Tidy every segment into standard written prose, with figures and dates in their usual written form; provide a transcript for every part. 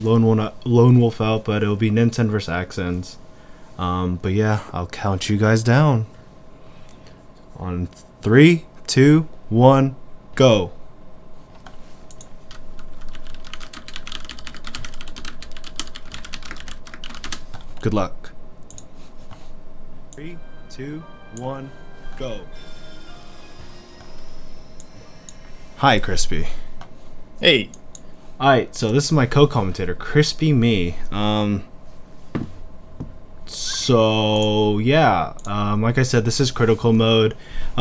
Lone Wolf out, but it'll be Ninten versus Axends. But yeah, I'll count you guys down. On 3, 2, 1, go. Good luck. 3, 2, 1, go. Hi, Crispy. Hey. Alright, so this is my co-commentator, Crispy Me. So yeah, like I said, this is critical mode.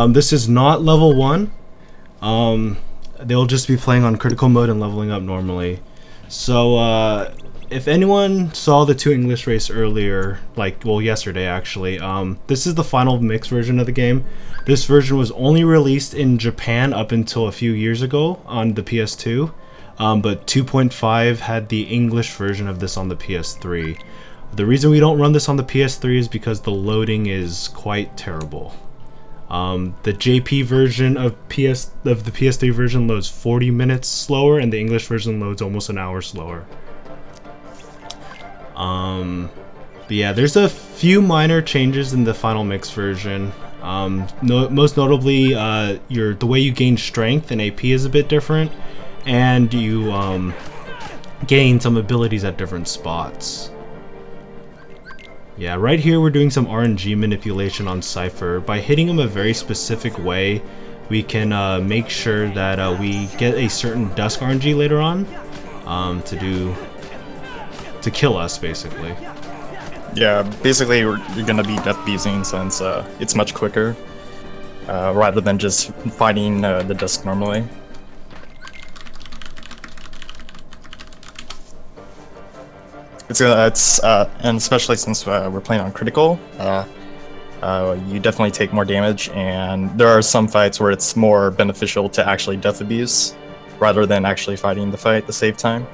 This is not level 1. They'll just be playing on critical mode and leveling up normally. So if anyone saw the 2 English race earlier, yesterday actually, this is the final mixed version of the game. This version was only released in Japan up until a few years ago on the PS2. But 2.5 had the English version of this on the PS3. The reason we don't run this on the PS3 is because the loading is quite terrible. The JP version of the PS3 version loads 40 minutes slower, and the English version loads almost an hour slower. But yeah, there's a few minor changes in the final mix version. Most notably, the way you gain strength and AP is a bit different, and you gain some abilities at different spots. Yeah, right here we're doing some RNG manipulation on Cypher. By hitting him a very specific way, we can make sure that we get a certain Dusk RNG later on to kill us, basically. Yeah, basically you're gonna be death beasing since it's much quicker rather than just fighting the Dusk normally. And especially since we're playing on critical, you definitely take more damage, and there are some fights where it's more beneficial to actually death abuse rather than actually fighting the fight to save time.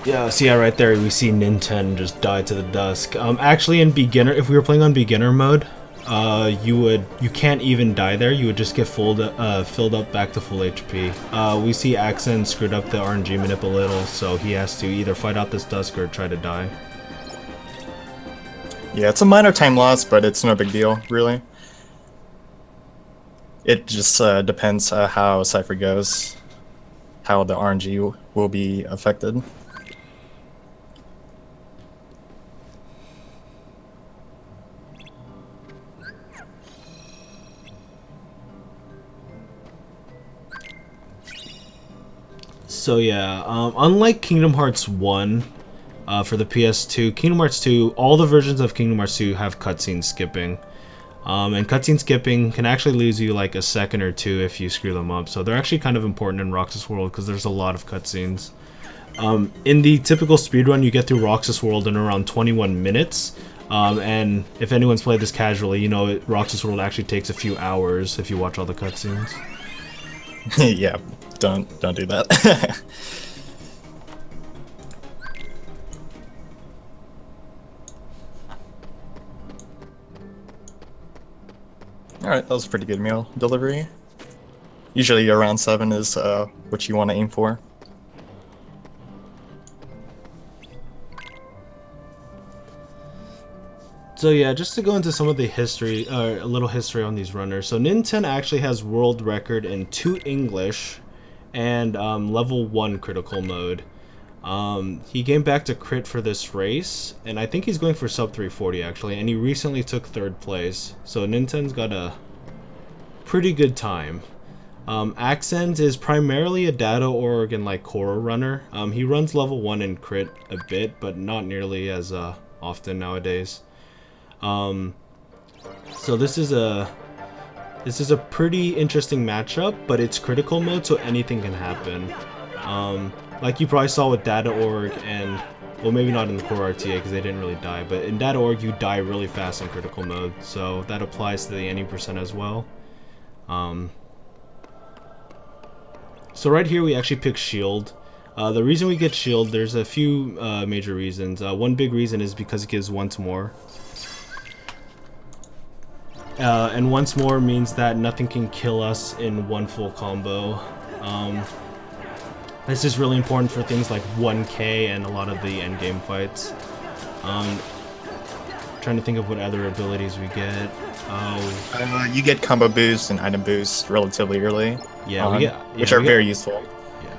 Yeah, so yeah, right there we see Ninten just die to the Dusk. Actually, in beginner, if we were playing on beginner mode, you can't even die there. You would just get filled up back to full HP. We see Axends screwed up the RNG manip a little, so he has to either fight out this Dusk or try to die. Yeah, it's a minor time loss, but it's no big deal, really. It just depends how Cypher goes, how the RNG will be affected. So yeah, unlike Kingdom Hearts 1 for the PS2, Kingdom Hearts 2, all the versions of Kingdom Hearts 2 have cutscene skipping. And cutscene skipping can actually lose you like a second or two if you screw them up. So they're actually kind of important in Roxas World because there's a lot of cutscenes. In the typical speedrun, you get through Roxas World in around 21 minutes. And if anyone's played this casually, you know Roxas World actually takes a few hours if you watch all the cutscenes. Yeah, don't do that. Alright, that was a pretty good meal delivery. Usually around 7 is what you want to aim for. So yeah, just to go into some of the history, a little history on these runners. So Ninten actually has world record in 2 English and level 1 critical mode. He came back to crit for this race, and I think he's going for sub 340 actually, and he recently took 3rd place. So Ninten's got a pretty good time. Axends is primarily a data org and like Korra runner. He runs level 1 in crit a bit, but not nearly as often nowadays. So this is a pretty interesting matchup, but it's critical mode, so anything can happen. Like you probably saw with Data Org and, well, maybe not in the core RTA because they didn't really die, but in Data Org you die really fast in critical mode, so that applies to the any percent as well. So right here we actually pick Shield. The reason we get shield, there's a few major reasons. One big reason is because it gives once more. And once more means that nothing can kill us in one full combo. This is really important for things like 1K and a lot of the endgame fights. Trying to think of what other abilities we get. You get combo boost and item boost relatively early. Yeah, which are very useful. Yeah.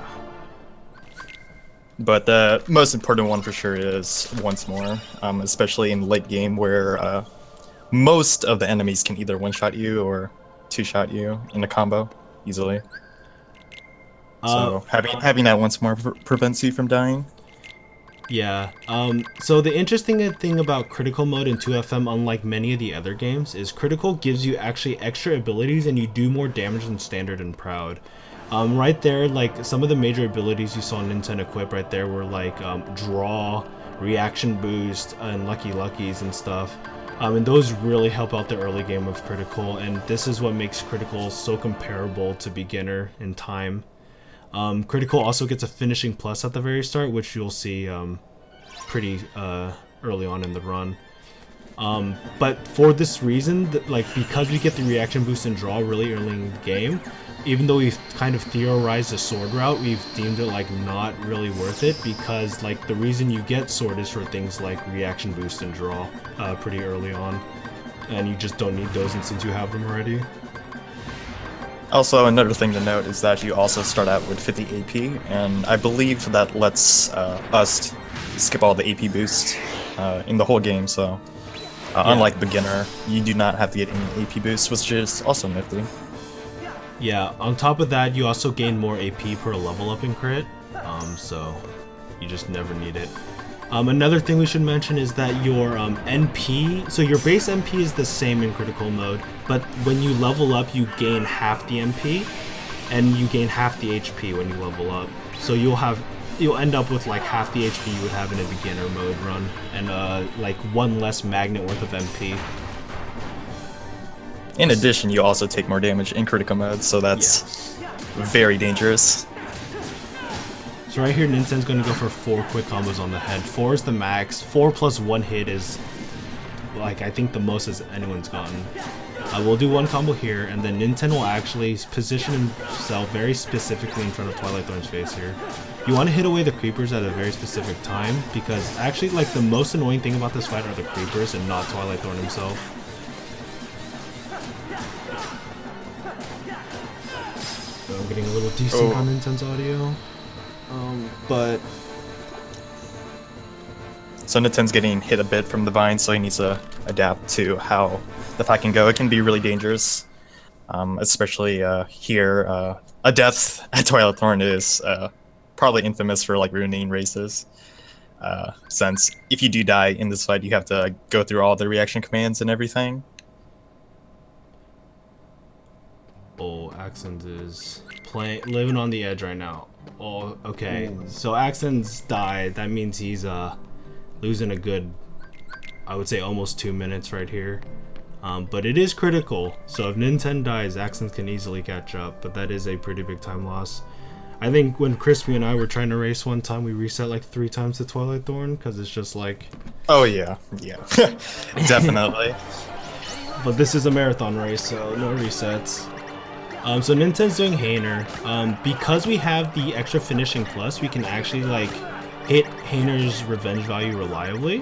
But the most important one for sure is once more, especially in late game where most of the enemies can either one-shot you or two-shot you in a combo easily. So having that once more prevents you from dying. Yeah. So the interesting thing about critical mode in 2FM, unlike many of the other games, is critical gives you actually extra abilities and you do more damage than standard and proud. Right there, like some of the major abilities you saw Ninten equip right there were like draw, reaction boost, and lucky luckies and stuff. And those really help out the early game of critical, and this is what makes critical so comparable to beginner in time. Critical also gets a finishing plus at the very start, which you'll see pretty early on in the run. But for this reason, because we get the reaction boost and draw really early in the game, even though we've kind of theorized a sword route, we've deemed it like not really worth it, because like the reason you get sword is for things like reaction boost and draw pretty early on, and you just don't need those since you have them already. Also, another thing to note is that you also start out with 50 AP, and I believe that lets us skip all the AP boosts in the whole game, so unlike beginner, you do not have to get any AP boosts, which is also nifty. Yeah, on top of that, you also gain more AP per level up in crit, so you just never need it. Another thing we should mention is that your NP, so your base MP is the same in critical mode, but when you level up, you gain half the MP, and you gain half the HP when you level up. So you'll end up with like half the HP you would have in a beginner mode run, and like one less magnet worth of MP. In addition, you also take more damage in critical mode, so that's very dangerous. So right here, Ninten's going to go for 4 quick combos on the head. 4 is the max. 4 plus 1 hit is, like, I think the most as anyone's gotten. We'll do 1 combo here, and then Ninten will actually position himself very specifically in front of Twilight Thorn's face here. You want to hit away the creepers at a very specific time, because actually, like, the most annoying thing about this fight are the creepers and not Twilight Thorn himself. So I'm getting a little desync on Ninten's audio. So Ninten's getting hit a bit from the vine, so he needs to adapt to how the fight can go. It can be really dangerous, especially here. A death at Twilight Thorn is probably infamous for like ruining races. Since if you do die in this fight, you have to go through all the reaction commands and everything. Oh, Axends is living on the edge right now. Oh, okay. So Axends died. That means he's losing a good, I would say, almost 2 minutes right here. But it is critical. So if Ninten dies, Axends can easily catch up. But that is a pretty big time loss. I think when Crispy and I were trying to race one time, we reset like 3 times to Twilight Thorn because it's just like. Oh yeah, definitely. But this is a marathon race, so no resets. So Ninten's doing Hainer. Because we have the extra finishing plus, we can actually like hit Hainer's revenge value reliably,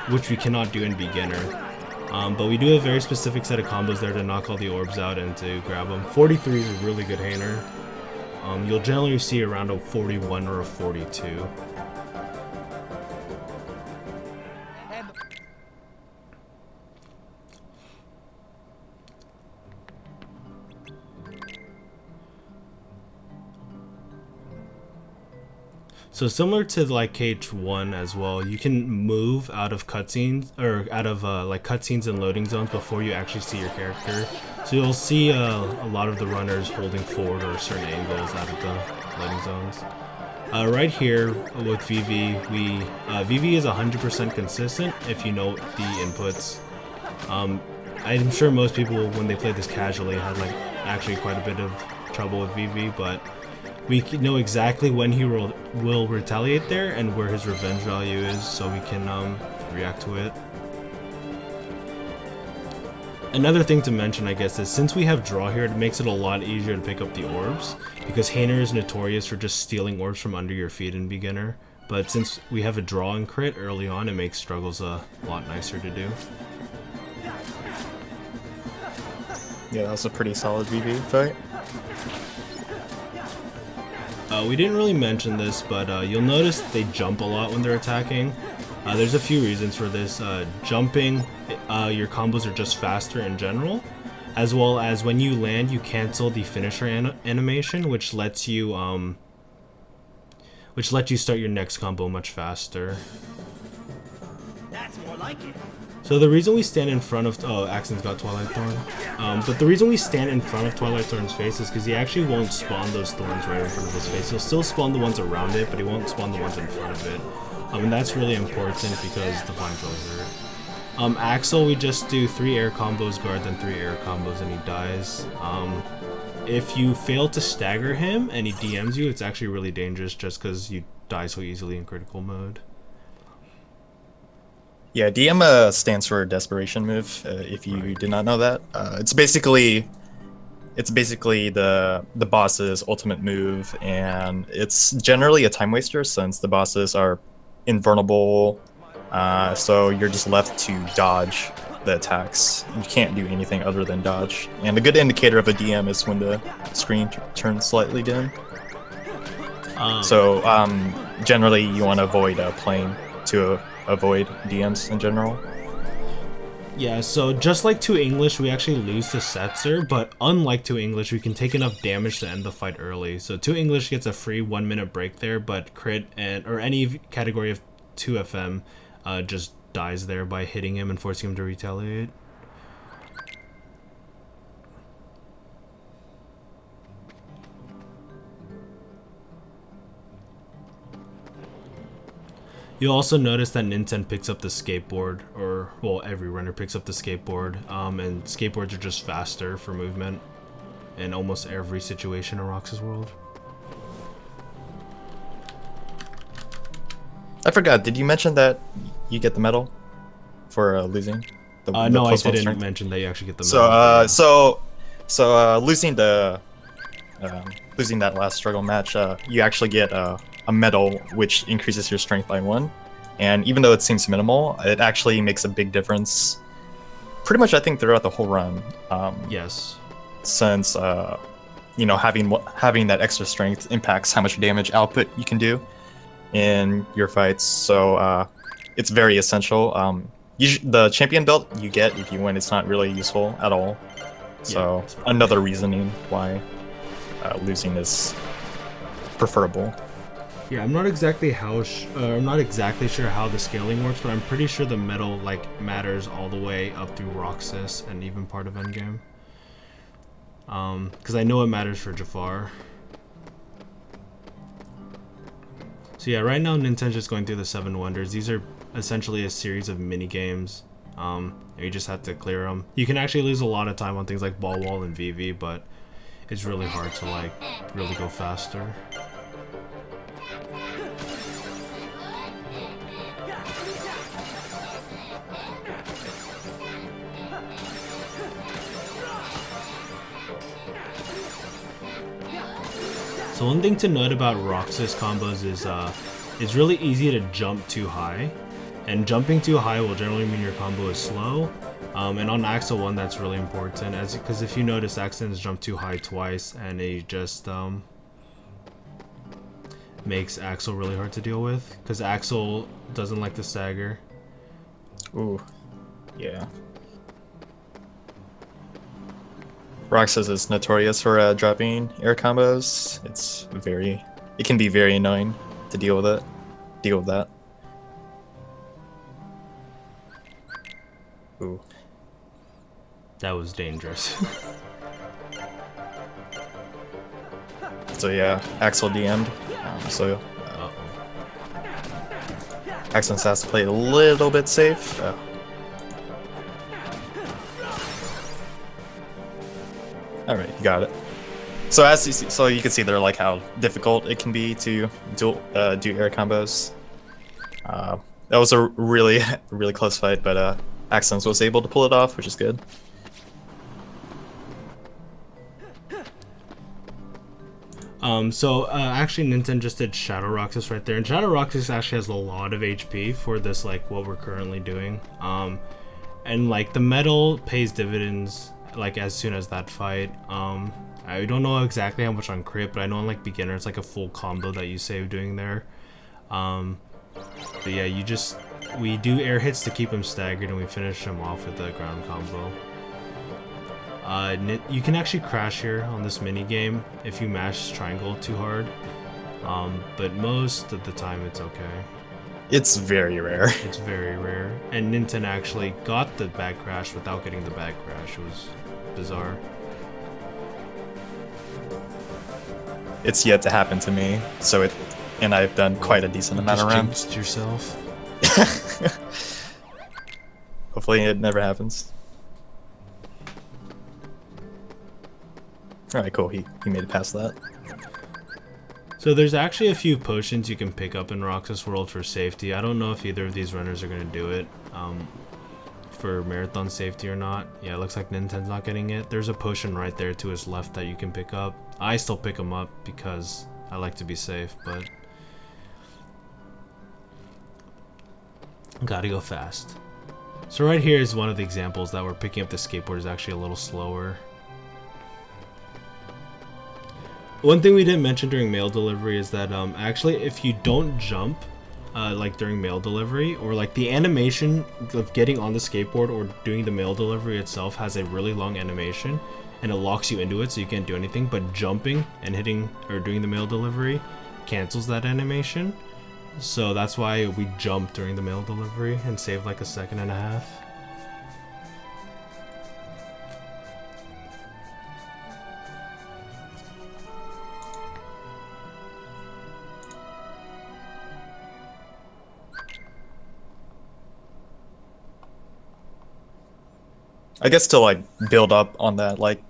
which we cannot do in beginner. But we do have a very specific set of combos there to knock all the orbs out and to grab them. 43 is a really good Hainer. You'll generally see around a 41 or a 42. So similar to like KH2 as well, you can move out of cutscenes or out of like cutscenes and loading zones before you actually see your character. So you'll see a lot of the runners holding forward or certain angles out of the loading zones. Right here with VV, VV is 100% consistent if you know the inputs. I'm sure most people when they played this casually had like actually quite a bit of trouble with VV, but we know exactly when he will retaliate there and where his revenge value is, so we can react to it. Another thing to mention, I guess, is since we have draw here, it makes it a lot easier to pick up the orbs, because Hainer is notorious for just stealing orbs from under your feet in beginner. But since we have a draw and crit early on, it makes struggles a lot nicer to do. Yeah, that was a pretty solid VV fight. We didn't really mention this, but you'll notice they jump a lot when they're attacking. There's a few reasons for this. Jumping, your combos are just faster in general, as well as when you land, you cancel the finisher animation, which lets you start your next combo much faster. That's more like it. So the reason we stand in front of Axends got Twilight Thorn, but the reason we stand in front of Twilight Thorn's face is because he actually won't spawn those thorns right in front of his face. He'll still spawn the ones around it, but he won't spawn the ones in front of it. And that's really important because the flames will hurt. Axel, we just do 3 air combos guard, then 3 air combos, and he dies. If you fail to stagger him and he DMs you, it's actually really dangerous just because you die so easily in critical mode. Yeah, DM stands for desperation move. If you did not know that, it's basically the boss's ultimate move, and it's generally a time waster since the bosses are invulnerable. So you're just left to dodge the attacks. You can't do anything other than dodge. And a good indicator of a DM is when the screen turns slightly dim. So generally you want to avoid playing to avoid DMs in general. Yeah, so just like 2 English, we actually lose to Setzer, but unlike 2 English, we can take enough damage to end the fight early. So 2 English gets a free 1-minute break there, but crit or any category of 2 FM just dies there by hitting him and forcing him to retaliate. You'll also notice that Ninten picks up the skateboard, or, well, every runner picks up the skateboard, and skateboards are just faster for movement in almost every situation in Rox's world. I forgot, did you mention that you get the medal for losing? No, I didn't mention that you actually get the medal. So, losing the losing that last struggle match, you actually get a medal which increases your strength by 1, and even though it seems minimal, it actually makes a big difference pretty much I think throughout the whole run. Yes, since you know, having that extra strength impacts how much damage output you can do in your fights, so it's very essential. The champion belt you get if you win, it's not really useful at all, so yeah. Another reasoning why losing is preferable. Yeah, I'm not exactly sure how the scaling works, but I'm pretty sure the medal matters all the way up through Roxas and even part of Endgame. Because I know it matters for Jafar. So yeah, right now Ninten's just going through the 7 wonders. These are essentially a series of mini games. You just have to clear them. You can actually lose a lot of time on things like Ball Wall and VV, but it's really hard to really go faster. So one thing to note about Roxas combos is it's really easy to jump too high, and jumping too high will generally mean your combo is slow. And on Axel 1 that's really important, because if you notice, Axends jumped too high twice and it just makes Axel really hard to deal with, because Axel doesn't like to stagger. Ooh, yeah. Roxas is notorious for dropping air combos. It can be very annoying to deal with that. Ooh. That was dangerous. So yeah, Axel DM'd. Axels has to play a little bit safe. Alright, you got it. So as you see, so you can see there like how difficult it can be to do air combos. That was a really really close fight, but Axends was able to pull it off, which is good. Actually Ninten just did Shadow Roxas right there, and Shadow Roxas actually has a lot of HP for this, like what we're currently doing. And like the metal pays dividends like as soon as that fight. I don't know exactly how much on crit, but I know on like beginner it's like a full combo that you save doing there. But yeah, we do air hits to keep him staggered, and we finish him off with the ground combo. You can actually crash here on this mini game if you mash triangle too hard, but most of the time it's okay. It's very rare. It's very rare, and Ninten actually got the back crash without getting the back crash. It was bizarre. It's yet to happen to me, and I've done quite a decent amount of rounds. Jinxed yourself. Hopefully it never happens. Alright, cool. He made it past that. So there's actually a few potions you can pick up in Roxas World for safety. I don't know if either of these runners are going to do it for marathon safety or not. Yeah, it looks like Ninten's not getting it. There's a potion right there to his left that you can pick up. I still pick them up because I like to be safe, but gotta go fast. So right here is one of the examples that we're picking up the skateboard is actually a little slower. One thing we didn't mention during mail delivery is that actually if you don't jump like during mail delivery, or like the animation of getting on the skateboard or doing the mail delivery itself has a really long animation and it locks you into it so you can't do anything, but jumping and hitting or doing the mail delivery cancels that animation. So that's why we jump during the mail delivery and save like a second and a half. I guess to like build up on that, like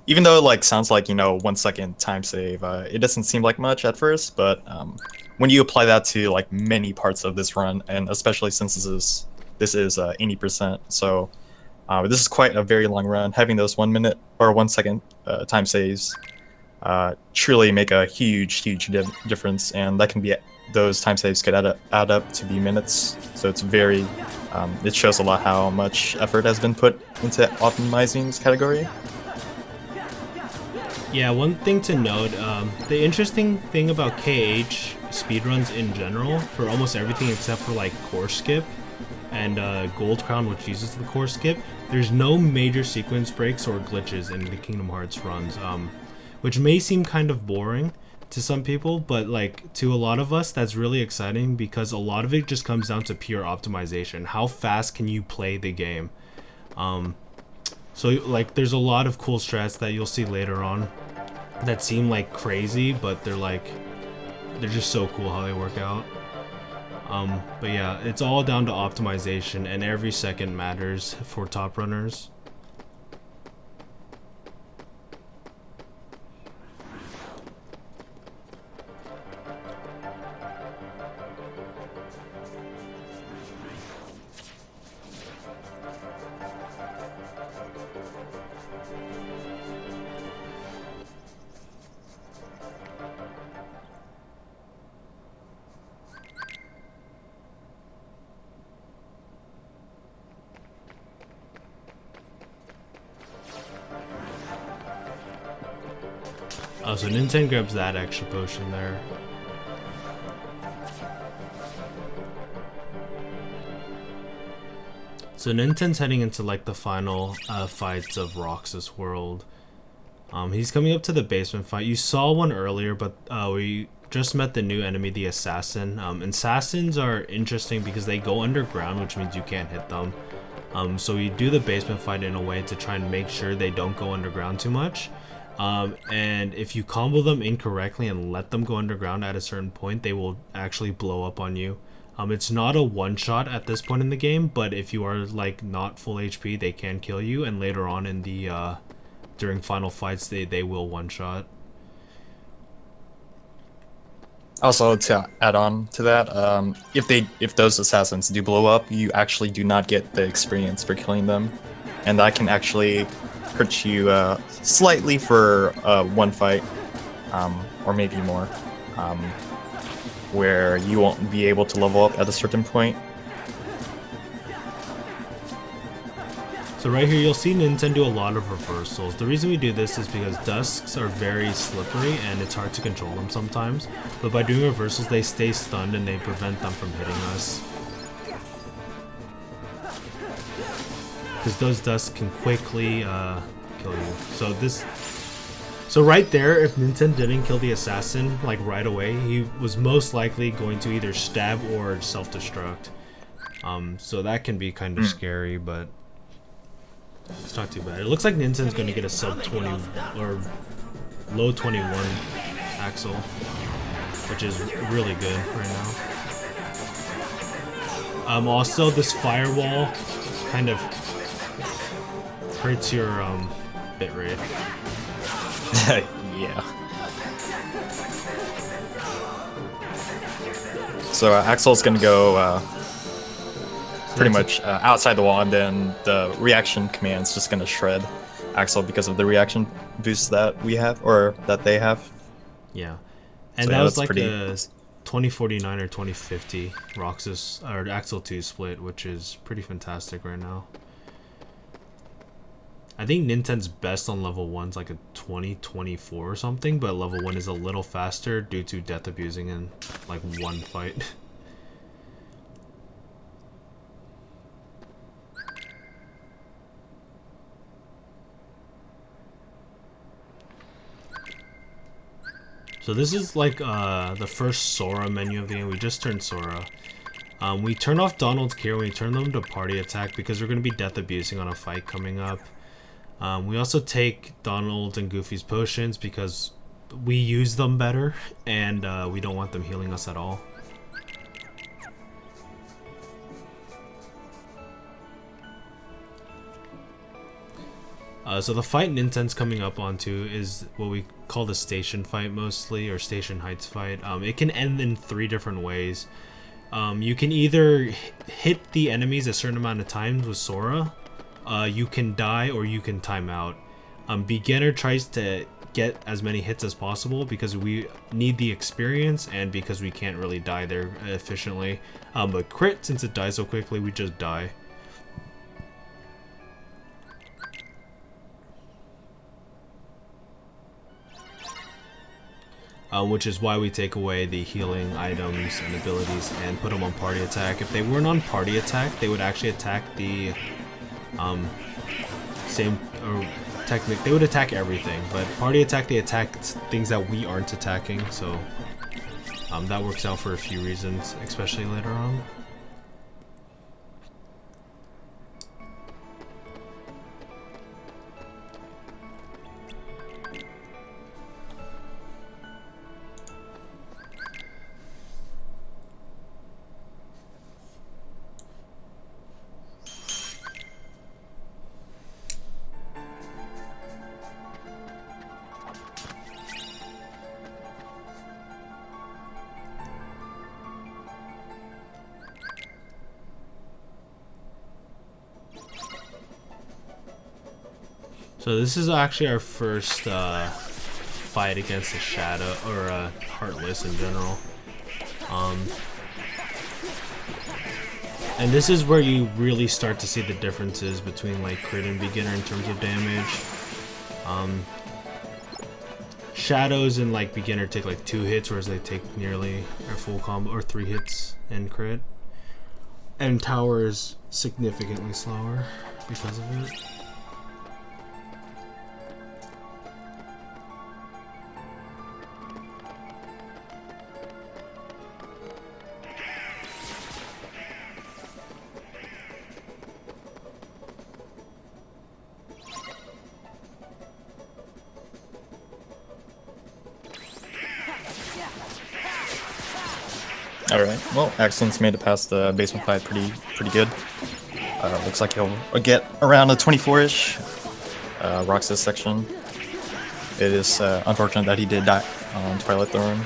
even though it like sounds like 1 second time save, it doesn't seem like much at first, but when you apply that to like many parts of this run, and especially since this is 80%, so this is quite a very long run. Having those 1 minute or 1 second time saves truly make a huge difference, and that can be those time saves could add up to be minutes. So it's very it shows a lot how much effort has been put into optimizing this category. Yeah, one thing to note, the interesting thing about KH speedruns in general, for almost everything except for like core skip and Gold Crown, which uses the core skip, there's no major sequence breaks or glitches in the Kingdom Hearts runs, which may seem kind of boring to some people, but like to a lot of us that's really exciting because a lot of it just comes down to pure optimization. How fast can you play the game? So like there's a lot of cool strats that you'll see later on that seem like crazy, but they're just so cool how they work out. But yeah, it's all down to optimization, and every second matters for top runners. Oh, so Ninten grabs that extra potion there. So Ninten's heading into like the final fights of Roxas World. He's coming up to the basement fight. You saw one earlier, but we just met the new enemy, the Assassin. And Assassins are interesting because they go underground, which means you can't hit them. So you do the basement fight in a way to try and make sure they don't go underground too much. And if you combo them incorrectly and let them go underground at a certain point, they will actually blow up on you. It's not a one-shot at this point in the game, but if you are like not full HP, they can kill you, and later on in the during final fights they will one-shot. Also, to add on to that, if those assassins do blow up, you actually do not get the experience for killing them, and that can actually hurt you slightly for one fight, or maybe more, where you won't be able to level up at a certain point. So right here you'll see Ninten do a lot of reversals. The reason we do this is because dusks are very slippery and it's hard to control them sometimes. But by doing reversals they stay stunned and they prevent them from hitting us. Because those dusks can quickly kill you. So right there, if Ninten didn't kill the assassin like right away, he was most likely going to either stab or self-destruct. So that can be kind of scary, but it's not too bad. It looks like Ninten's going to get a sub 20 or low 21 axle, which is really good right now. Also, this firewall kind of hurts your bitrate. Yeah. So Axel's gonna go pretty much outside the wall, and then the reaction command's just gonna shred Axel because of the reaction boost that we have, or that they have. Yeah, and So, that yeah, was that's like pretty... a 2049 or 2050 Roxas or Axel 2 split, which is pretty fantastic right now. I think Ninten's best on level 1's like a 2024 or something, but level 1 is a little faster due to death abusing in like one fight. So this is like the first Sora menu of the game. We just turned Sora. We turn off Donald's Care when we turn them to party attack because we're going to be death abusing on a fight coming up. We also take Donald and Goofy's potions because we use them better and we don't want them healing us at all. So the fight Ninten's coming up onto is what we call the station fight mostly, or Station Heights fight. It can end in 3 different ways. You can either hit the enemies a certain amount of times with Sora, you can die, or you can time out. Beginner tries to get as many hits as possible because we need the experience and because we can't really die there efficiently. But crit, since it dies so quickly, we just die. Which is why we take away the healing items and abilities and put them on party attack. If they weren't on party attack, they would actually attack the same, or technically they would attack everything, but party attack, they attack things that we aren't attacking, so that works out for a few reasons, especially later on. So this is actually our first fight against a Shadow, or Heartless in general. And this is where you really start to see the differences between like crit and beginner in terms of damage. Shadows and like beginner take like 2 hits, whereas they take nearly a full combo, or 3 hits in crit. And Tower is significantly slower because of it. Alright, well, Axends made it past the basement fight pretty good. Looks like he'll get around a 24-ish Roxas section. It is unfortunate that he did die on Twilight Thorn.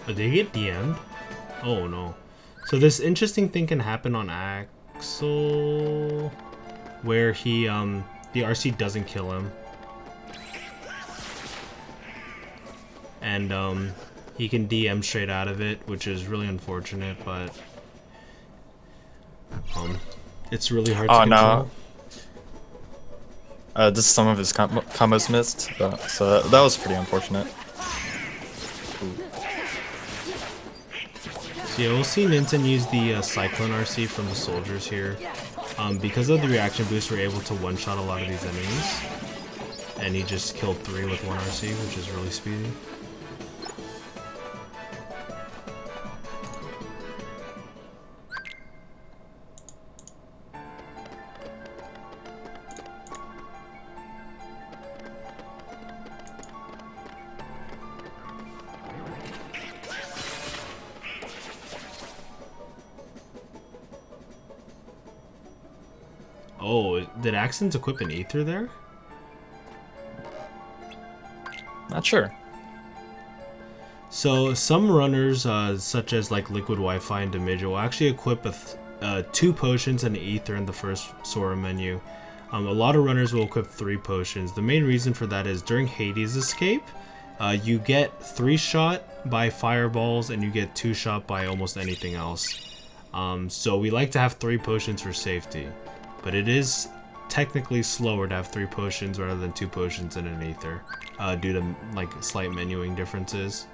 Did they get DM'd? Oh no. So this interesting thing can happen on Axel, where he the RC doesn't kill him, and he can DM straight out of it, which is really unfortunate, but it's really hard to control. No. Just some of his combos missed, so that was pretty unfortunate. So yeah, we'll see Ninten use the Cyclone RC from the soldiers here. Because of the reaction boost, we're able to one-shot a lot of these enemies. And he just killed 3 with 1 RC, which is really speedy. Oh, did Axends equip an Ether there? Not sure. So some runners, such as like Liquid Wi-Fi and Demijo, will actually equip 2 potions and an Ether in the first Sora menu. A lot of runners will equip 3 potions. The main reason for that is during Hades Escape, you get 3-shot by fireballs and you get 2-shot by almost anything else. So we like to have 3 potions for safety. But it is technically slower to have 3 potions rather than 2 potions and an Ether, due to like slight menuing differences.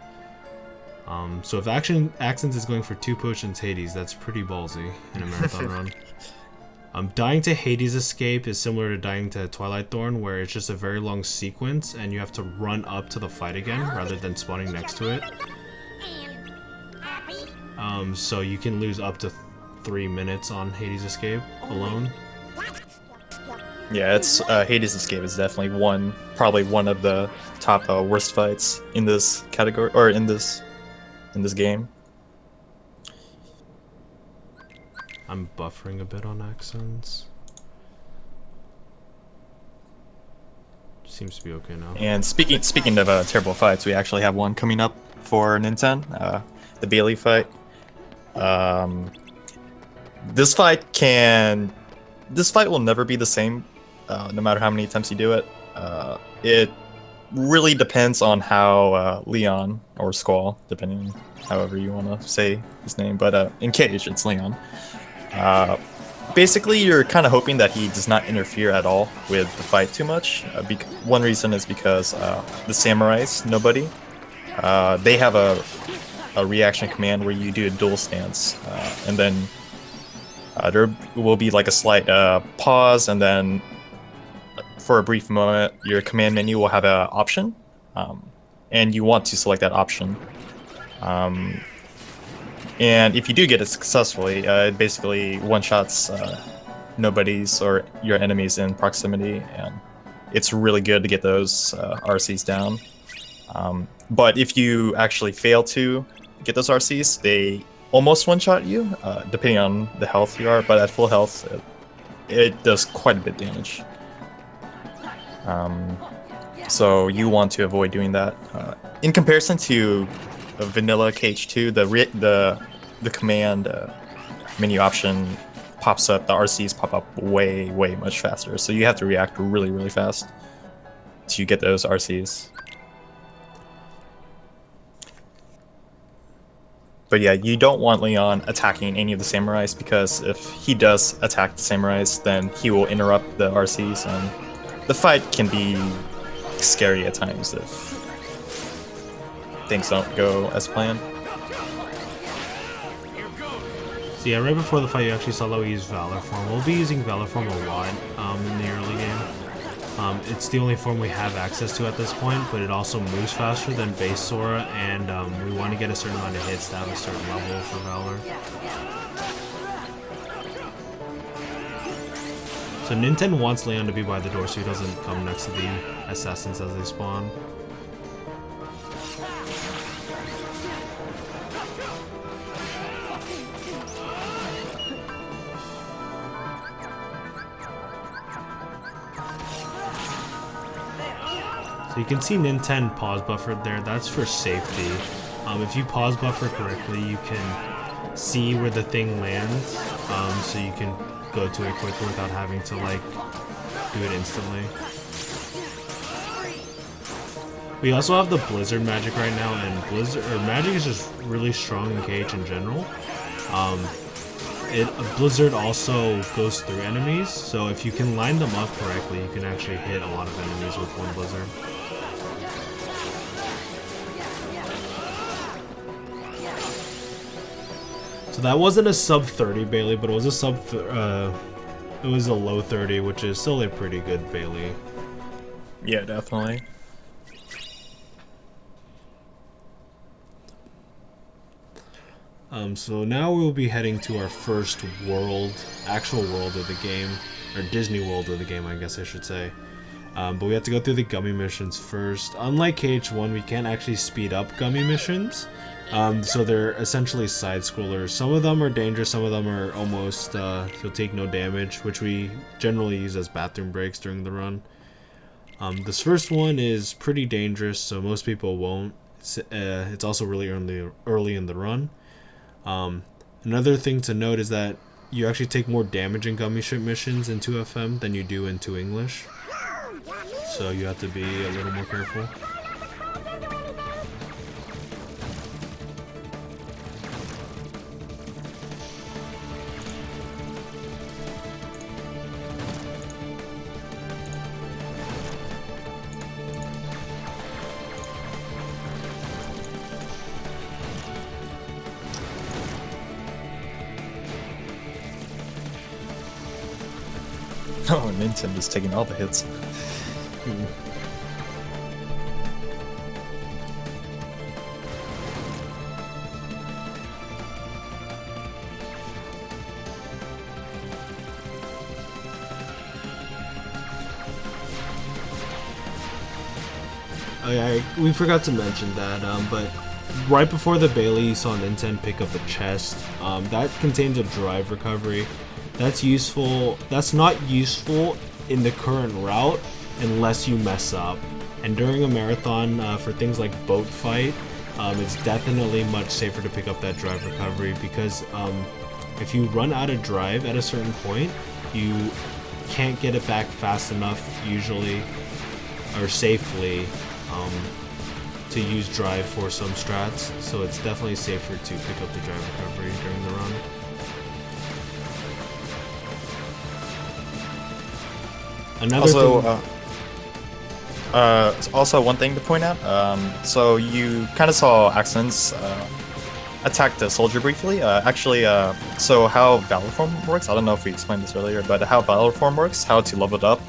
So if Axends is going for 2 potions Hades, that's pretty ballsy in a marathon run. Dying to Hades Escape is similar to dying to Twilight Thorn, where it's just a very long sequence and you have to run up to the fight again rather than spawning next to it. So you can lose up to 3 minutes on Hades Escape alone. Yeah, it's Hades Escape is definitely probably one of the top worst fights in this category, or in this game. I'm buffering a bit on Axends. Seems to be okay now. And speaking of terrible fights, we actually have one coming up for Ninten, the Bailey fight. This fight will never be the same, no matter how many attempts you do it. It really depends on how Leon, or Squall, depending however you want to say his name, but in KH it's Leon. Basically, you're kind of hoping that he does not interfere at all with the fight too much. One reason is because the samurais, nobody, they have a reaction command where you do a dual stance, and then there will be like a slight pause, and then for a brief moment your command menu will have an option, and you want to select that option. And if you do get it successfully, it basically one-shots nobodies or your enemies in proximity, and it's really good to get those RCs down. But if you actually fail to get those RCs, they almost one-shot you, depending on the health you are, but at full health, it does quite a bit of damage. So you want to avoid doing that. In comparison to vanilla KH2, the command menu option pops up, the RCs pop up way much faster, so you have to react really fast to get those RCs. But yeah, you don't want Leon attacking any of the samurais, because if he does attack the samurais, then he will interrupt the RCs, and the fight can be scary at times if things don't go as planned. So yeah, right before the fight you actually saw that we use Valor Form. We'll be using Valor Form a lot in the early game. It's the only form we have access to at this point, but it also moves faster than base Sora, and we want to get a certain amount of hits to have a certain level for Valor. So Ninten wants Leon to be by the door so he doesn't come next to the assassins as they spawn. So you can see Ninten pause buffer there. That's for safety. If you pause buffer correctly, you can see where the thing lands, so you can go to it quicker without having to like do it instantly. We also have the Blizzard magic right now, and magic is just really strong in KH in general. Blizzard also goes through enemies, so if you can line them up correctly, you can actually hit a lot of enemies with one Blizzard. So that wasn't a sub 30 Bailey, but it was a it was a low 30, which is still a pretty good Bailey. Yeah, definitely. So now we'll be heading to our first actual world of the game, or Disney World of the game, I guess I should say. But we have to go through the gummy missions first. Unlike KH1, we can't actually speed up gummy missions. So they're essentially side scrollers. Some of them are dangerous, some of them are almost, you'll take no damage, which we generally use as bathroom breaks during the run. This first one is pretty dangerous, so most people won't. It's also really early in the run. Another thing to note is that you actually take more damage in gummy ship missions in 2FM than you do in 2 English. So you have to be a little more careful. Oh, Ninten is taking all the hits. We forgot to mention that, but right before the Bailey, you saw Ninten pick up a chest. That contains a drive recovery. That's useful. That's not useful in the current route unless you mess up. And during a marathon, for things like boat fight, it's definitely much safer to pick up that drive recovery, because if you run out of drive at a certain point, you can't get it back fast enough usually, or safely, to use drive for some strats. So it's definitely safer to pick up the drive recovery during the run. Also one thing to point out, so you kind of saw Axends attack the soldier briefly. So how Valor Form works, I don't know if we explained this earlier, but how Valor Form works, how to level it up,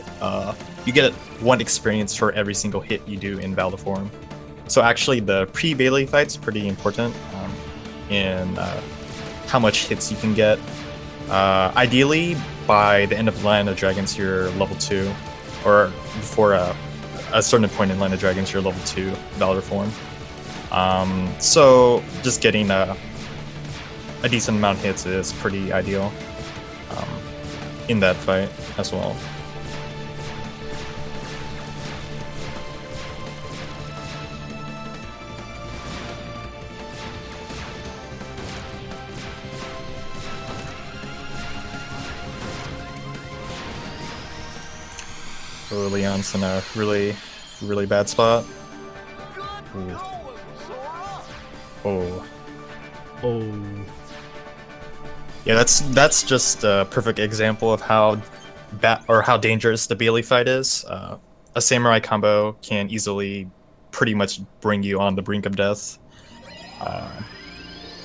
you get 1 experience for every single hit you do in Valor Form. So actually the pre-Bailey fight's pretty important in how much hits you can get. Ideally, by the end of Land of Dragons, you're level 2, or before a certain point in Land of Dragons, you're level 2 Valor Form. So just getting a decent amount of hits is pretty ideal in that fight as well. Oh, Leon's in a really bad spot. Ooh. Oh. Yeah, that's just a perfect example of how dangerous the Bailey fight is. A samurai combo can easily pretty much bring you on the brink of death.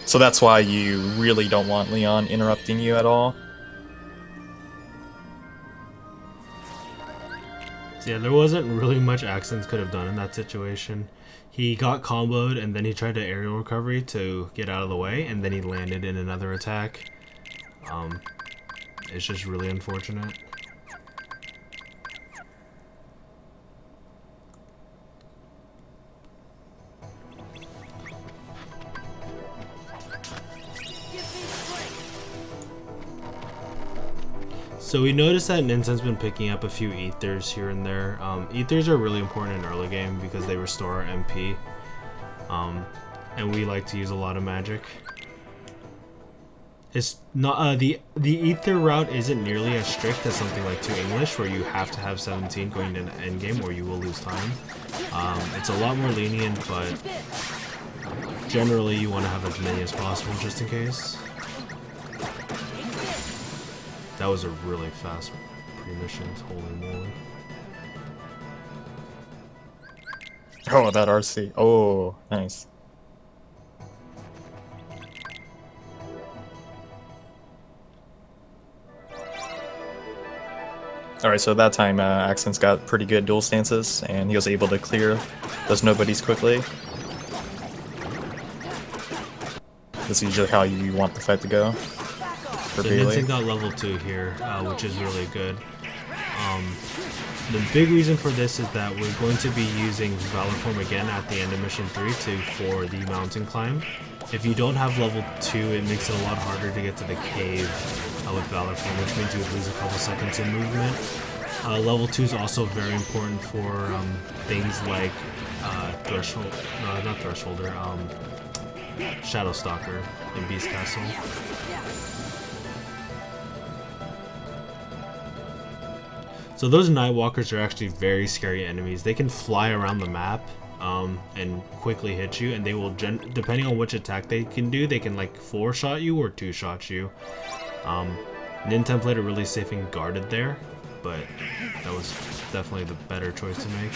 So that's why you really don't want Leon interrupting you at all. Yeah, there wasn't really much Axends could have done in that situation. He got comboed, and then he tried to aerial recovery to get out of the way, and then he landed in another attack. It's just really unfortunate. So we noticed that Ninten's been picking up a few ethers here and there. Ethers are really important in early game because they restore our MP. And we like to use a lot of magic. It's not the ether route isn't nearly as strict as something like 2 English, where you have to have 17 going into endgame or you will lose time. It's a lot more lenient, but generally you want to have as many as possible just in case. That was a really fast pre-mission, holy moly. Oh, that RC. Oh, nice. Alright, so that time Axends got pretty good dual stances, and he was able to clear those nobodies quickly. That's usually how you want the fight to go. So Ninten got level 2 here, which is really good. The big reason for this is that we're going to be using Valor Form again at the end of Mission 3 for the mountain climb. If you don't have level 2, it makes it a lot harder to get to the cave with Valor Form, which means you would lose a couple seconds in movement. Level 2 is also very important for things like Threshold, no, not Thresholder, Shadow Stalker in Beast Castle. So those Nightwalkers are actually very scary enemies. They can fly around the map and quickly hit you, and they will, depending on which attack they can do, they can like 4-shot you or 2-shot you. Ninten played it really safe and guarded there, but that was definitely the better choice to make.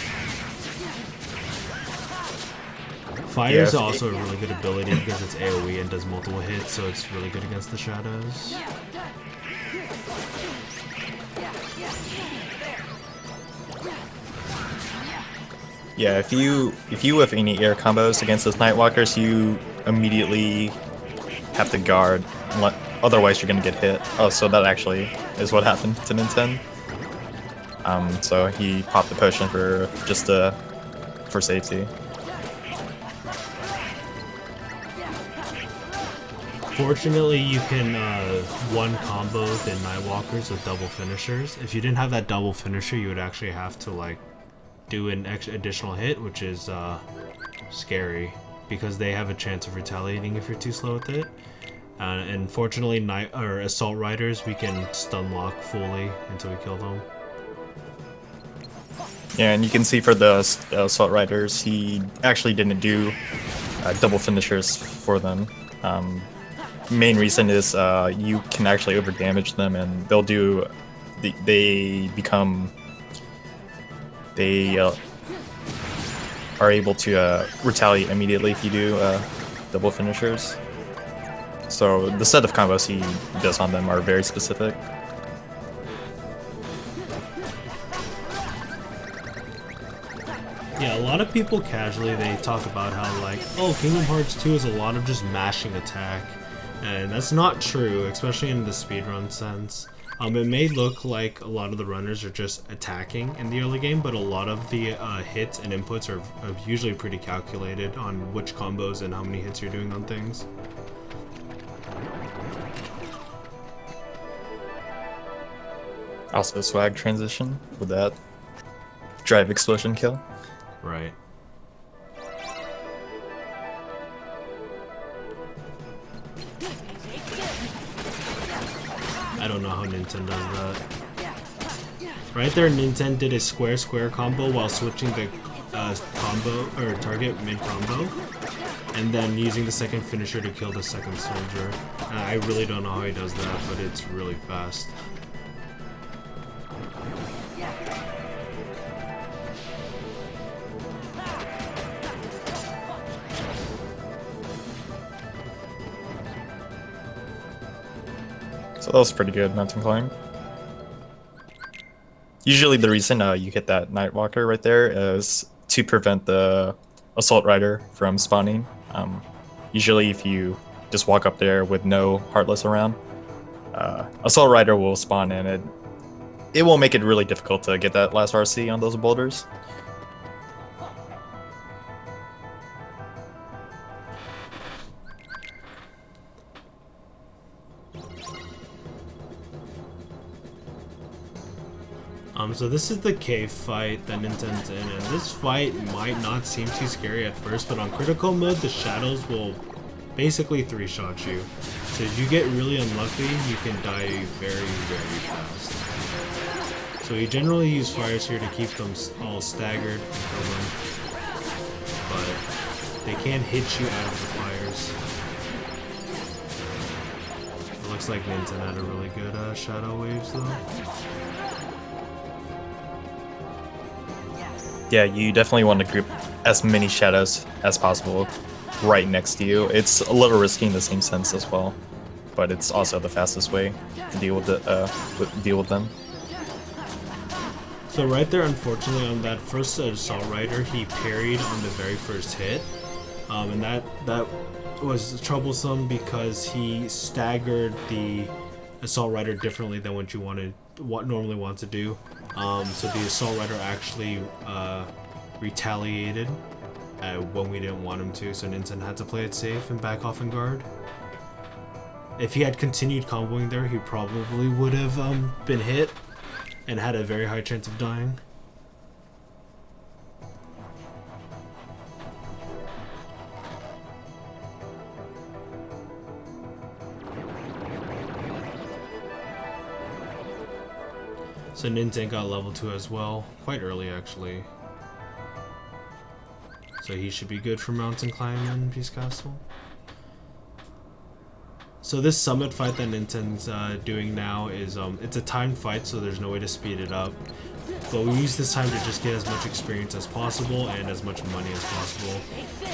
Fire is also a really good ability because it's AoE and does multiple hits, so it's really good against the shadows. Yeah, if you whiff any air combos against those Nightwalkers, you immediately have to guard. Otherwise, you're gonna get hit. Oh, so that actually is what happened to Ninten. So he popped the potion for just for safety. Fortunately, you can one combo the Nightwalkers with double finishers. If you didn't have that double finisher, you would actually have to like do an additional hit, which is scary because they have a chance of retaliating if you're too slow with it. And fortunately, Assault Riders, we can stun lock fully until we kill them. Yeah, and you can see for the Assault Riders, he actually didn't do double finishers for them. Main reason is you can actually overdamage them, and they'll do. They are able to retaliate immediately if you do double finishers. So the set of combos he does on them are very specific. Yeah, a lot of people casually, they talk about how like, oh, Kingdom Hearts 2 is a lot of just mashing attack. And that's not true, especially in the speedrun sense. It may look like a lot of the runners are just attacking in the early game, but a lot of the hits and inputs are usually pretty calculated on which combos and how many hits you're doing on things. Also swag transition with that drive explosion kill. Right. I don't know how Ninten does that. Right there, Ninten did a square-square combo while switching the combo or target mid-combo, and then using the second finisher to kill the second soldier. I really don't know how he does that, but it's really fast. So that was pretty good mountain climb. Usually the reason you hit that Nightwalker right there is to prevent the Assault Rider from spawning. Usually if you just walk up there with no Heartless around, Assault Rider will spawn and it will make it really difficult to get that last RC on those boulders. So this is the cave fight that Ninten's in, and this fight might not seem too scary at first, but on critical mode, the shadows will basically 3-shot you. So if you get really unlucky, you can die very, very fast. So we generally use fires here to keep them all staggered and kill them, but they can hit you out of the fires. It looks like Ninten had a really good shadow waves though. Yeah, you definitely want to group as many shadows as possible right next to you. It's a little risky in the same sense as well, but it's also the fastest way to deal with them. So right there, unfortunately, on that first Assault Rider, he parried on the very first hit, and that was troublesome because he staggered the Assault Rider differently than what normally want to do. So the Assault Rider actually retaliated when we didn't want him to, so Ninten had to play it safe and back off and guard. If he had continued comboing there, he probably would have been hit and had a very high chance of dying. So Ninten got level 2 as well, quite early actually. So he should be good for mountain climbing in Peace Castle. So this summit fight that Ninten's doing now is it's a timed fight, so there's no way to speed it up. But we use this time to just get as much experience as possible and as much money as possible.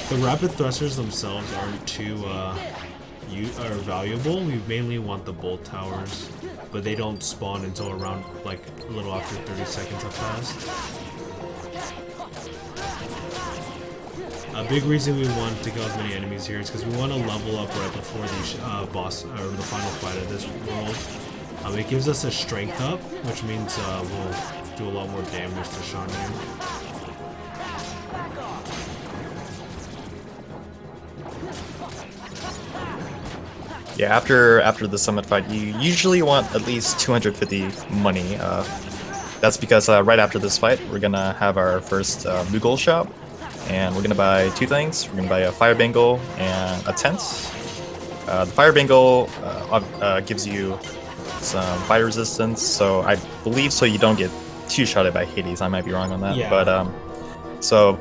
The rapid thrusters themselves aren't too valuable. We mainly want the bolt towers, but they don't spawn until around like a little after 30 seconds have passed. A big reason we want to kill as many enemies here is because we want to level up right before the boss or the final fight of this world. It gives us a strength up, which means we'll do a lot more damage to Shan Yu. Yeah, after the summit fight, you usually want at least 250 money. That's because right after this fight, we're gonna have our first Moogle shop. And we're gonna buy two things. We're gonna buy a fire bangle and a tent. The fire bangle gives you some fire resistance, so I believe so you don't get two-shotted by Hades. I might be wrong on that, yeah. But so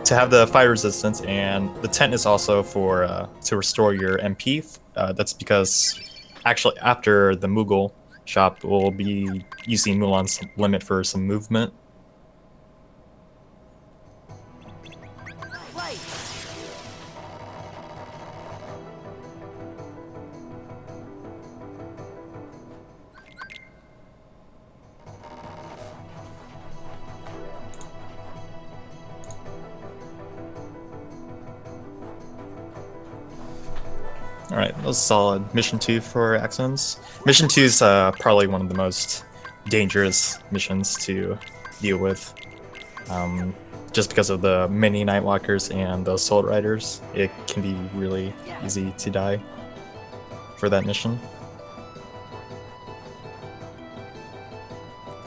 to have the fire resistance, and the tent is also for to restore your MP. That's because actually after the Moogle shop, we'll be using Mulan's limit for some movement. Alright, that was solid. Mission 2 for Axends. Mission 2 is probably one of the most dangerous missions to deal with. Just because of the many Nightwalkers and the Assault Riders, it can be really easy to die for that mission.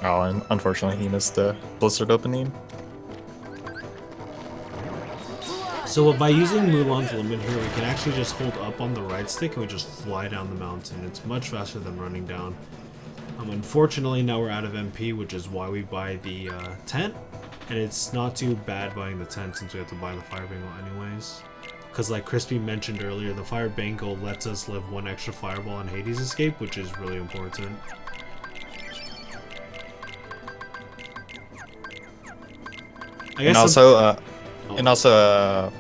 Oh, and unfortunately he missed the Blizzard opening. So by using Mulan's limit here, we can actually just hold up on the right stick and we just fly down the mountain. It's much faster than running down. Unfortunately, now we're out of MP, which is why we buy the tent. And it's not too bad buying the tent since we have to buy the fire bangle anyways. Because like Crispy mentioned earlier, the fire bangle lets us live one extra fireball on Hades escape, which is really important. And also,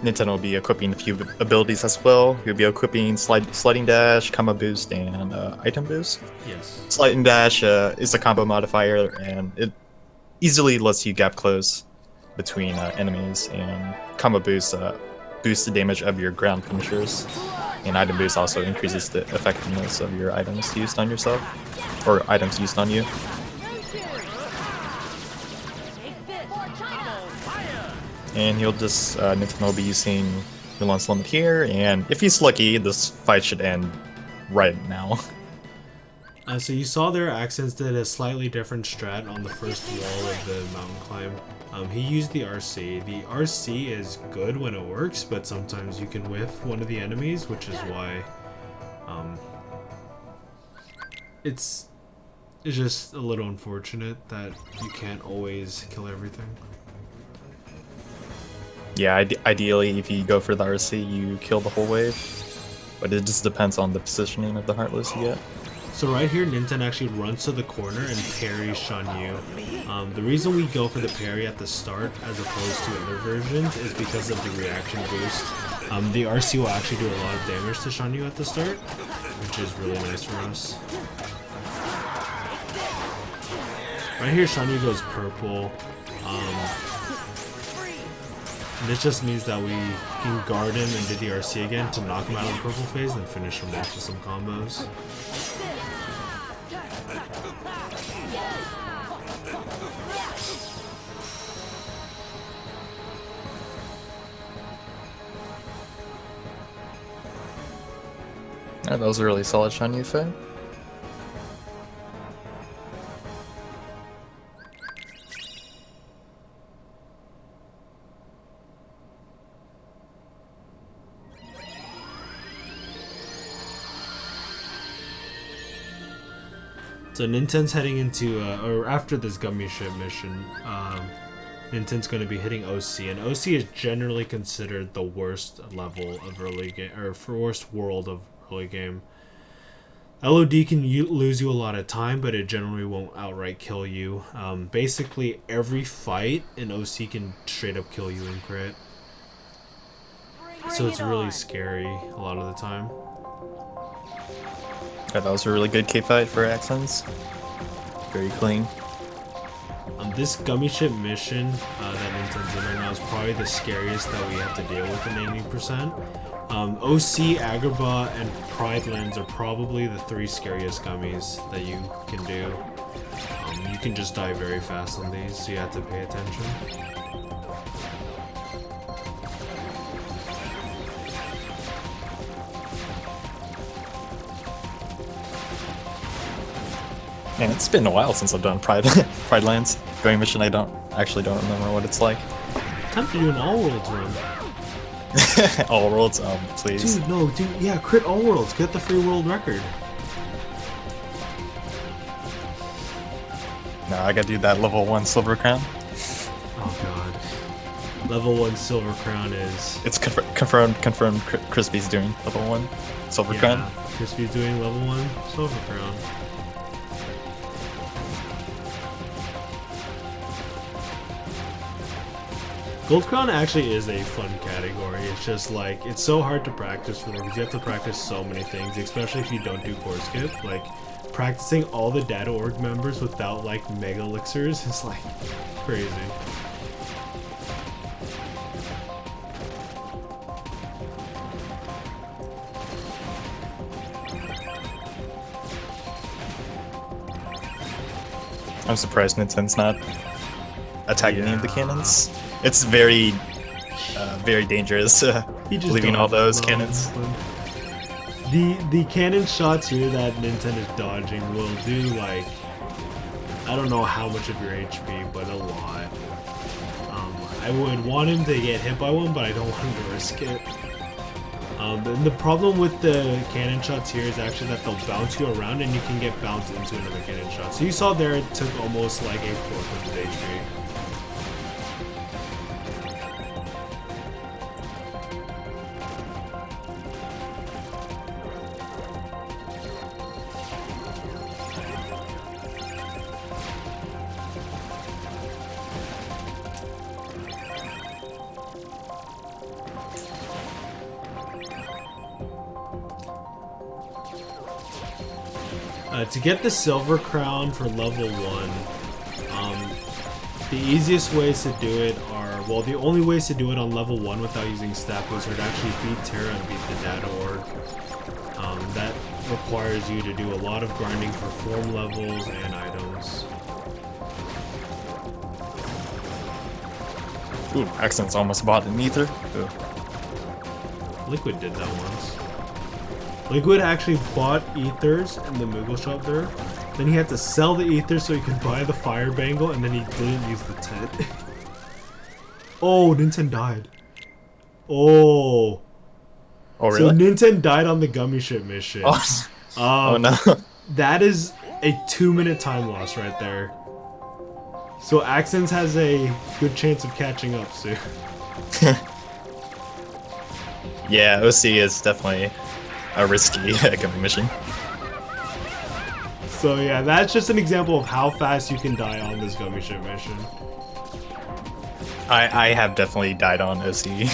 Ninten will be equipping a few abilities as well. He'll be equipping sliding dash, combo boost, and item boost. Yes. Sliding dash is a combo modifier, and it easily lets you gap close between enemies. And combo boost boosts the damage of your ground finishers. And item boost also increases the effectiveness of your items used on yourself, or items used on you. And he'll just, Ninten will be using Mulan's limit here, and if he's lucky, this fight should end right now. So you saw there Axends did a slightly different strat on the first wall of the mountain climb. He used the RC. The RC is good when it works, but sometimes you can whiff one of the enemies, which is why it's just a little unfortunate that you can't always kill everything. Yeah, ideally, if you go for the RC, you kill the whole wave. But it just depends on the positioning of the Heartless you get. So right here, Ninten actually runs to the corner and parries Shan Yu. The reason we go for the parry at the start as opposed to other versions is because of the reaction boost. The RC will actually do a lot of damage to Shan Yu at the start, which is really nice for us. Right here, Shan Yu goes purple. And this just means that we can guard him and do the RC again to knock him out of the purple phase and finish him off with some combos. Yeah, that was a really solid Shan Yu fight. So Ninten's heading into, or after this gummy ship mission, Ninten's going to be hitting OC, and OC is generally considered the worst level of early game, or worst world of early game. LOD can lose you a lot of time, but it generally won't outright kill you. Basically, every fight in OC can straight up kill you in crit. So it's really scary a lot of the time. Yeah, that was a really good K fight for Axends. Very clean. This gummy ship mission that Ninten's in right now is probably the scariest that we have to deal with in 80%. OC, Agrabah, and Pride Lands are probably the 3 scariest gummies that you can do. You can just die very fast on these, so you have to pay attention. Man, it's been a while since I've done Pride Lands. Going mission, I actually don't remember what it's like. Time to do an all worlds run. All worlds, please. Dude, no, dude, yeah, crit all worlds. Get the free world record. No, I gotta do that level 1 Silver Crown. Oh god. Level 1 Silver Crown is... It's confirmed Crispy's doing level 1 Silver Crown. Crispy's doing level 1 Silver Crown. Gold Crown actually is a fun category. It's just like, it's so hard to practice for them because you have to practice so many things, especially if you don't do core skip. Like, practicing all the data org members without like mega elixirs is like crazy. I'm surprised Ninten's not attacking any of the cannons. It's very dangerous, leaving all those cannons. The cannon shots here that Ninten is dodging will do like, I don't know how much of your HP, but a lot. I would want him to get hit by one, but I don't want him to risk it. And the problem with the cannon shots here is actually that they'll bounce you around and you can get bounced into another cannon shot. So you saw there it took almost like a fourth of his HP. To get the Silver Crown for level 1, the easiest ways to do it are, well, the only ways to do it on level 1 without using stat boost are to actually beat Terra and beat the data org. That requires you to do a lot of grinding for form levels and items. Ooh, Axends almost bought an ether. Ooh. Liquid did that once. Liquid actually bought ethers in the Moogle shop there. Then he had to sell the ethers so he could buy the fire bangle, and then he didn't use the tent. Oh, Ninten died. Oh. Oh, really? So Ninten died on the gummy ship mission. Oh, oh no. That is a 2-minute time loss right there. So Axends has a good chance of catching up soon. Yeah, OC is definitely a risky gummy mission. So yeah, that's just an example of how fast you can die on this gummy ship mission. I have definitely died on OC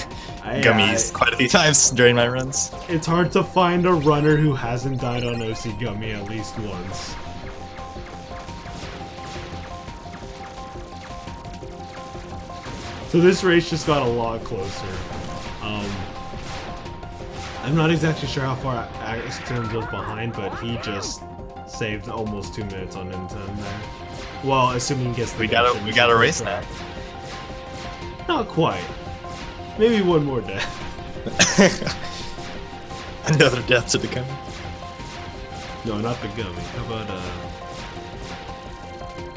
gummies quite a few times during my runs. It's hard to find a runner who hasn't died on OC gummy at least once. So this race just got a lot closer. I'm not exactly sure how far Axends was behind, but he just saved almost 2 minutes on Ninten there. Well, assuming he gets the We gotta race now. Not quite. Maybe one more death. Another death to the gummy. No, not the gummy. How about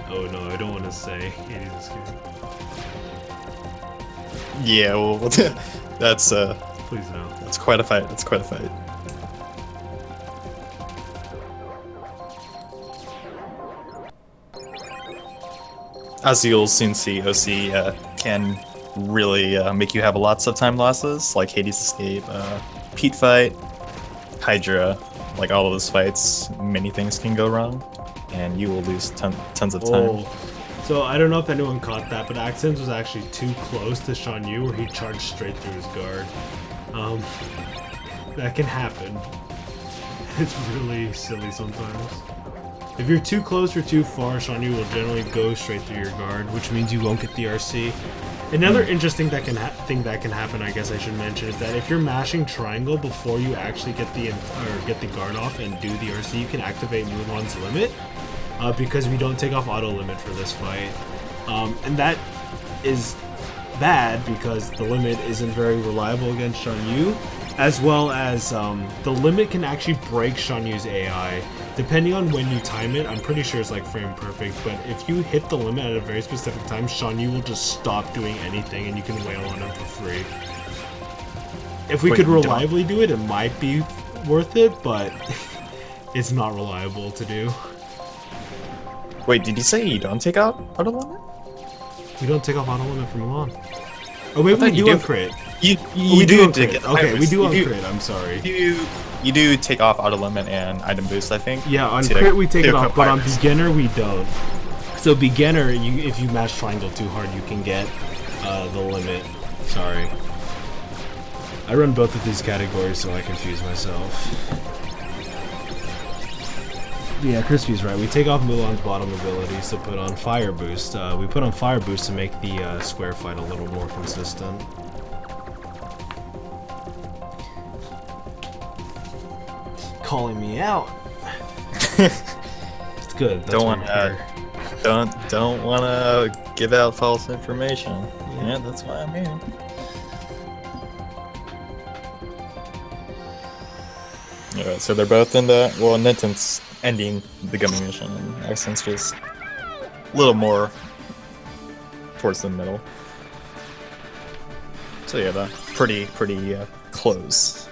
Oh no, I don't want to say. Hades is good. Yeah, well, that's Please no. that's quite a fight. That's quite a fight. As you'll soon see, OC can really make you have lots of time losses, like Hades Escape, Pete Fight, Hydra. Like all of those fights, many things can go wrong, and you will lose tons of time. Oh. So I don't know if anyone caught that, but Axends was actually too close to Shan Yu where he charged straight through his guard. That can happen. It's really silly sometimes. If you're too close or too far, Shan Yu will generally go straight through your guard, which means you won't get the RC. Another interesting thing that can happen, I guess I should mention, is that if you're mashing triangle before you actually get the guard off and do the RC, you can activate Mulan's limit, because we don't take off auto limit for this fight, and that is bad because the limit isn't very reliable against Shan Yu, as well as the limit can actually break Shan Yu's AI. Depending on when you time it, I'm pretty sure it's like frame perfect, but if you hit the limit at a very specific time, Shan Yu will just stop doing anything and you can wail on him for free. If we could reliably do it, it might be worth it, but it's not reliable to do. Wait, did you say you don't take out auto limit? We don't take off auto limit from Milan. Oh, maybe we do on crit. You do take it. Okay, we do on crit, I'm sorry. You do take off auto limit and item boost, I think. Yeah, on crit we take it off, but on beginner we don't. So beginner, if you mash triangle too hard, you can get the limit. Sorry. I run both of these categories, so I confuse myself. Yeah, Crispy's right. We take off Mulan's bottom abilities to put on Fire Boost. We put on Fire Boost to make the square fight a little more consistent. Calling me out. It's good. That's don't want to give out false information. Yeah, that's why I'm here. Alright, so they're both in the Ninten's ending the gummy mission, and Axends just a little more towards the middle. So yeah, that pretty close.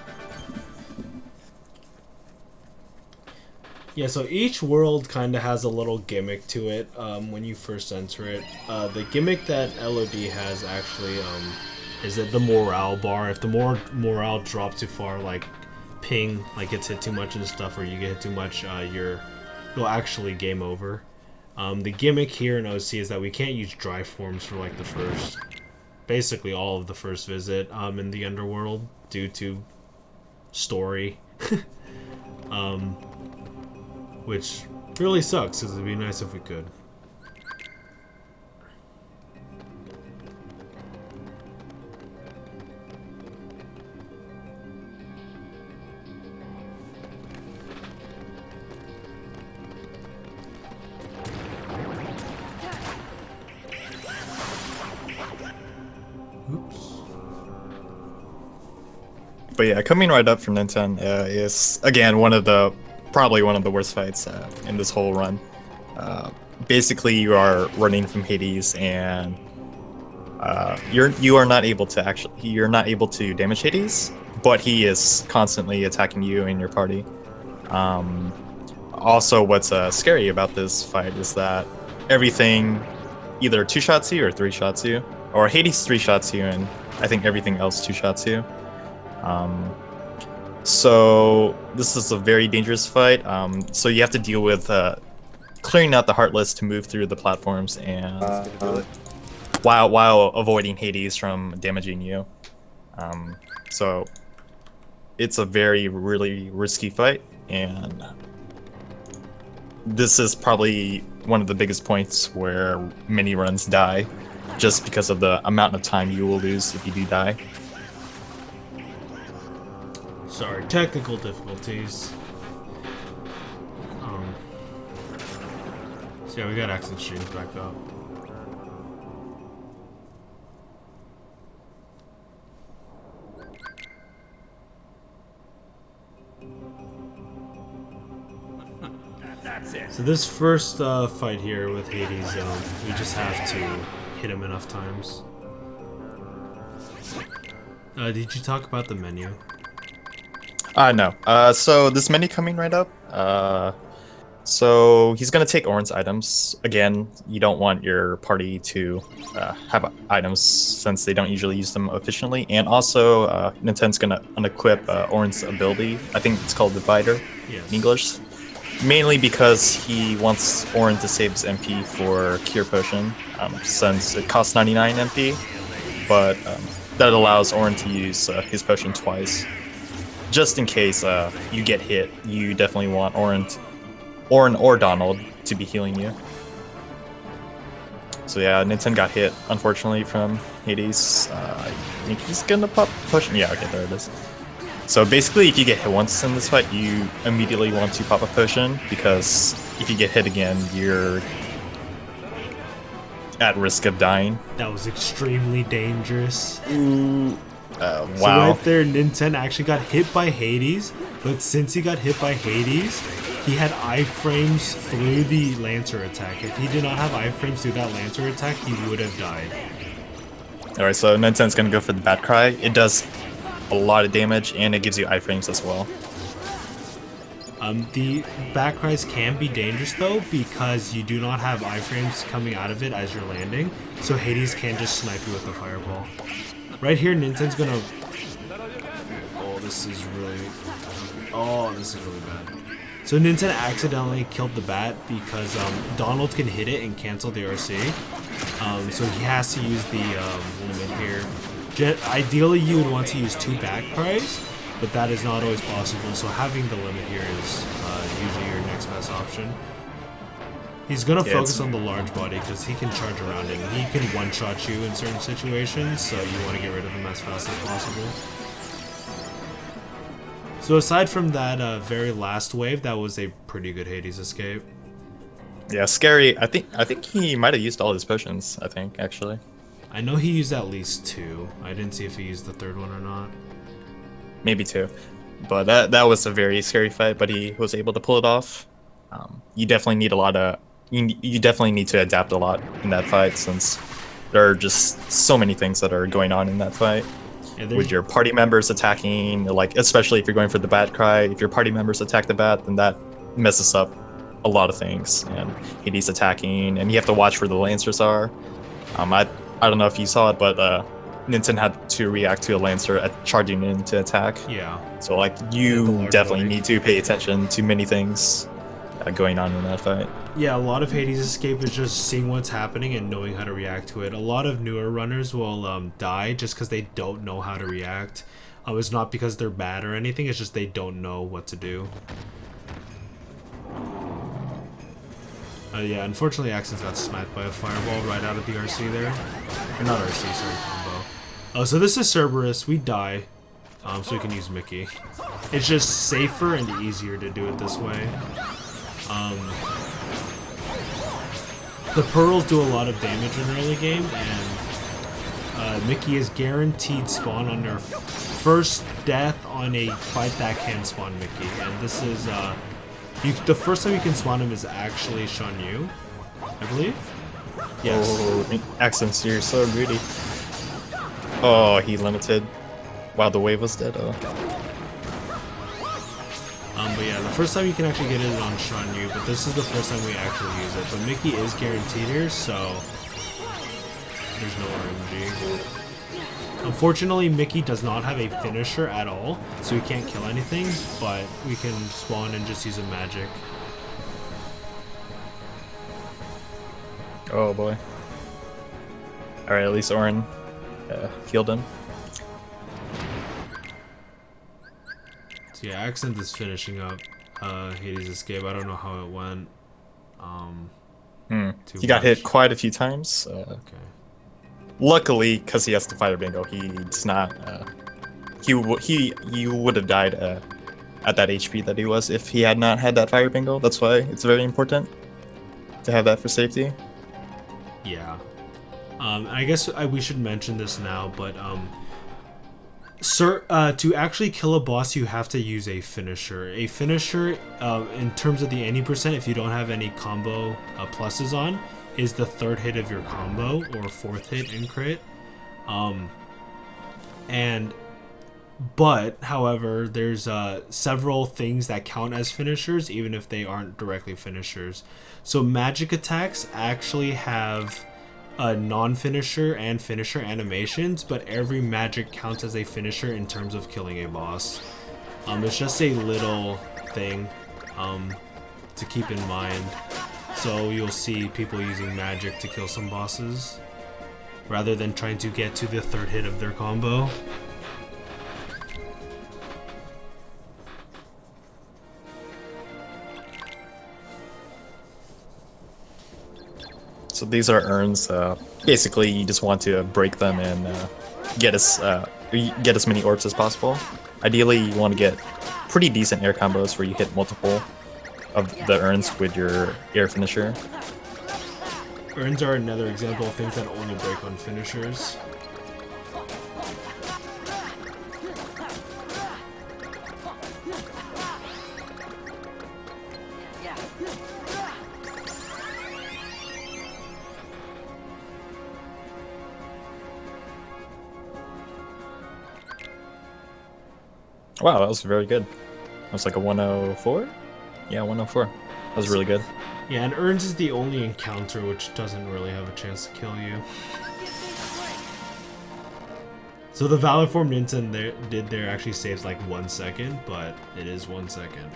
Yeah, so each world kind of has a little gimmick to it when you first enter it. The gimmick that LOD has actually is that the morale bar. If the morale drops too far, like ping, like gets hit too much and stuff, or you get hit too much, you'll actually game over. The gimmick here in OC is that we can't use dry forms for like the first, basically all of the first visit in the underworld due to story. Which really sucks, because it'd be nice if we could. But yeah, coming right up from Ninten is again probably one of the worst fights in this whole run. Basically, you are running from Hades, and you're not able to damage Hades, but he is constantly attacking you and your party. Also, what's scary about this fight is that everything either two-shots you or three-shots you, or Hades three-shots you, and I think everything else two-shots you. So this is a very dangerous fight. So you have to deal with clearing out the Heartless to move through the platforms and while avoiding Hades from damaging you. So it's a really risky fight, and this is probably one of the biggest points where many runs die, just because of the amount of time you will lose if you do die. Sorry, technical difficulties. So yeah, we got Axends streams back up. That's it. So this first fight here with Hades, we just have to hit him enough times. Did you talk about the menu? No. So this menu coming right up. So he's gonna take Orin's items. Again, you don't want your party to have items since they don't usually use them efficiently. And also, Ninten's gonna unequip Orin's ability. I think it's called Divider in English. Mainly because he wants Orin to save his MP for Cure Potion, since it costs 99 MP. But that allows Orin to use his potion twice. Just in case you get hit, you definitely want Orin or Donald to be healing you. So yeah, Ninten got hit, unfortunately, from Hades. I think he's gonna pop potion. Yeah, okay, there it is. So basically, if you get hit once in this fight, you immediately want to pop a potion, because if you get hit again, you're at risk of dying. That was extremely dangerous. Wow. So right there, Ninten actually got hit by Hades, but since he got hit by Hades, he had iframes through the Lancer attack. If he did not have iframes through that Lancer attack, he would have died. Alright, so Ninten's gonna go for the Bat Cry. It does a lot of damage, and it gives you iframes as well. The back cries can be dangerous though, because you do not have iframes coming out of it as you're landing, so Hades can just snipe you with the fireball. Right here, Ninten's gonna... Oh, this is really bad. So Ninten accidentally killed the bat because Donald can hit it and cancel the RC. So he has to use the limit here. Ideally, you would want to use 2 back cries, but that is not always possible, so having the limit here is usually your next best option. He's gonna focus on the large body because he can charge around it, and he can one-shot you in certain situations, so you want to get rid of him as fast as possible. So aside from that very last wave, that was a pretty good Hades escape. Yeah, scary. I think he might have used all his potions, I think, actually. I know he used at least 2. I didn't see if he used the 3rd one or not. Maybe 2. But that was a very scary fight, but he was able to pull it off. You definitely need you definitely need to adapt a lot in that fight, since there are just so many things that are going on in that fight. Yeah, with your party members attacking, like especially if you're going for the Bat Cry, if your party members attack the bat, then that messes up a lot of things. And Hades attacking, and you have to watch where the Lancers are. I don't know if you saw it, but Ninten had to react to a Lancer charging in to attack. Yeah. So like you definitely need to pay attention to many things going on in that fight. Yeah, a lot of Hades escape is just seeing what's happening and knowing how to react to it. A lot of newer runners will die just because they don't know how to react. It's not because they're bad or anything, it's just they don't know what to do. Yeah, unfortunately Axends got sniped by a fireball right out of the RC there. Or not RC, sorry, combo. Oh, so this is Cerberus. We die, so we can use Mickey. It's just safer and easier to do it this way. The pearls do a lot of damage in early game, and Mickey is guaranteed spawn on their first death on a fight that can spawn Mickey, and this is the first time you can spawn him is actually Shan Yu, I believe. Yes. Oh, Axends, you're so greedy. Oh, he limited. Wow, the wave was dead. Oh. But yeah, the first time you can actually get it on Shan Yu, but this is the first time we actually use it. But Mickey is guaranteed here, so there's no RNG. Unfortunately, Mickey does not have a finisher at all, so he can't kill anything, but we can spawn and just use a magic. Oh boy. Alright, at least Orin healed him. So yeah, Axends is finishing up Hades' escape. I don't know how it went. He got hit quite a few times. Okay. Luckily, because he has the fire bingo, he's not. He would have died at that HP that he was if he had not had that fire bingo. That's why it's very important to have that for safety. Yeah. I guess we should mention this now, but to actually kill a boss, you have to use a finisher. A finisher, in terms of the any percent, if you don't have any combo pluses on, is the third hit of your combo or fourth hit in crit. But however, there's several things that count as finishers, even if they aren't directly finishers. So magic attacks actually have a non-finisher and finisher animations, but every magic counts as a finisher in terms of killing a boss. It's just a little thing to keep in mind. So you'll see people using magic to kill some bosses rather than trying to get to the third hit of their combo. So these are urns. Basically, you just want to break them and get as many orbs as possible. Ideally, you want to get pretty decent air combos where you hit multiple of the urns with your air finisher. Urns are another example of things that only break on finishers. Wow, that was very good. That was like a 104? Yeah, 104. That was really good. Yeah, and Urns is the only encounter which doesn't really have a chance to kill you. So the Valor Form Ninten there actually saves like 1 second, but it is 1 second.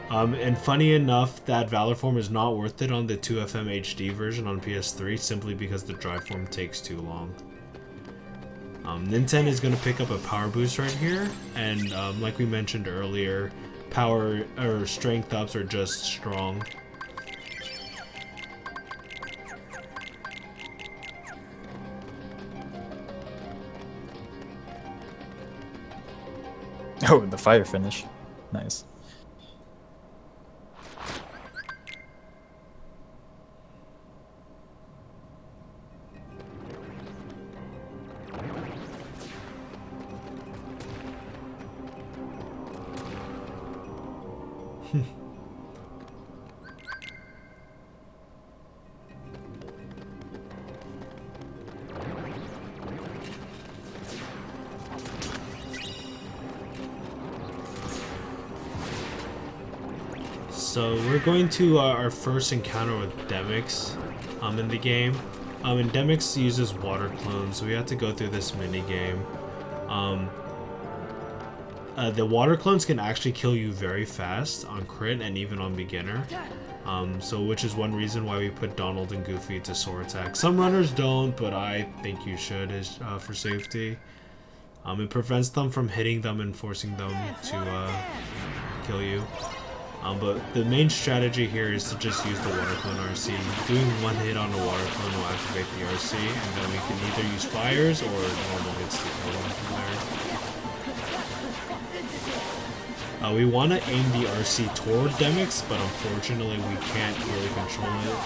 And funny enough, that Valor Form is not worth it on the 2FM HD version on PS3 simply because the drive form takes too long. Ninten is going to pick up a power boost right here, and like we mentioned earlier, power or strength ups are just strong. Oh, the fire finish. Nice. So we're going to our first encounter with Demyx in the game. And Demyx uses water clones, so we have to go through this mini game. The water clones can actually kill you very fast on crit and even on beginner. Which is one reason why we put Donald and Goofy to sword attack. Some runners don't, but I think you should for safety. It prevents them from hitting them and forcing them to kill you. But the main strategy here is to just use the water clone RC. Doing one hit on the water clone will activate the RC, and then we can either use fires or normal hits to kill them from there. We want to aim the RC toward Demyx, but unfortunately we can't really control it.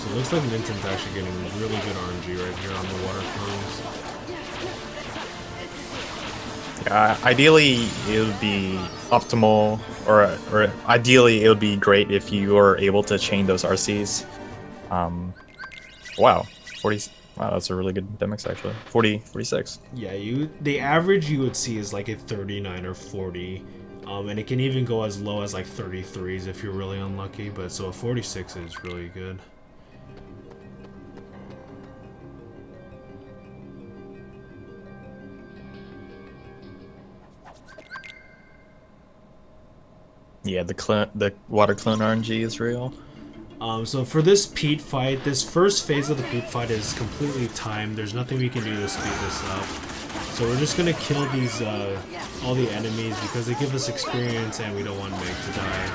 So it looks like Ninten's actually getting really good RNG right here on the water clones. Ideally, it would be optimal, or ideally, it would be great if you were able to chain those RCs. Wow, 40. Wow, that's a really good demix actually. 40, 46. Yeah, the average you would see is like a 39 or 40, and it can even go as low as like 33s if you're really unlucky. But so a 46 is really good. Yeah, the water clone RNG is real. So for this Pete fight, this first phase of the Pete fight is completely timed. There's nothing we can do to speed this up. So we're just gonna kill these all the enemies because they give us experience and we don't want Meg to die.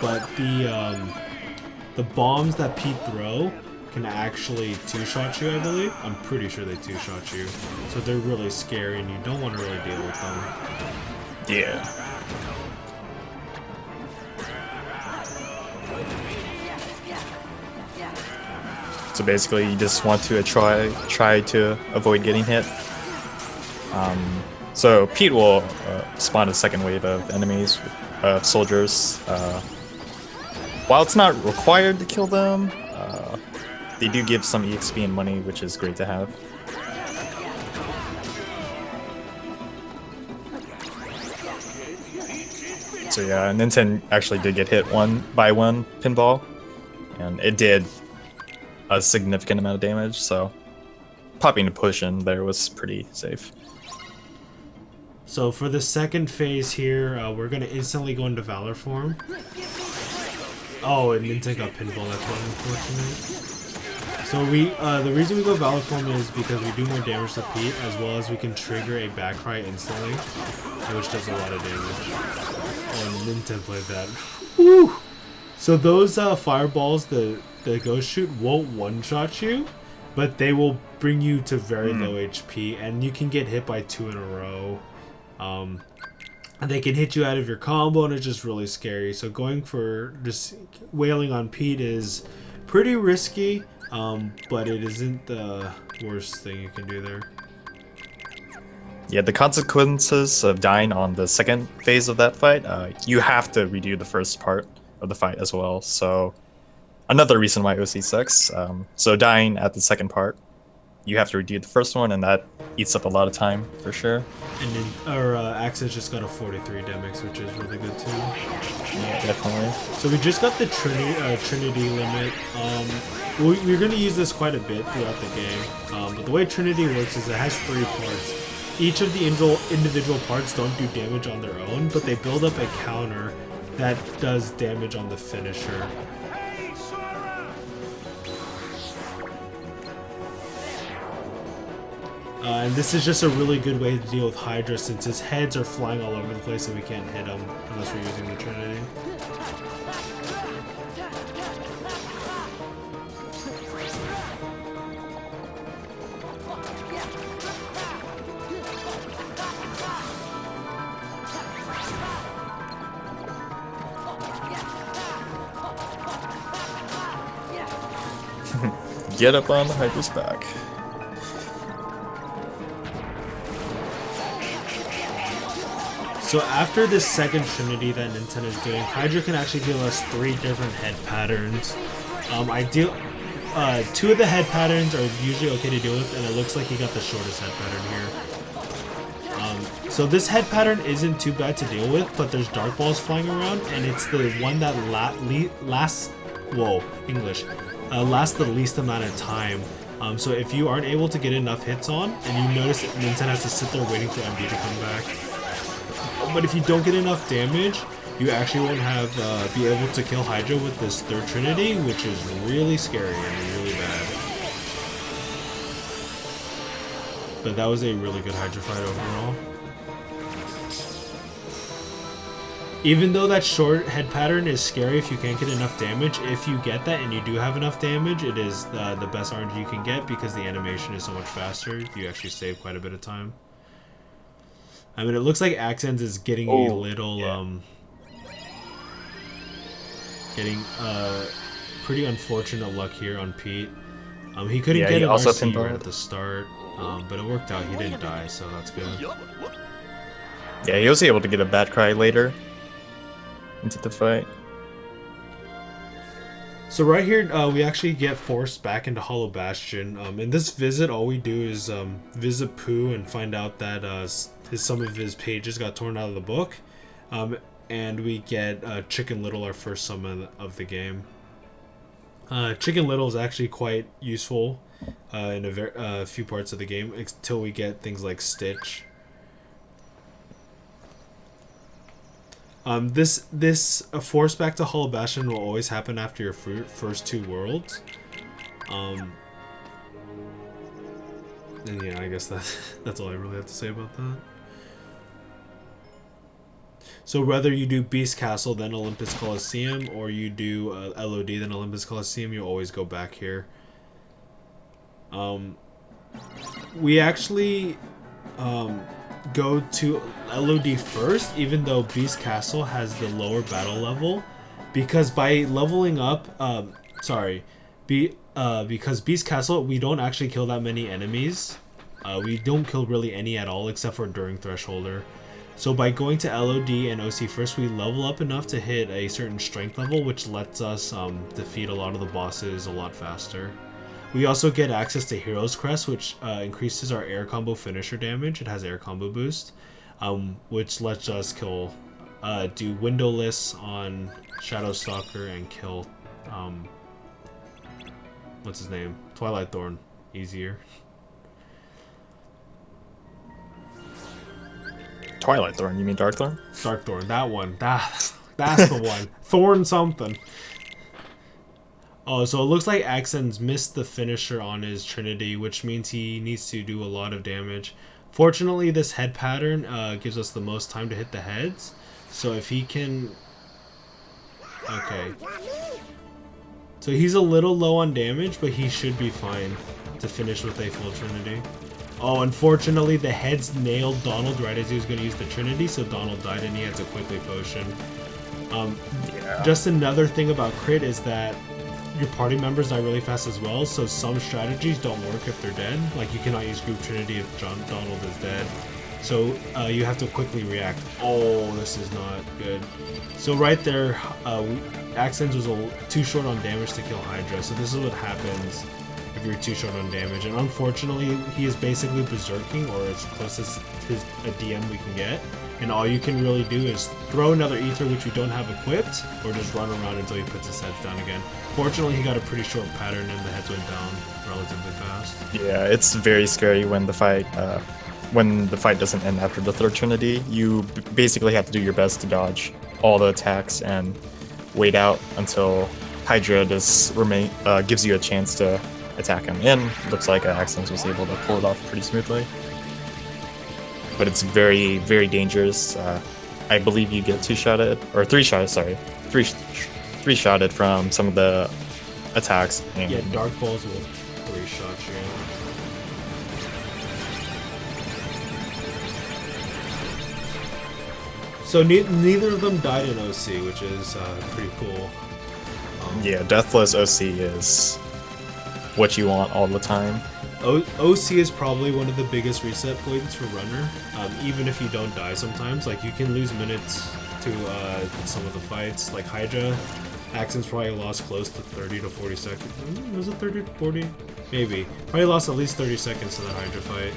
But the bombs that Pete throw can actually two-shot you, I believe. I'm pretty sure they two-shot you. So they're really scary and you don't want to really deal with them. Yeah. So basically, you just want to try to avoid getting hit. So Pete will spawn a second wave of enemies, soldiers. While it's not required to kill them, they do give some EXP and money, which is great to have. So yeah, Ninten actually did get hit one by one pinball, and it did a significant amount of damage, so popping a push in there was pretty safe. So for the second phase here, we're going to instantly go into Valor form. Oh, and Ninten got pinball, that's not unfortunate. So the reason we go Valor form is because we do more damage to Pete, as well as we can trigger a back cry instantly, which does a lot of damage. Oh, Ninten played that. Woo! So those fireballs, the ghost shoot, won't one-shot you, but they will bring you to very low HP, and you can get hit by 2 in a row. And they can hit you out of your combo, and it's just really scary. So going for just wailing on Pete is pretty risky, but it isn't the worst thing you can do there. Yeah, the consequences of dying on the second phase of that fight, you have to redo the first part of the fight as well. So another reason why OC sucks. So dying at the second part, you have to redo the first one, and that eats up a lot of time for sure. And then Axends just got a 43 demix, which is really good too. Yeah, definitely. So we just got the Trinity limit. We're going to use this quite a bit throughout the game. But the way Trinity works is it has 3 parts. Each of the individual parts don't do damage on their own, but they build up a counter that does damage on the finisher. And this is just a really good way to deal with Hydra, since his heads are flying all over the place and we can't hit him unless we're using the Trinity. Get up on the Hydra's back. So after this second Trinity that Ninten is doing, Hydra can actually deal us 3 different head patterns. 2 of the head patterns are usually okay to deal with, and it looks like he got the shortest head pattern here. So this head pattern isn't too bad to deal with, but there's dark balls flying around, and it's the one that lasts the least amount of time. So if you aren't able to get enough hits on, and you notice that Ninten has to sit there waiting for MD to come back. But if you don't get enough damage, you actually won't be able to kill Hydra with this third Trinity, which is really scary and really bad. But that was a really good Hydra fight overall. Even though that short head pattern is scary if you can't get enough damage, if you get that and you do have enough damage, it is the best RNG you can get because the animation is so much faster. You actually save quite a bit of time. I mean, it looks like Axends is getting a little, Getting pretty unfortunate luck here on Pete. He couldn't Yeah, get he an also RC pinballed. at the start, but it worked out. He didn't die, so that's good. Yeah, he was able to get a bad cry later into the fight. So right here, we actually get forced back into Hollow Bastion. In this visit, all we do is visit Pooh and find out that some of his pages got torn out of the book. And we get Chicken Little, our first summon of the game. Chicken Little is actually quite useful in a few parts of the game until we get things like Stitch. This force back to Hollow Bastion will always happen after your first 2 worlds. And yeah, I guess that's all I really have to say about that. So whether you do Beast Castle, then Olympus Coliseum, or you do LOD, then Olympus Coliseum, you always go back here. We actually go to LOD first, even though Beast Castle has the lower battle level, because by leveling up, because Beast Castle, we don't actually kill that many enemies. We don't kill really any at all, except for during Thresholder. So by going to LOD and OC first, we level up enough to hit a certain strength level, which lets us defeat a lot of the bosses a lot faster. We also get access to Hero's Crest, which increases our air combo finisher damage. It has air combo boost, which lets us do Windowless on Shadow Stalker and kill, what's his name? Twilight Thorn, easier. Twilight Thorn, you mean Dark Thorn? Dark Thorn, that one. That's the one. Thorn something. Oh, so it looks like Axends missed the finisher on his Trinity, which means he needs to do a lot of damage. Fortunately, this head pattern gives us the most time to hit the heads. So if he can... Okay. So he's a little low on damage, but he should be fine to finish with a full Trinity. Oh, unfortunately, the heads nailed Donald right as he was going to use the Trinity, so Donald died and he had to quickly potion. Just another thing about crit is that your party members die really fast as well, so some strategies don't work if they're dead. Like, you cannot use Group Trinity if Donald is dead. So you have to quickly react. Oh, this is not good. So right there, Axends was too short on damage to kill Hydra, so this is what happens if you're too short on damage. And unfortunately, he is basically berserking, or as close as a DM we can get. And all you can really do is throw another ether, which we don't have equipped, or just run around until he puts his heads down again. Fortunately, he got a pretty short pattern and the heads went down relatively fast. Yeah, it's very scary when the fight doesn't end after the third Trinity. You basically have to do your best to dodge all the attacks and wait out until Hydra just gives you a chance to attack him. And looks like Axends was able to pull it off pretty smoothly. But it's very, very dangerous. I believe you get three-shotted from some of the attacks. And Yeah, Dark Balls will 3-shot you. So neither of them died in OC, which is pretty cool. Yeah, Deathless OC is what you want all the time. OC is probably one of the biggest reset points for Runner, even if you don't die sometimes. Like, you can lose minutes to some of the fights. Like Hydra, Axends probably lost close to 30 to 40 seconds. Was it 30 to 40? Maybe. Probably lost at least 30 seconds to that Hydra fight.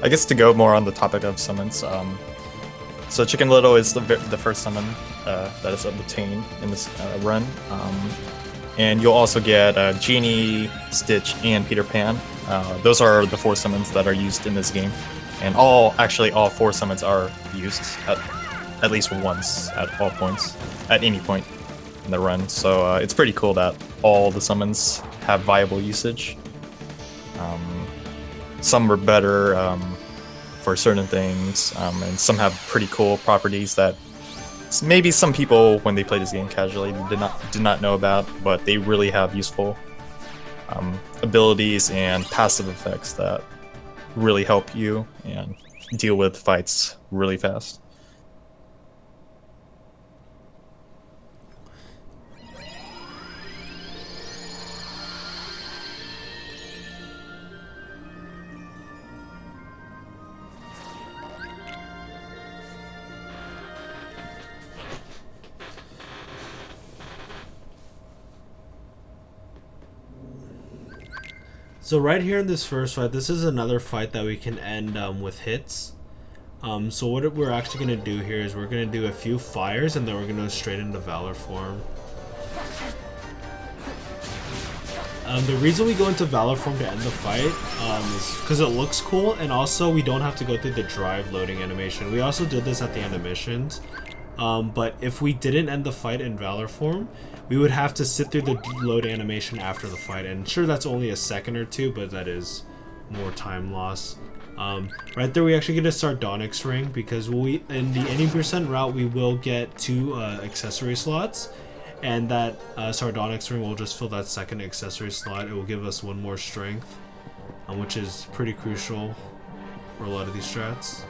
I guess to go more on the topic of summons, so Chicken Little is the first summon that is obtained in this run, and you'll also get Genie, Stitch, and Peter Pan. Those are the 4 summons that are used in this game, and all 4 summons are used at least once at all points, at any point in the run. So it's pretty cool that all the summons have viable usage. Some are better for certain things, and some have pretty cool properties that maybe some people, when they play this game casually, did not know about, but they really have useful abilities and passive effects that really help you and deal with fights really fast. So right here in this first fight, this is another fight that we can end with hits. So what we're actually going to do here is we're going to do a few fires and then we're going to go straight into Valor form. The reason we go into Valor form to end the fight is because it looks cool, and also we don't have to go through the drive loading animation. We also did this at the end of missions. But if we didn't end the fight in Valor form, we would have to sit through the load animation after the fight, and sure, that's only a second or two, but that is more time loss. Right there we actually get a Sardonyx ring, because we in the any percent route we will get 2 accessory slots, and that Sardonyx ring will just fill that second accessory slot. It will give us 1 more strength, which is pretty crucial for a lot of these strats.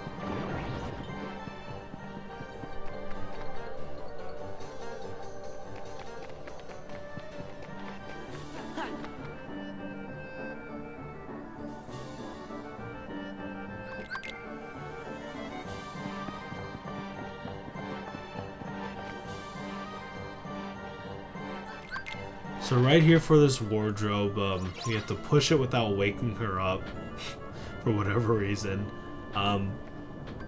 So right here for this wardrobe, we have to push it without waking her up for whatever reason.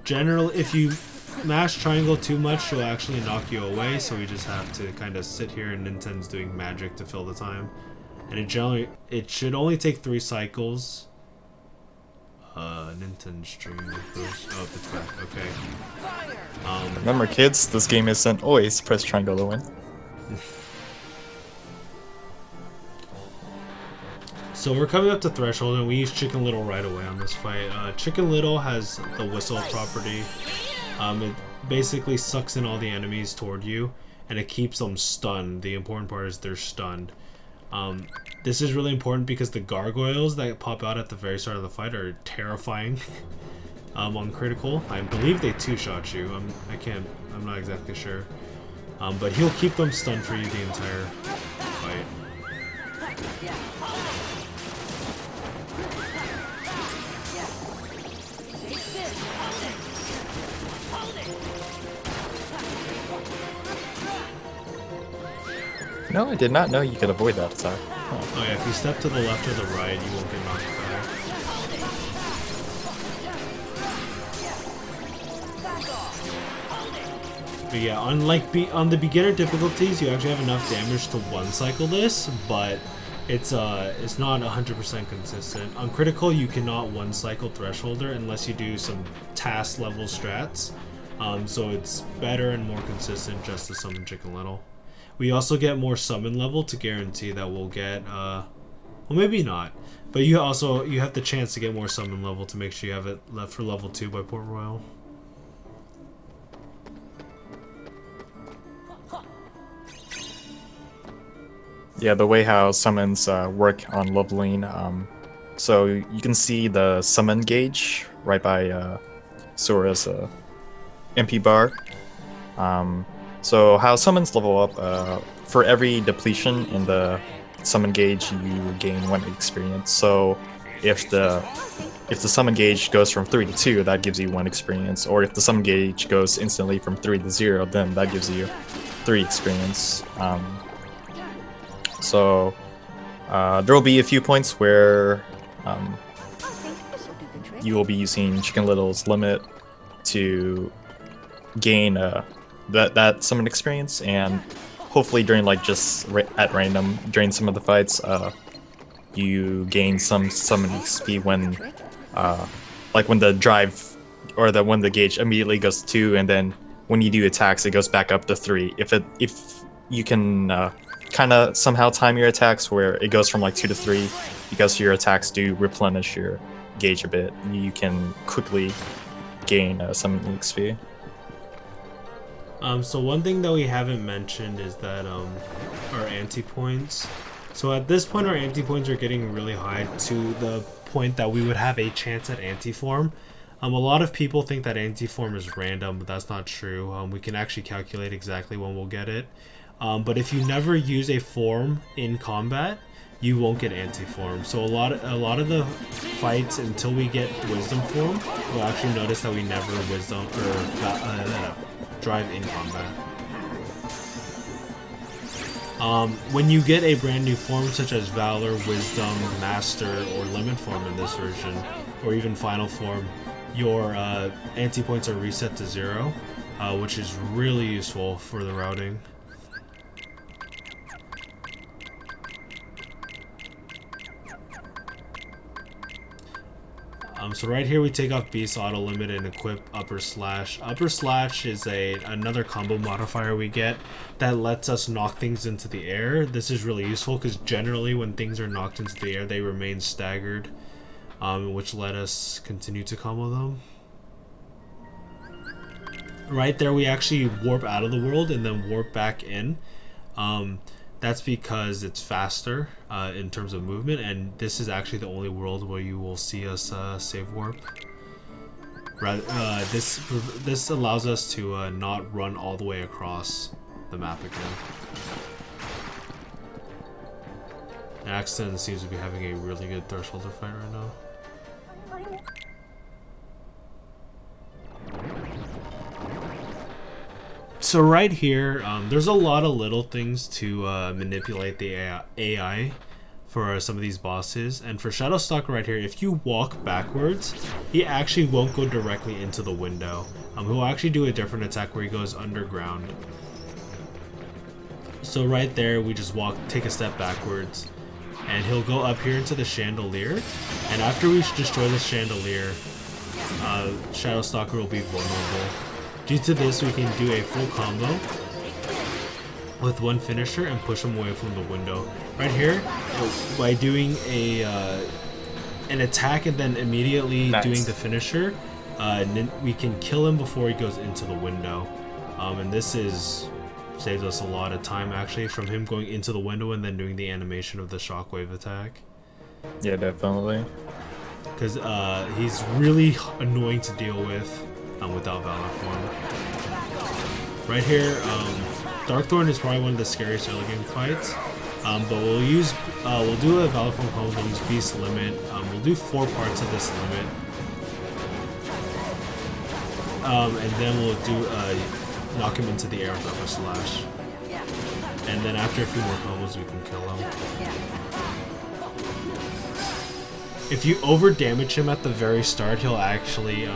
Generally, if you mash triangle too much, she'll actually knock you away, so we just have to kind of sit here, and Ninten's doing magic to fill the time. And it should only take 3 cycles. Ninten stream first. Oh, it's back. Okay. Remember, kids, this game isn't always press triangle to win. So we're coming up to Threshold, and we use Chicken Little right away on this fight. Chicken Little has the whistle property. It basically sucks in all the enemies toward you, and it keeps them stunned. The important part is they're stunned. This is really important because the gargoyles that pop out at the very start of the fight are terrifying. On critical, I believe they 2-shot you. I'm not exactly sure. But he'll keep them stunned for you the entire fight. No, I did not know you could avoid that attack. Oh yeah, if you step to the left or the right, you won't get knocked back. But yeah, on the beginner difficulties, you actually have enough damage to 1-cycle this, but it's not 100% consistent. On critical, you cannot 1-cycle Thresholder unless you do some task level strats. So it's better and more consistent just to summon Chicken Little. We also get more summon level to guarantee that we'll get, well, maybe not, but you have the chance to get more summon level to make sure you have it left for level 2 by Port Royal. Yeah, the way how summons work on leveling. So you can see the summon gauge right by Sora's MP bar. So how summons level up, for every depletion in the summon gauge, you gain 1 experience. So if the summon gauge goes from 3 to 2, that gives you 1 experience. Or if the summon gauge goes instantly from 3 to 0, then that gives you 3 experience. So there will be a few points where you will be using Chicken Little's limit to gain that summon experience, and hopefully during just at random during some of the fights, you gain some summon XP when when the drive or when the gauge immediately goes to 2, and then when you do attacks it goes back up to 3. If you can kind of somehow time your attacks where it goes from 2 to 3, because your attacks do replenish your gauge a bit, you can quickly gain some XP. So one thing that we haven't mentioned is that our anti-points. So at this point, our anti-points are getting really high to the point that we would have a chance at anti-form. A lot of people think that anti-form is random, but that's not true. We can actually calculate exactly when we'll get it. But if you never use a form in combat, you won't get anti-form. So a lot of the fights until we get wisdom form, we'll actually notice that we never wisdom or drive in combat. When you get a brand new form such as Valor, Wisdom, Master, or Limit form in this version, or even Final form, your anti-points are reset to 0, which is really useful for the routing. So right here we take off Beast Auto Limit and equip Upper Slash. Upper Slash is another combo modifier we get that lets us knock things into the air. This is really useful because generally when things are knocked into the air they remain staggered, which let us continue to combo them. Right there we actually warp out of the world and then warp back in. That's because it's faster in terms of movement, and this is actually the only world where you will see us save warp. This allows us to not run all the way across the map again. Axends seems to be having a really good thresholder fight right now. So right here, there's a lot of little things to manipulate the AI for some of these bosses. And for Shadowstalker right here, if you walk backwards, he actually won't go directly into the window. He'll actually do a different attack where he goes underground. So right there, we just take a step backwards, and he'll go up here into the chandelier. And after we destroy the chandelier, Shadowstalker will be vulnerable. Due to this, we can do a full combo with one finisher and push him away from the window. Right here, by doing an attack and then immediately doing the finisher, we can kill him before he goes into the window. And this saves us a lot of time actually from him going into the window and then doing the animation of the shockwave attack. Yeah, definitely. Because he's really annoying to deal with. Without Valor form. Right here, Darkthorn is probably one of the scariest early game fights. But we'll do a Valor form combo, we'll use Beast Limit. We'll do 4 parts of this limit. And then we'll do knock him into the air with Upper Slash. And then after a few more combos, we can kill him. If you over damage him at the very start, he'll actually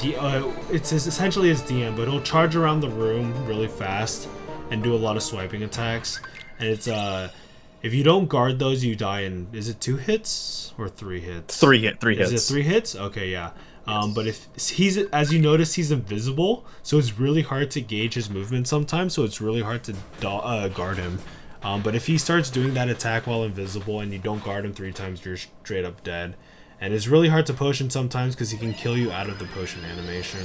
it's essentially his DM, but he'll charge around the room really fast and do a lot of swiping attacks. And it's if you don't guard those, you die in, is it 2 hits or 3 hits? 3 hits. Is it 3 hits? Okay, yeah. But if as you notice, he's invisible, so it's really hard to gauge his movement sometimes. So it's really hard to guard him. But if he starts doing that attack while invisible and you don't guard him 3 times, you're straight up dead. And it's really hard to potion sometimes because he can kill you out of the potion animation.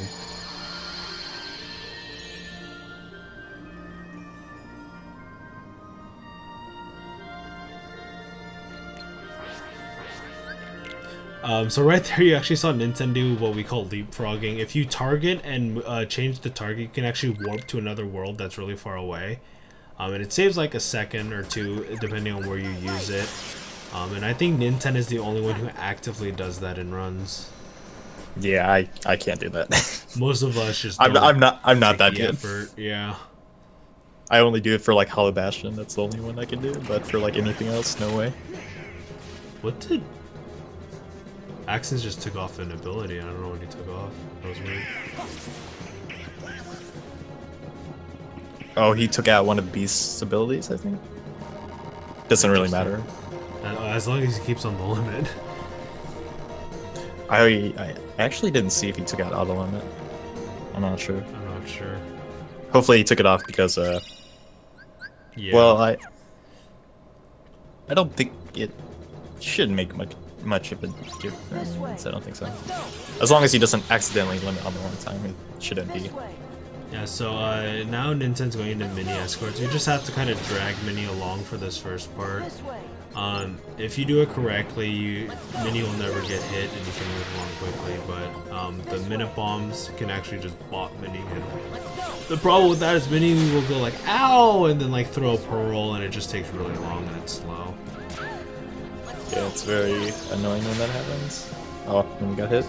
So right there you actually saw Ninten do what we call leapfrogging. If you target and change the target, you can actually warp to another world that's really far away. And it saves like a second or 2 depending on where you use it. And I think Ninten is the only one who actively does that in runs. Yeah, I can't do that. Most of us just I'm not that good. Effort. Yeah. I only do it for like Hollow Bastion. That's the only one I can do. But for like anything else, no way. What did Axends just took off an ability? I don't know what he took off. That was weird. Oh, he took out one of Beast's abilities, I think. Doesn't really matter. As long as he keeps on the limit. I actually didn't see if he took out auto limit. I'm not sure. I'm not sure. Hopefully he took it off because yeah. Well, I don't think it should make much of a difference. I don't think so. As long as he doesn't accidentally limit on the one time, it shouldn't be. Yeah, so now Ninten's going into mini escorts. You just have to kind of drag mini along for this first part. If you do it correctly, mini will never get hit and you can move along quickly, but the minute bombs can actually just bop mini. And the problem with that is mini will go like, ow, and then like throw a pearl, and it just takes really long and it's slow. Yeah, it's very annoying when that happens. Oh, when we got hit.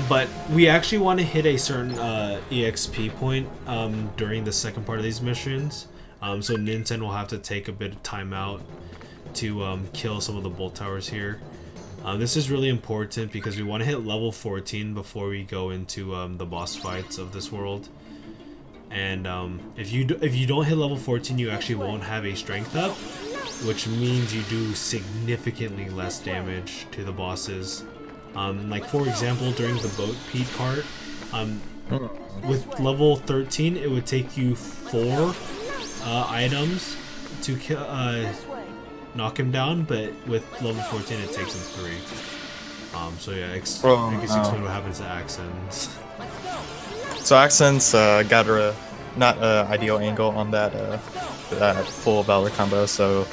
But we actually want to hit a certain EXP point during the second part of these missions. So Ninten will have to take a bit of time out to kill some of the bolt towers here. This is really important because we want to hit level 14 before we go into the boss fights of this world. And if you don't hit level 14, you actually won't have a strength up, which means you do significantly less damage to the bosses. Like for example, during the boat Pete part, with level 13, it would take you 4 items to knock him down, but with level 14, it takes him 3. So yeah, I guess explain what happens to Axends. So Axends got a not ideal angle on that full Valor combo, so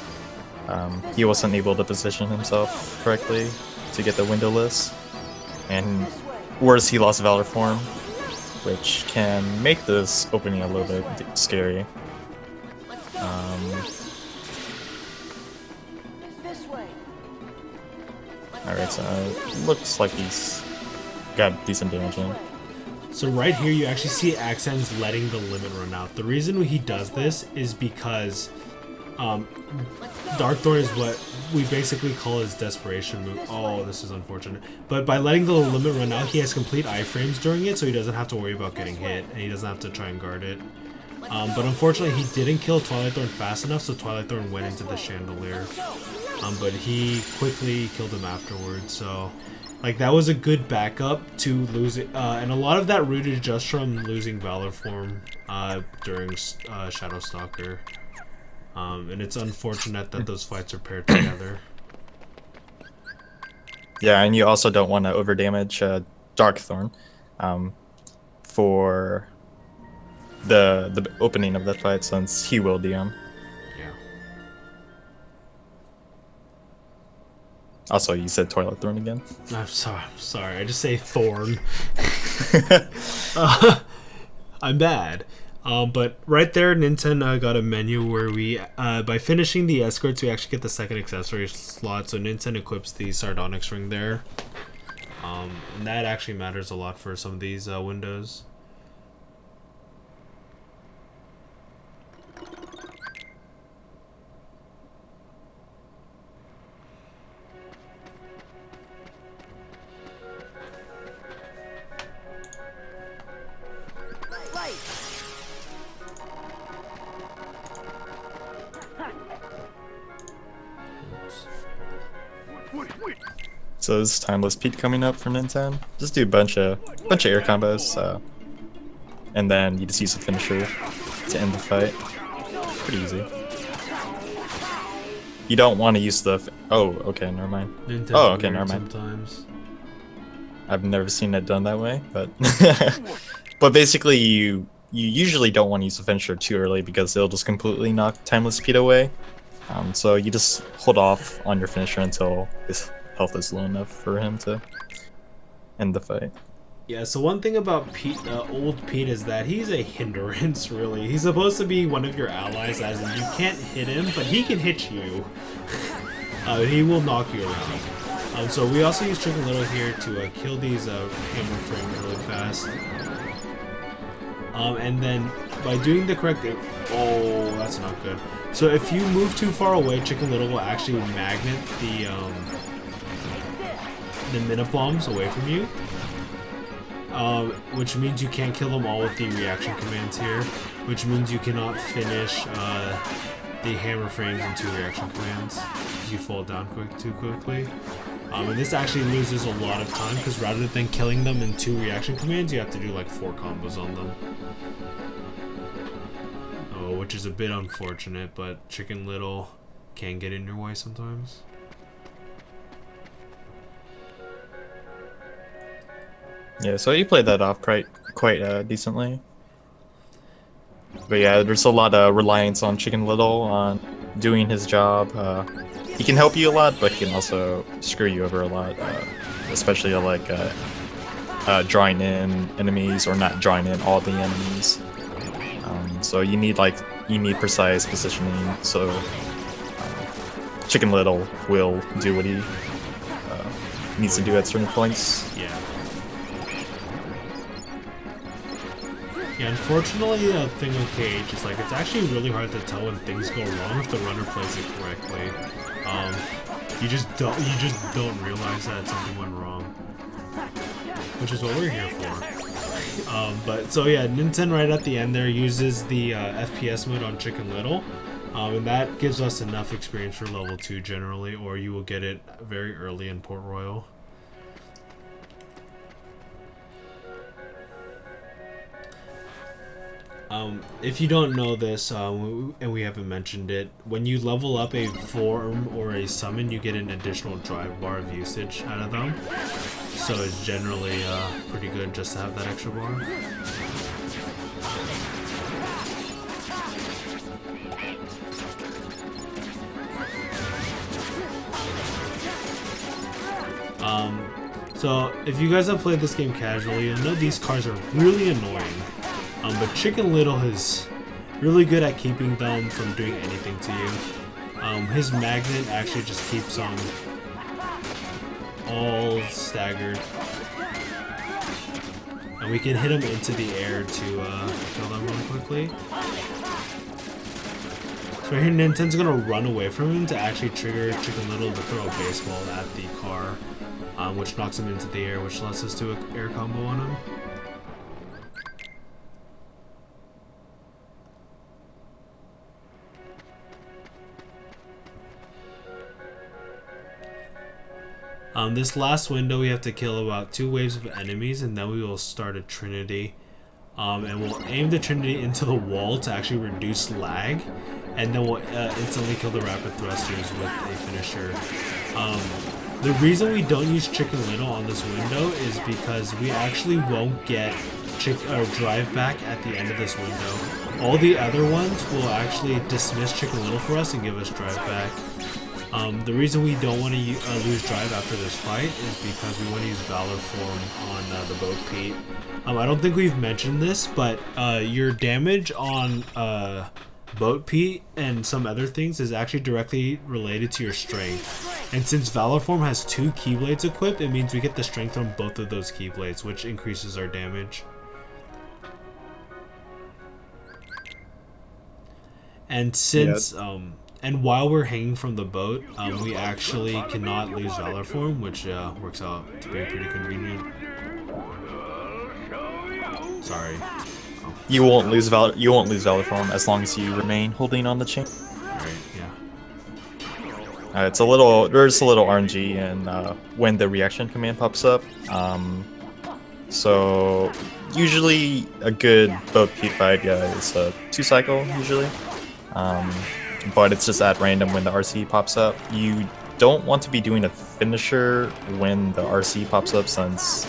he wasn't able to position himself correctly to get the windowless, and worse, he lost Valor form, which can make this opening a little bit scary. Alright, so looks like he's got decent damage in. So right here, you actually see Axends letting the limit run out. The reason he does this is because Darkthorn is what we basically call his desperation move. Oh, this is unfortunate. But by letting the limit run out, he has complete iframes during it, so he doesn't have to worry about getting hit, and he doesn't have to try and guard it. But unfortunately, he didn't kill Twilight Thorn fast enough, so Twilight Thorn went into the chandelier. But he quickly killed him afterwards, so like that was a good backup to losing, and a lot of that rooted just from losing Valor form during Shadow Stalker. And it's unfortunate that those fights are paired together. Yeah, and you also don't want to overdamage Darkthorn for the opening of that fight, since he will DM. Yeah. Also, you said Twilight Thorn again. I'm sorry. I just say Thorn. I'm bad. But right there, Ninten got a menu where we, by finishing the escorts, we actually get the second accessory slot. So Ninten equips the Sardonyx ring there. And that actually matters a lot for some of these windows. So this is Timeless Pete coming up for Ninten. Just do a bunch of air combos, and then you just use the finisher to end the fight. Pretty easy. You don't want to use the. Oh, okay, never mind. Ninten's oh, okay, weird never mind. Sometimes. I've never seen it done that way, but but basically you usually don't want to use the finisher too early because it'll just completely knock Timeless Pete away. So you just hold off on your finisher until his health is low enough for him to end the fight. Yeah, so one thing about Pete, old Pete, is that he's a hindrance, really. He's supposed to be one of your allies, as in you can't hit him, but he can hit you. He will knock you around. So we also use Chicken Little here to kill these hammer frames really fast. And then by doing the correct... Oh, that's not good. So if you move too far away, Chicken Little will actually magnet the minute bombs away from you. Which means you can't kill them all with the reaction commands here, which means you cannot finish the hammer frames in 2 reaction commands if you fall down too quickly. And this actually loses a lot of time because rather than killing them in 2 reaction commands, you have to do like 4 combos on them. Which is a bit unfortunate, but Chicken Little can get in your way sometimes. Yeah, so you played that off quite decently. But yeah, there's a lot of reliance on Chicken Little on doing his job. He can help you a lot, but he can also screw you over a lot, especially like drawing in enemies or not drawing in all the enemies. So you need precise positioning. So Chicken Little will do what he needs to do at certain points. Yeah. Yeah, unfortunately, the thing with KH is like it's actually really hard to tell when things go wrong if the runner plays it correctly. You just don't realize that something went wrong, which is what we're here for. But so yeah, Ninten right at the end there uses the FPS mode on Chicken Little, and that gives us enough experience for level 2 generally, or you will get it very early in Port Royal. If you don't know this, and we haven't mentioned it, when you level up a form or a summon, you get an additional drive bar of usage out of them. So it's generally pretty good just to have that extra bar. So if you guys have played this game casually, you'll know these cars are really annoying. But Chicken Little is really good at keeping them from doing anything to you. His magnet actually just keeps them all staggered. And we can hit him into the air to kill them really quickly. So here Ninten's gonna run away from him to actually trigger Chicken Little to throw a baseball at the car, which knocks him into the air, which lets us do an air combo on him. This last window we have to kill about 2 waves of enemies, and then we will start a Trinity. And we'll aim the Trinity into the wall to actually reduce lag, and then we'll instantly kill the rapid thrusters with a finisher. The reason we don't use Chicken Little on this window is because we actually won't get drive back at the end of this window. All the other ones will actually dismiss Chicken Little for us and give us drive back. The reason we don't want to lose drive after this fight is because we want to use Valor Form on the Boat Pete. I don't think we've mentioned this, but your damage on Boat Pete and some other things is actually directly related to your strength. And since Valor Form has 2 Keyblades equipped, it means we get the strength from both of those Keyblades, which increases our damage. And since and while we're hanging from the boat, we actually cannot lose Valor Form, which works out to be pretty convenient. Sorry. You won't lose Valor Form as long as you remain holding on the chain. Alright, yeah. There's a little RNG and when the reaction command pops up. So usually a good Boat Pete fight, is a 2-cycle usually. But it's just at random when the RC pops up. You don't want to be doing a finisher when the RC pops up, since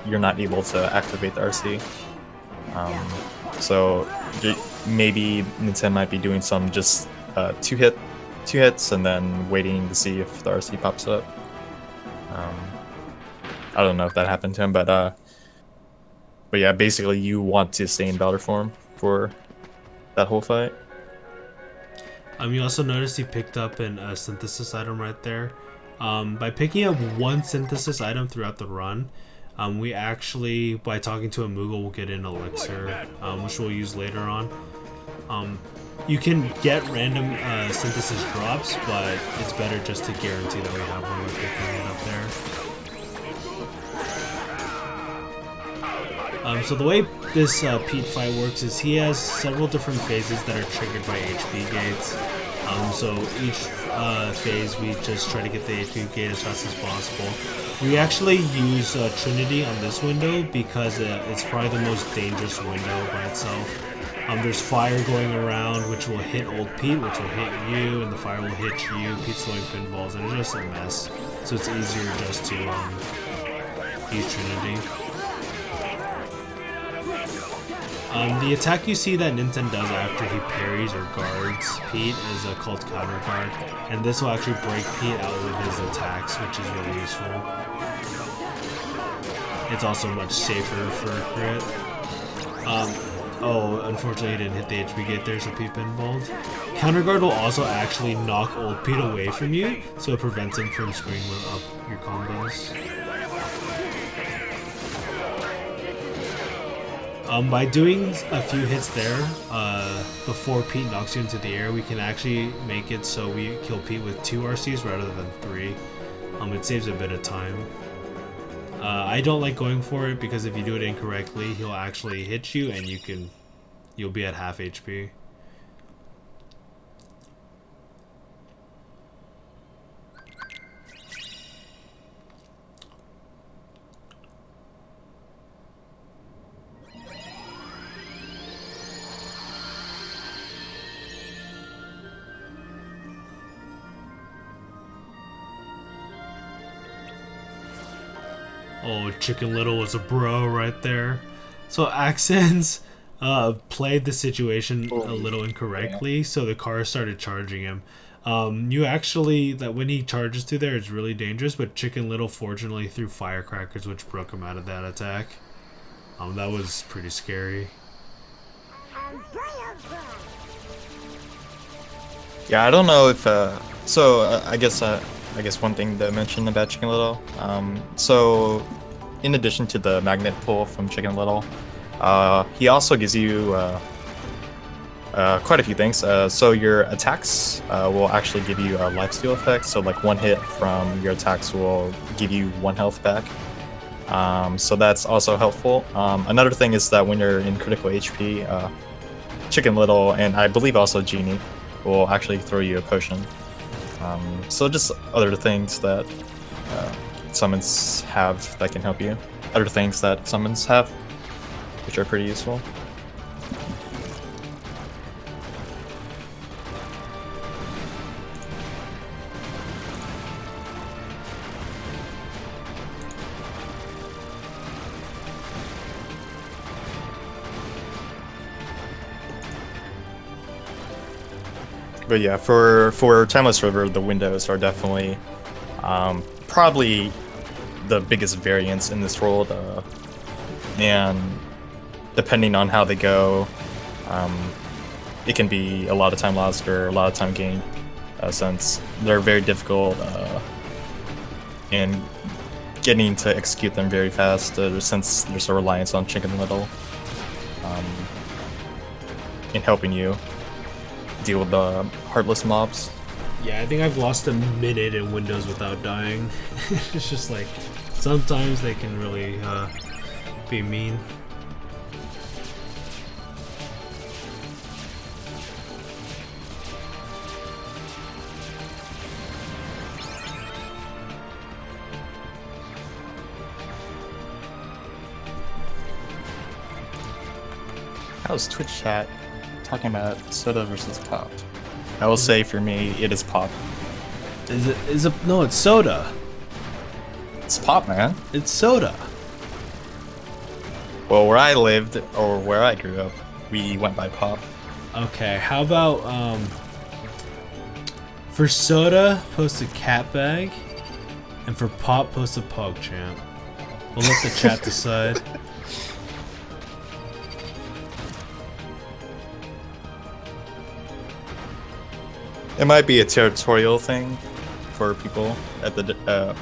you're not able to activate the RC. So maybe Ninten might be doing some just 2 hits and then waiting to see if the RC pops up. I don't know if that happened to him, but yeah, basically you want to stay in Valor Form for that whole fight. You also notice he picked up a synthesis item right there. By picking up 1 synthesis item throughout the run, we actually, by talking to a Moogle, will get an elixir, which we'll use later on. You can get random synthesis drops, but it's better just to guarantee that we have one by picking it up there. So the way this Pete fight works is he has several different phases that are triggered by HP gates. So each phase we just try to get the HP gate as fast as possible. We actually use Trinity on this window because it's probably the most dangerous window by itself. There's fire going around, which will hit old Pete, which will hit you, and the fire will hit you. Pete's throwing pinballs, and it's just a mess. So it's easier just to use Trinity. The attack you see that Ninten does after he parries or guards Pete is called counter guard, and this will actually break Pete out with his attacks, which is really useful. It's also much safer for a crit. Oh, unfortunately he didn't hit the HP gate there, so Pete pinballed. Counter guard will also actually knock old Pete away from you, so it prevents him from screwing up your combos. By doing a few hits there, before Pete knocks you into the air, we can actually make it so we kill Pete with 2 RCs rather than 3. It saves a bit of time. I don't like going for it because if you do it incorrectly, he'll actually hit you and you'll be at half HP. Oh, Chicken Little was a bro right there. So Axends played the situation a little incorrectly, so the car started charging him. You actually, that when he charges through there, it's really dangerous, but Chicken Little fortunately threw firecrackers, which broke him out of that attack. That was pretty scary. Yeah, I don't know if I guess one thing to mention about Chicken Little. So in addition to the magnet pull from Chicken Little, he also gives you quite a few things. So your attacks will actually give you a lifesteal effect. So like one hit from your attacks will give you 1 health back. So that's also helpful. Another thing is that when you're in critical HP, Chicken Little and I believe also Genie will actually throw you a potion. So just other things that summons have that can help you. Other things that summons have, which are pretty useful. But yeah, for Timeless River, the windows are definitely probably the biggest variance in this world, and depending on how they go, it can be a lot of time lost or a lot of time gained, since they're very difficult in getting to execute them very fast, since there's a reliance on Chicken Little in helping you deal with the heartless mobs. Yeah, I think I've lost a minute in Windows without dying. It's just like, sometimes they can really be mean. How's Twitch chat talking about soda versus pop? I will say for me, it is pop. No, it's soda. It's pop, man. It's soda. Well, where I lived, or where I grew up, we went by pop. Okay, how about, for soda, post a cat bag, and for pop, post a PogChamp. We'll let the chat decide. It might be a territorial thing for people at the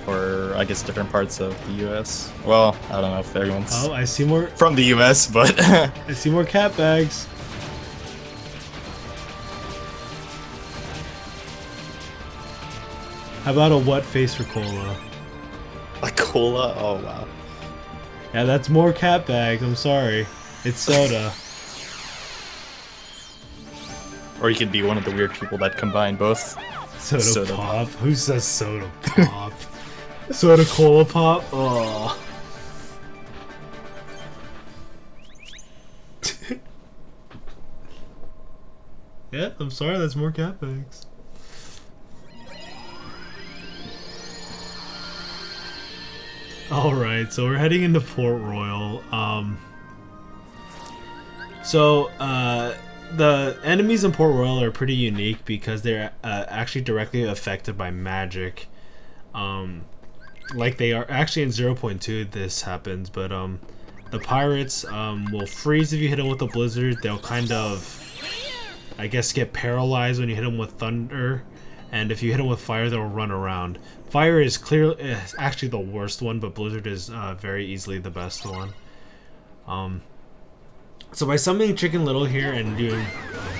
for I guess different parts of the U.S. Well, I don't know if everyone's Oh, I see more from the U.S., but I see more cat bags. How about a what face for cola? a cola. Oh wow. Yeah, that's more cat bags. I'm sorry. It's soda. Or you could be one of the weird people that combine both. Soda pop? Who says soda pop? Soda cola pop? Oh. Yeah, I'm sorry, that's more capex. Alright, so we're heading into Port Royal. The enemies in Port Royal are pretty unique because they're actually directly affected by magic. Like they are actually in 0.2 this happens, but the pirates will freeze if you hit them with a blizzard. They'll kind of, I guess, get paralyzed when you hit them with thunder, and if you hit them with fire, they'll run around. Fire is actually the worst one, but blizzard is very easily the best one. So by summoning Chicken Little here and doing,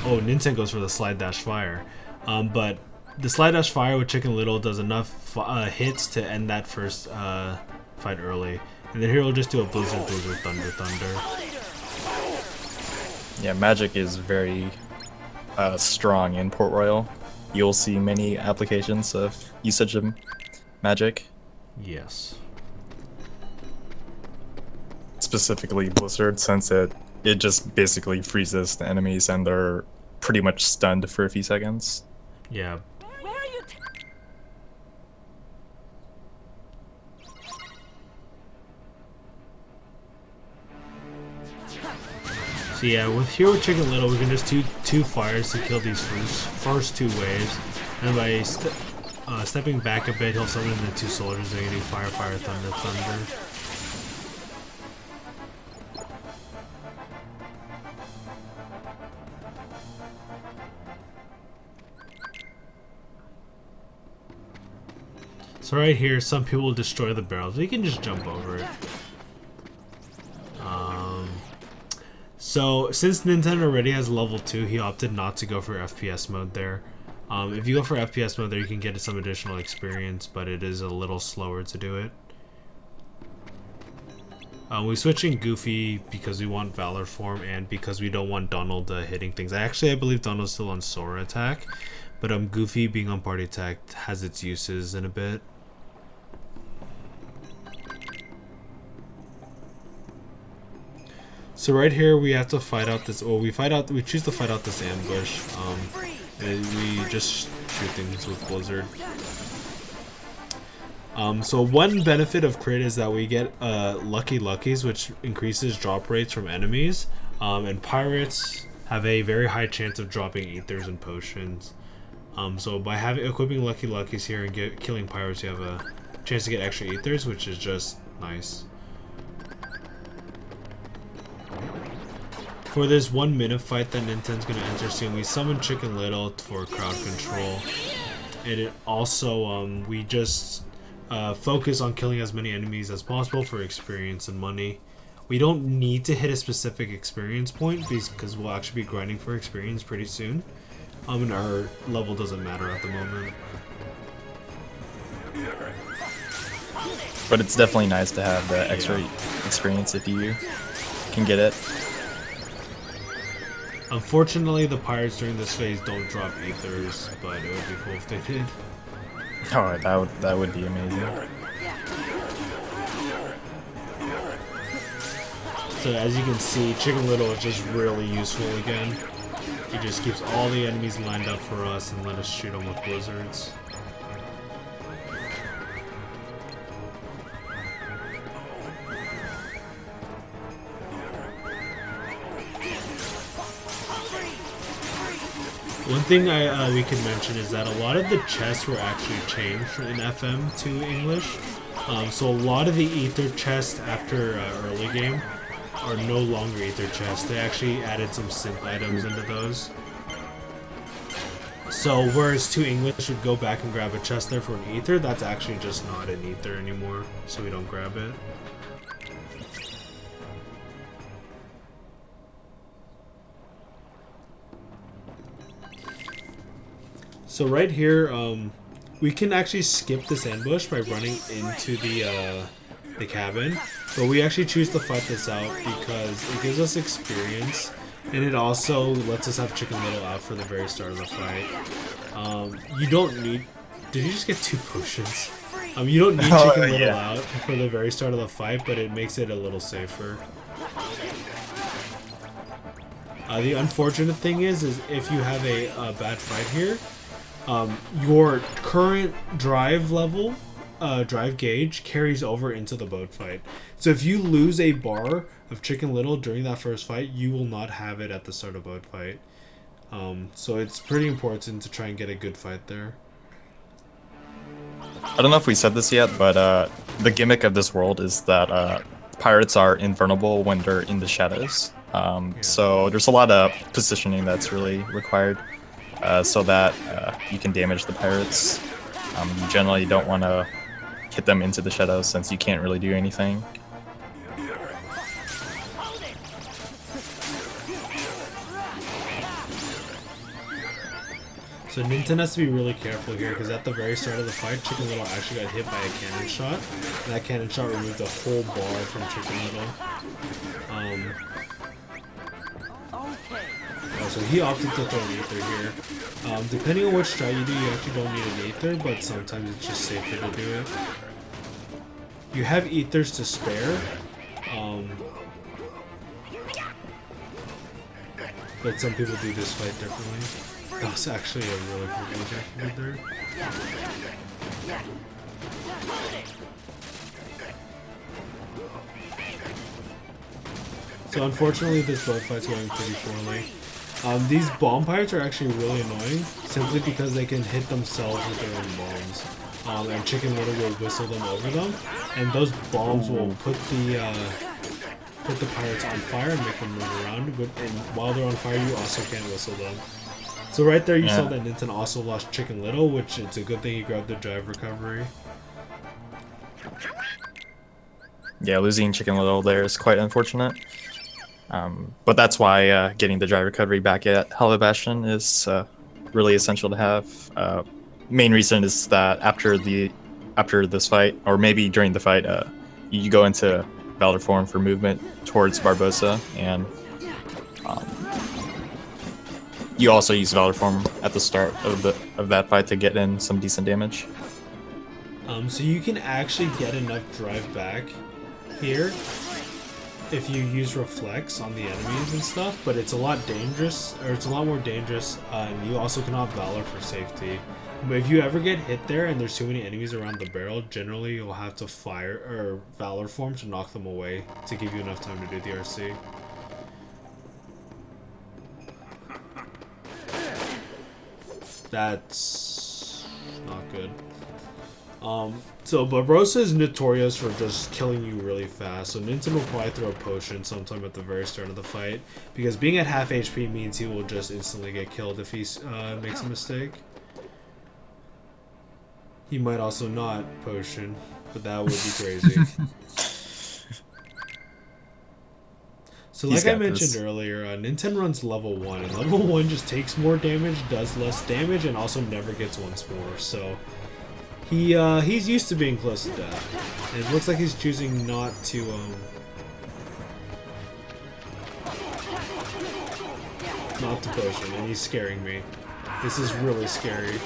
Ninten goes for the slide dash fire, but the slide dash fire with Chicken Little does enough hits to end that first fight early, and then here we'll just do a blizzard, thunder. Yeah, magic is very strong in Port Royal. You'll see many applications of usage of magic. Yes. Specifically Blizzard, since it just basically freezes the enemies and they're pretty much stunned for a few seconds. Yeah. Where are you? So yeah, with Hero Chicken Little, we can just do two fires to kill these first two waves, and by stepping back a bit, he'll summon the two soldiers. They can do fire, thunder. So right here, some people will destroy the barrels. We can just jump over it. So since Ninten already has level 2, he opted not to go for FPS mode there. If you go for FPS mode there, you can get some additional experience, but it is a little slower to do it. We're switching Goofy because we want Valor form and because we don't want Donald hitting things. I believe Donald's still on Sora attack, but Goofy being on party attack has its uses in a bit. So right here we have to fight out this. We choose to fight out this ambush, and we just shoot things with Blizzard. So one benefit of crit is that we get Lucky Luckies, which increases drop rates from enemies, and pirates have a very high chance of dropping ethers and potions. So by equipping Lucky Luckies here and killing pirates, you have a chance to get extra ethers, which is just nice. For this 1 minute fight that Ninten's gonna enter soon, we summon Chicken Little for crowd control, and it also we just focus on killing as many enemies as possible for experience and money. We don't need to hit a specific experience point because we'll actually be grinding for experience pretty soon, and our level doesn't matter at the moment. But it's definitely nice to have the extra experience if you can get it. Unfortunately, the pirates during this phase don't drop ethers, but it would be cool if they did. Oh, that would be amazing. So as you can see, Chicken Little is just really useful again. He just keeps all the enemies lined up for us and let us shoot them with blizzards. One thing we could mention is that a lot of the chests were actually changed in FM to English. So a lot of the ether chests after early game are no longer ether chests. They actually added some synth items into those. So whereas to English would go back and grab a chest there for an ether, that's actually just not an ether anymore, so we don't grab it. So right here, we can actually skip this ambush by running into the cabin, but we actually choose to fight this out because it gives us experience, and it also lets us have Chicken Little out for the very start of the fight. You don't need... Did you just get 2 potions? You don't need Chicken Little out for the very start of the fight, but it makes it a little safer. The unfortunate thing is if you have a bad fight here, your current drive level, drive gauge carries over into the boat fight. So if you lose a bar of Chicken Little during that first fight, you will not have it at the start of boat fight. So it's pretty important to try and get a good fight there. I don't know if we said this yet, but the gimmick of this world is that pirates are invulnerable when they're in the shadows. So there's a lot of positioning that's really required so that you can damage the pirates. You generally don't want to hit them into the shadows since you can't really do anything. So Ninten has to be really careful here because at the very start of the fight, Chicken Little actually got hit by a cannon shot. And that cannon shot removed a whole bar from Chicken Little. So he opted to throw an Aether here. Depending on which strat you do, you actually don't need an Aether, but sometimes it's just safer to do it. You have Ethers to spare. But some people do this fight differently. That was actually a really cool project there. So unfortunately this boat fight's going pretty poorly. These bomb pirates are actually really annoying simply because they can hit themselves with their own bombs. And Chicken Little will whistle them over them, and those bombs will put the pirates on fire and make them run around. And while they're on fire, you also can't whistle them. So right there you saw that Ninten also lost Chicken Little, which it's a good thing he grabbed the drive recovery. Yeah, losing Chicken Little there is quite unfortunate. But that's why getting the drive recovery back at Hollow Bastion is really essential to have. Main reason is that after this fight, or maybe during the fight, you go into Valor form for movement towards Barbosa, and you also use Valor form at the start of that fight to get in some decent damage. So you can actually get enough drive back here if you use Reflex on the enemies and stuff, but it's a lot dangerous, or it's a lot more dangerous, and you also cannot Valor for safety. But if you ever get hit there and there's too many enemies around the barrel, generally you'll have to fire or Valor form to knock them away to give you enough time to do the RC. That's not good. So Barbosa is notorious for just killing you really fast, so Ninten will probably throw a potion sometime at the very start of the fight, because being at half HP means he will just instantly get killed if he makes a mistake. He might also not potion, but that would be crazy. So like I mentioned earlier, Ninten runs level 1, and level 1 just takes more damage, does less damage, and also never gets once more, so he's used to being close to death. And it looks like he's choosing not to potion, and he's scaring me. This is really scary.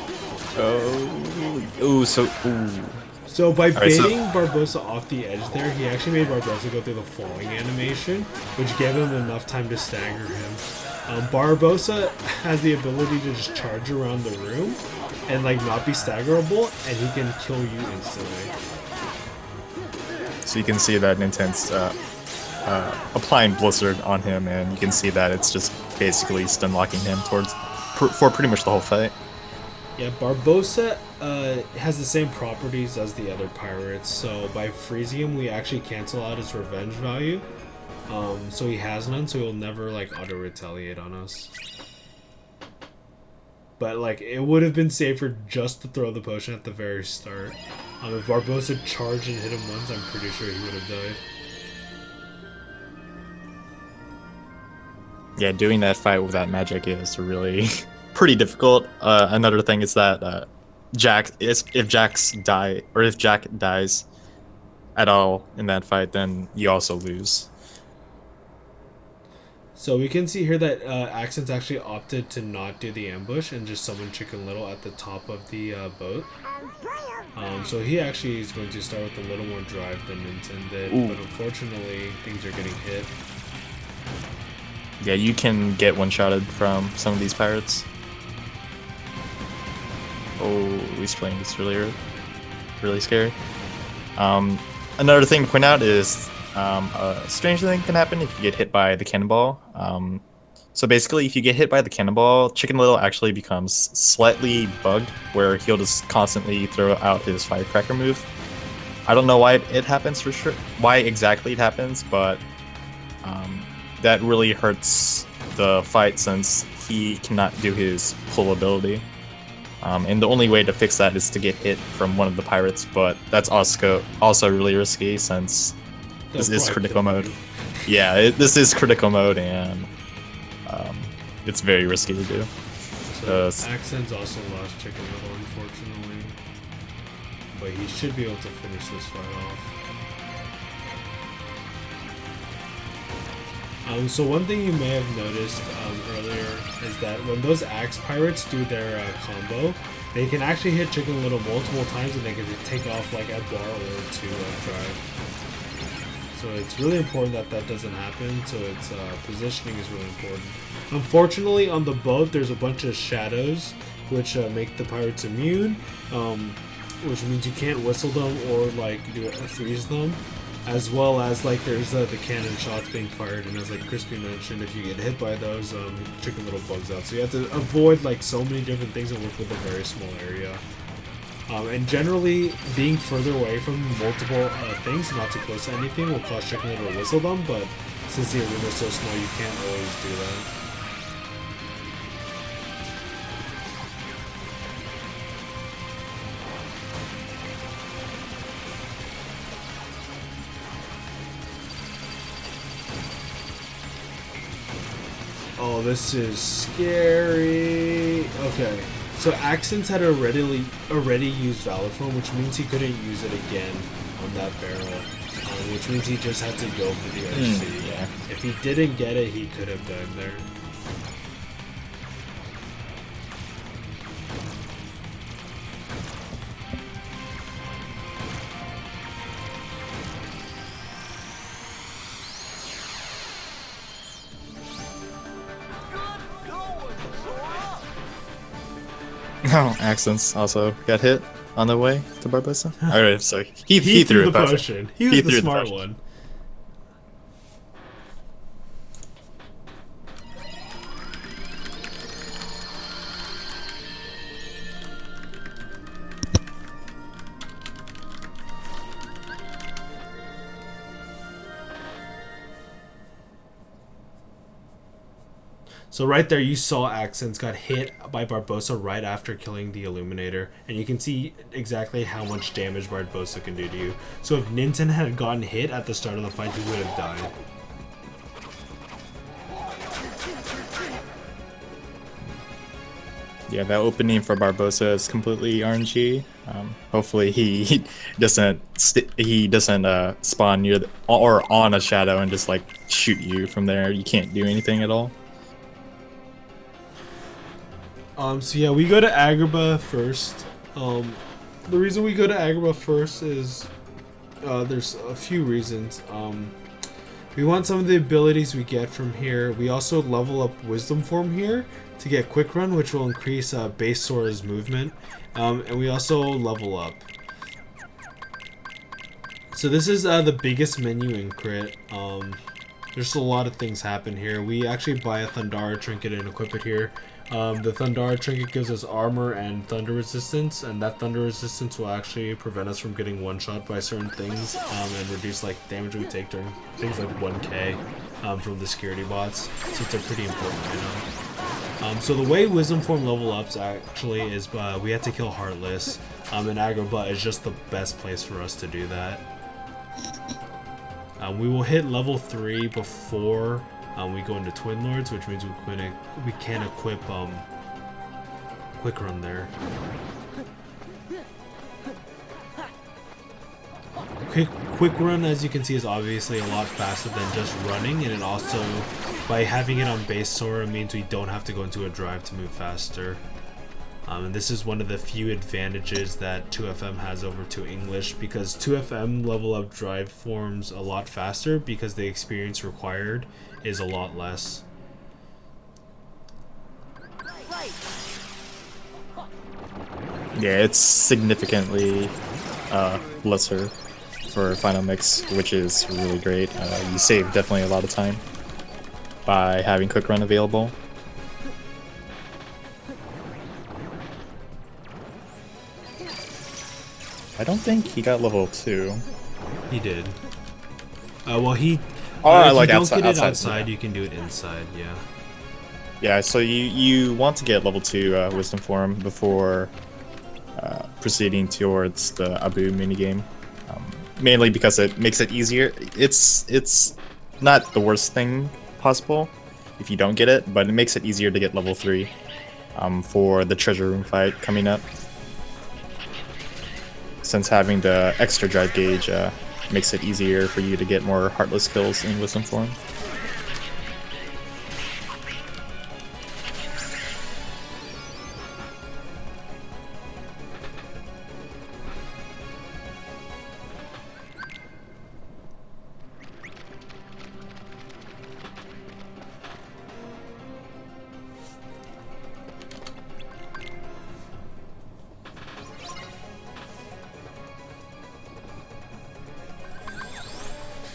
So by baiting Barbosa off the edge there, he actually made Barbosa go through the falling animation, which gave him enough time to stagger him. Barbosa has the ability to just charge around the room and like not be staggerable, and he can kill you instantly. So you can see that Ninten's applying Blizzard on him, and you can see that it's just basically stun locking him for pretty much the whole fight. Yeah, Barbosa has the same properties as the other pirates, so by freezing him we actually cancel out his revenge value. So he has none, so he'll never like auto-retaliate on us. But like, it would have been safer just to throw the potion at the very start. If Barbosa charged and hit him once, I'm pretty sure he would have died. Yeah, doing that fight with that magic is really pretty difficult. Another thing is that if Jack dies at all in that fight, then you also lose. So we can see here that Axends actually opted to not do the ambush and just summon Chicken Little at the top of the boat. So he actually is going to start with a little more drive than Ninten did, but unfortunately things are getting hit. Yeah, you can get one-shotted from some of these pirates. Oh, he's playing this really scary. Another thing to point out is a strange thing can happen if you get hit by the cannonball. So basically, if you get hit by the cannonball, Chicken Little actually becomes slightly bugged, where he'll just constantly throw out his firecracker move. I don't know why it happens for sure, why exactly it happens, but that really hurts the fight since he cannot do his pull ability. And the only way to fix that is to get hit from one of the pirates, but that's also really risky since this is critical mode. Yeah, this is critical mode, and it's very risky to do. So Axends also lost Chicken Little, unfortunately, but he should be able to finish this fight off. So one thing you may have noticed earlier is that when those axe pirates do their combo, they can actually hit Chicken Little multiple times and they can take off like a bar or two of drive. So it's really important that that doesn't happen, so its positioning is really important. Unfortunately, on the boat, there's a bunch of shadows which make the pirates immune, which means you can't whistle them or like freeze them. As well as like there's the cannon shots being fired, and as like Crispy mentioned, if you get hit by those, Chicken Little bugs out. So you have to avoid like so many different things and work with a very small area. And generally, being further away from multiple things, not too close to anything, will cause Chicken Little to whistle them. But since the arena is so small, you can't always do that. Oh, this is scary. Okay, so Axends had already used Valor Form, which means he couldn't use it again on that barrel, which means he just had to go for the RC. Yeah. If he didn't get it, he could have died there. Oh, Axends also got hit on the way to Barbosa. Alright, so he threw the a potion. He was the smart one. So right there, you saw Axends got hit by Barbosa right after killing the Illuminator, and you can see exactly how much damage Barbosa can do to you. So if Ninten had gotten hit at the start of the fight, he would have died. Yeah, that opening for Barbosa is completely RNG. Hopefully he doesn't spawn near or on a shadow and just like shoot you from there. You can't do anything at all. So yeah, we go to Agrabah first. The reason we go to Agrabah first is there's a few reasons. We want some of the abilities we get from here. We also level up Wisdom Form here to get Quick Run, which will increase base Sora's movement. And we also level up. So this is the biggest menu in Crit. There's a lot of things happen here. We actually buy a Thundara trinket and equip it here. The Thundara trinket gives us armor and thunder resistance, and that thunder resistance will actually prevent us from getting one-shot by certain things, and reduce like damage we take during things like 1k from the security bots. So it's a pretty important item. So the way Wisdom Form level ups actually is we have to kill Heartless, and Agrabah is just the best place for us to do that. We will hit level 3 before we go into Twin Lords, which means we can equip Quick Run there. Quick Run, as you can see, is obviously a lot faster than just running, and it also, by having it on base Sora, means we don't have to go into a drive to move faster. And this is one of the few advantages that 2FM has over 2 English, because 2FM level up drive forms a lot faster because the experience required is a lot less. Yeah, it's significantly lesser for final mix, which is really great. You save definitely a lot of time by having quick run available. I don't think he got level 2. He did. Well, he. Oh, If like you don't outside, get it outside, outside, yeah. you can do it inside. Yeah. Yeah, so you want to get level 2 Wisdom Form before proceeding towards the Abu minigame. Mainly because it makes it easier. It's not the worst thing possible if you don't get it, but it makes it easier to get level 3 for the treasure room fight coming up. Since having the extra drive gauge makes it easier for you to get more Heartless kills in Wisdom Form.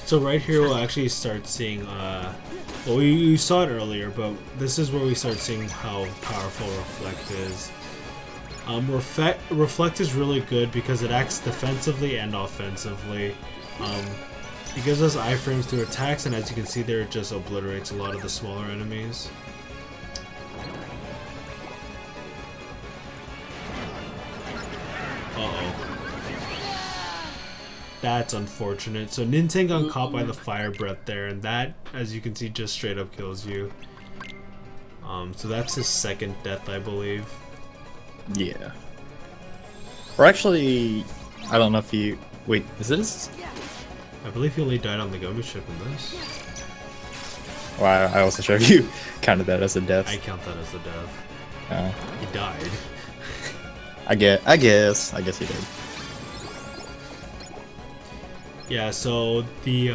So right here we'll actually start seeing, well, we saw it earlier, but this is where we start seeing how powerful Reflect is. Reflect is really good because it acts defensively and offensively. It gives us iframes through attacks, and as you can see there, it just obliterates a lot of the smaller enemies. That's unfortunate. So Ninten got caught by the fire breath there, and that, as you can see, just straight up kills you. So that's his second death, I believe. Yeah. Or actually, I don't know if you... Wait, is it his... I believe he only died on the Gummy ship in this. Well, I wasn't sure if you counted that as a death. I count that as a death. He died. I guess he did. Yeah, so the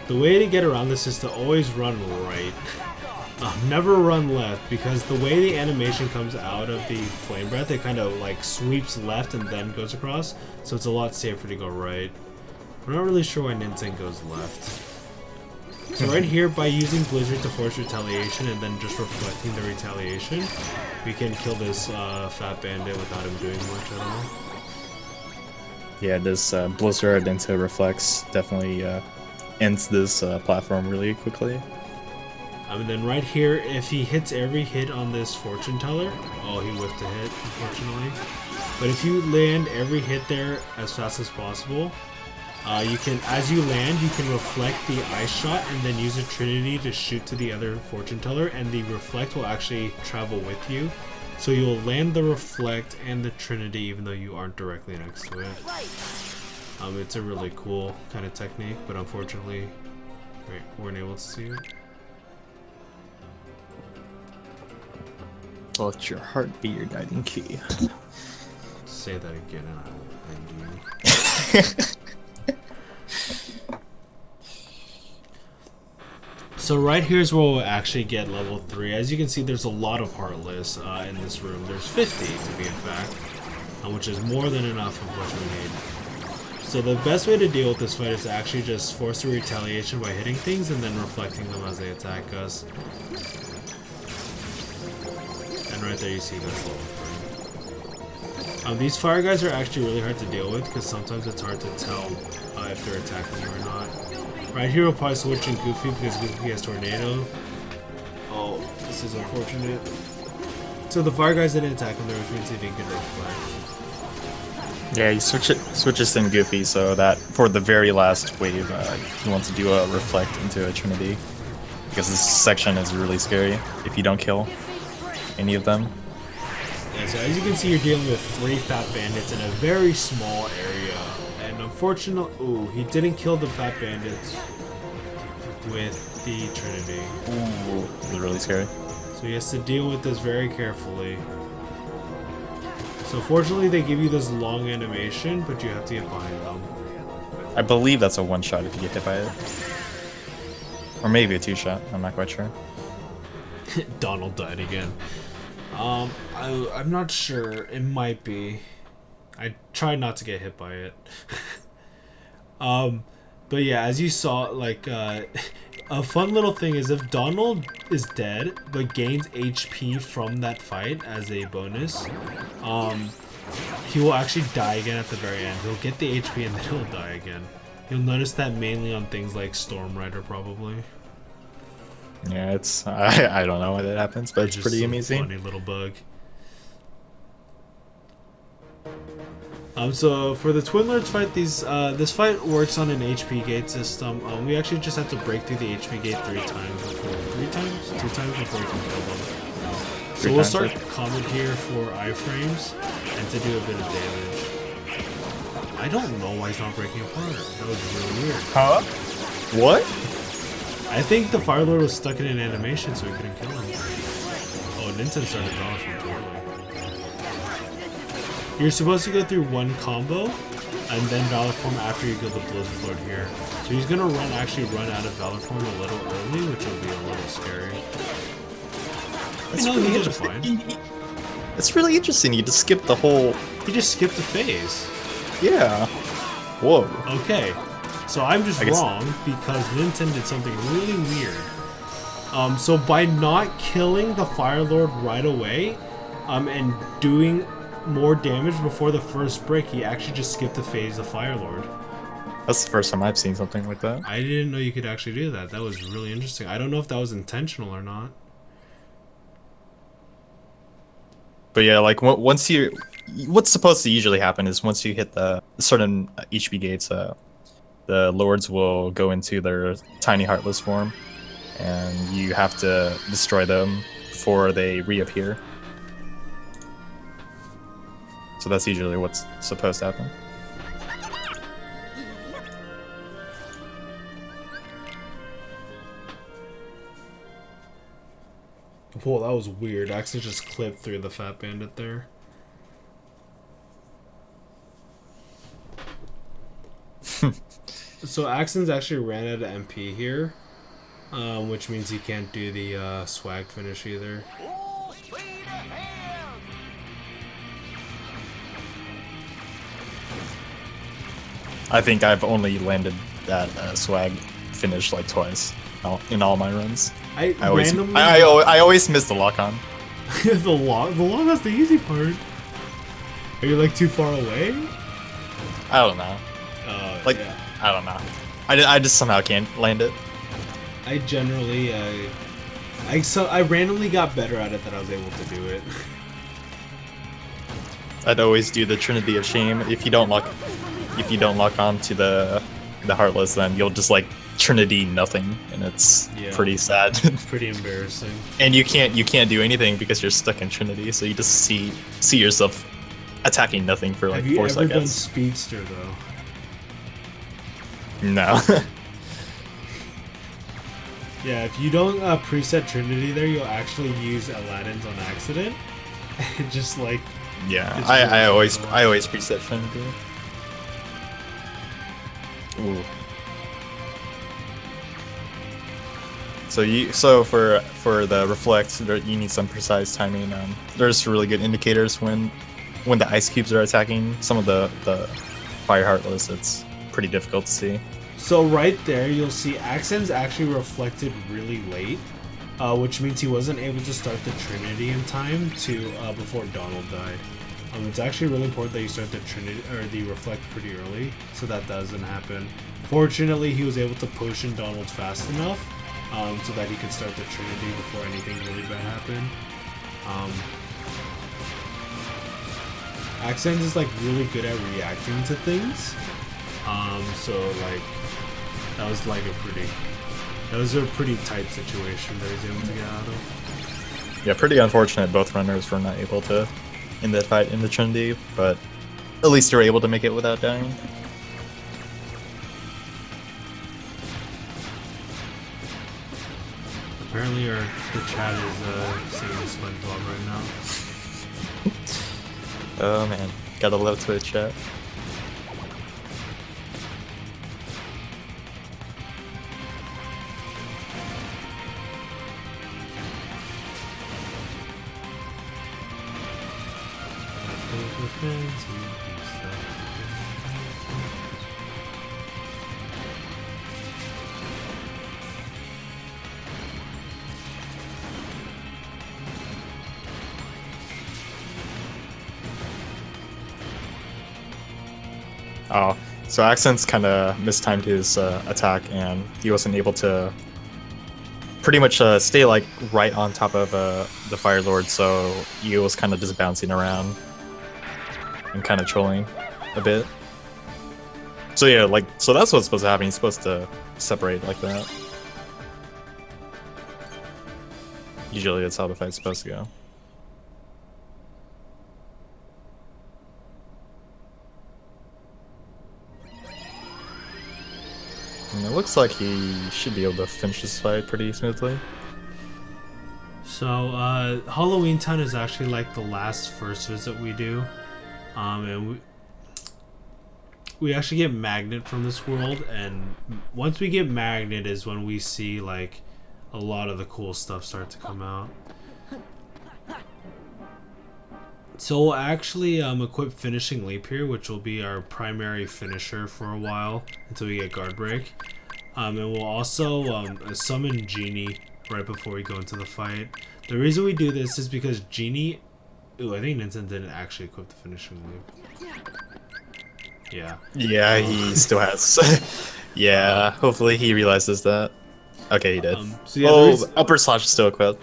way to get around this is to always run right. Never run left, because the way the animation comes out of the flame breath, it kind of like sweeps left and then goes across, so it's a lot safer to go right. I'm not really sure why Ninten goes left. So right here, by using Blizzard to force retaliation and then just reflecting the retaliation, we can kill this fat bandit without him doing much at all. Yeah, this Blizzard into Reflex definitely ends this platform really quickly. And then right here, if he hits every hit on this fortune teller, oh, he whiffed a hit, unfortunately. But if you land every hit there as fast as possible, you can, as you land, you can reflect the ice shot and then use a Trinity to shoot to the other fortune teller, and the reflect will actually travel with you. So you'll land the reflect and the Trinity even though you aren't directly next to it. It's a really cool kind of technique, but unfortunately, we weren't able to see it. Let your heart be your guiding key. Say that again and I will end you. So right here's where we'll actually get level 3. As you can see, there's a lot of Heartless in this room. There's 50 to be in fact, which is more than enough of what we need. So the best way to deal with this fight is to actually just force a retaliation by hitting things and then reflecting them as they attack us. And right there you see that's level 3. These fire guys are actually really hard to deal with because sometimes it's hard to tell if they're attacking you or not. Right here we'll probably switch in Goofy because Goofy has Tornado. Oh, this is unfortunate. So the fire guys didn't attack him there, which means he didn't get a reflect. Yeah, you switches in Goofy so that for the very last wave, you want to do a reflect into a Trinity. Because this section is really scary if you don't kill any of them. Yeah, so as you can see, you're dealing with 3 fat bandits in a very small area. And unfortunately, ooh, he didn't kill the fat bandits with the Trinity. Ooh, this is really scary. So he has to deal with this very carefully. So fortunately, they give you this long animation, but you have to get behind them. I believe that's a one-shot if you get hit by it. Or maybe a 2-shot, I'm not quite sure. Donald died again. I'm not sure. It might be. I tried not to get hit by it. But yeah, as you saw, like, a fun little thing is if Donald is dead but gains HP from that fight as a bonus, he will actually die again at the very end. He'll get the HP and then he'll die again. You'll notice that mainly on things like Storm Rider, probably. Yeah, it's I don't know why that happens, but it's Just pretty some amazing. Funny little bug. So for the Twin Lords fight, this fight works on an HP gate system. We actually just have to break through the HP gate 2 times before we can kill them. So we'll start Comet here for iframes and to do a bit of damage. I don't know why he's not breaking apart. That was really weird. Huh? What? I think the Fire Lord was stuck in an animation, so we couldn't kill him. Oh, Ninten started off from totally. You're supposed to go through one combo, and then Valor Form after you kill the Blizzard Lord here. So he's gonna actually run out of Valor Form a little early, which will be a little scary. That's really interesting. It's really interesting. You just skipped the whole. He just skipped a phase. Yeah. Whoa. Okay. So I'm just wrong because Ninten did something really weird. So by not killing the Fire Lord right away, and doing more damage before the first break, he actually just skipped a phase of Fire Lord. That's the first time I've seen something like that. I didn't know you could actually do that. That was really interesting. I don't know if that was intentional or not. But yeah, like once you, what's supposed to usually happen is once you hit the certain HP gates, the lords will go into their tiny heartless form, and you have to destroy them before they reappear. So that's usually what's supposed to happen. Whoa, that was weird. I actually just clipped through the Fat Bandit there. So Axends actually ran out of MP here, which means he can't do the swag finish either. I think I've only landed that swag finish like twice in all my runs. I always miss the lock on. the lock is the easy part. Are you like too far away? I don't know. Like yeah. I don't know. I just somehow can't land it. I generally I randomly got better at it than I was able to do it. I'd always do the Trinity of Shame. If you don't lock on to the Heartless, then you'll just like Trinity nothing, and it's pretty sad. Pretty embarrassing. And you can't do anything because you're stuck in Trinity, so you just see yourself attacking nothing for like 4 seconds. Have you ever done Speedster though? No. Yeah, if you don't preset Trinity there, you'll actually use Aladdin's on accident. Just like I always preset Trinity. Ooh. So for the reflect, you need some precise timing. There's really good indicators when the ice cubes are attacking some of the fire heartless. It's pretty difficult to see. So right there, you'll see Axends actually reflected really late, which means he wasn't able to start the Trinity in time to before Donald died. It's actually really important that you start the Trinity or the reflect pretty early, so that doesn't happen. Fortunately, he was able to potion Donald fast enough, so that he could start the Trinity before anything really bad happened. Axends is like really good at reacting to things. So like that was a pretty tight situation that he was able to get out of. Yeah, pretty unfortunate both runners were not able to in that fight in the Trinity, but at least they were able to make it without dying. Apparently the chat is singing SpongeBob right now. Oh man, gotta love Twitch chat. Oh, so Axends kind of mistimed his attack, and he wasn't able to pretty much stay like right on top of the Fire Lord. So he was kind of just bouncing around and kind of trolling a bit. So yeah, like so that's what's supposed to happen. He's supposed to separate like that. Usually, that's how the fight's supposed to go. And it looks like he should be able to finish this fight pretty smoothly. So, Halloween Town is actually like the last first visit we do. And we actually get Magnet from this world, and once we get Magnet is when we see like a lot of the cool stuff start to come out. So we'll actually equip Finishing Leap here, which will be our primary finisher for a while until we get Guard Break. And we'll also summon Genie right before we go into the fight. The reason we do this is because Genie... Ooh, I think Ninten didn't actually equip the Finishing Leap. Yeah. Yeah, he still has. Yeah, hopefully he realizes that. Okay, he did. So yeah, oh, upper slash is still equipped.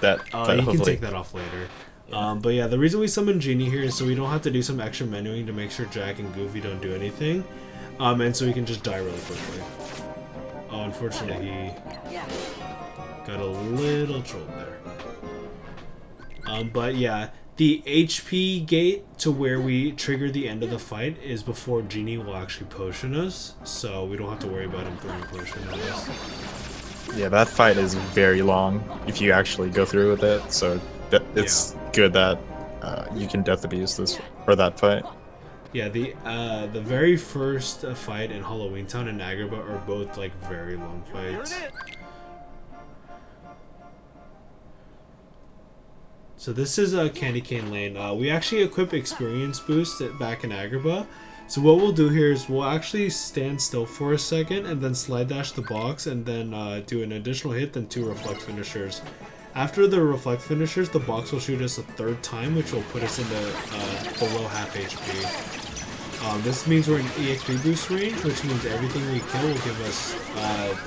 That. You can take that off later. Yeah. But yeah, the reason we summon Genie here is so we don't have to do some extra menuing to make sure Jack and Goofy don't do anything. And so we can just die really quickly. Oh, unfortunately he got a little trolled there. But yeah, the HP gate to where we trigger the end of the fight is before Genie will actually potion us, so we don't have to worry about him throwing potion at us. Yeah, that fight is very long if you actually go through with it, so it's good that you can death abuse this or that fight. Yeah, the very first fight in Halloween Town and Agrabah are both like very long fights. So this is Candy Cane Lane. We actually equip Experience Boost back in Agrabah. So what we'll do here is we'll actually stand still for a second and then slide dash the box and then do an additional hit, then 2 Reflect Finishers. After the Reflect Finishers, the box will shoot us a 3rd time, which will put us into below half HP. This means we're in EXP boost range, which means everything we kill will give us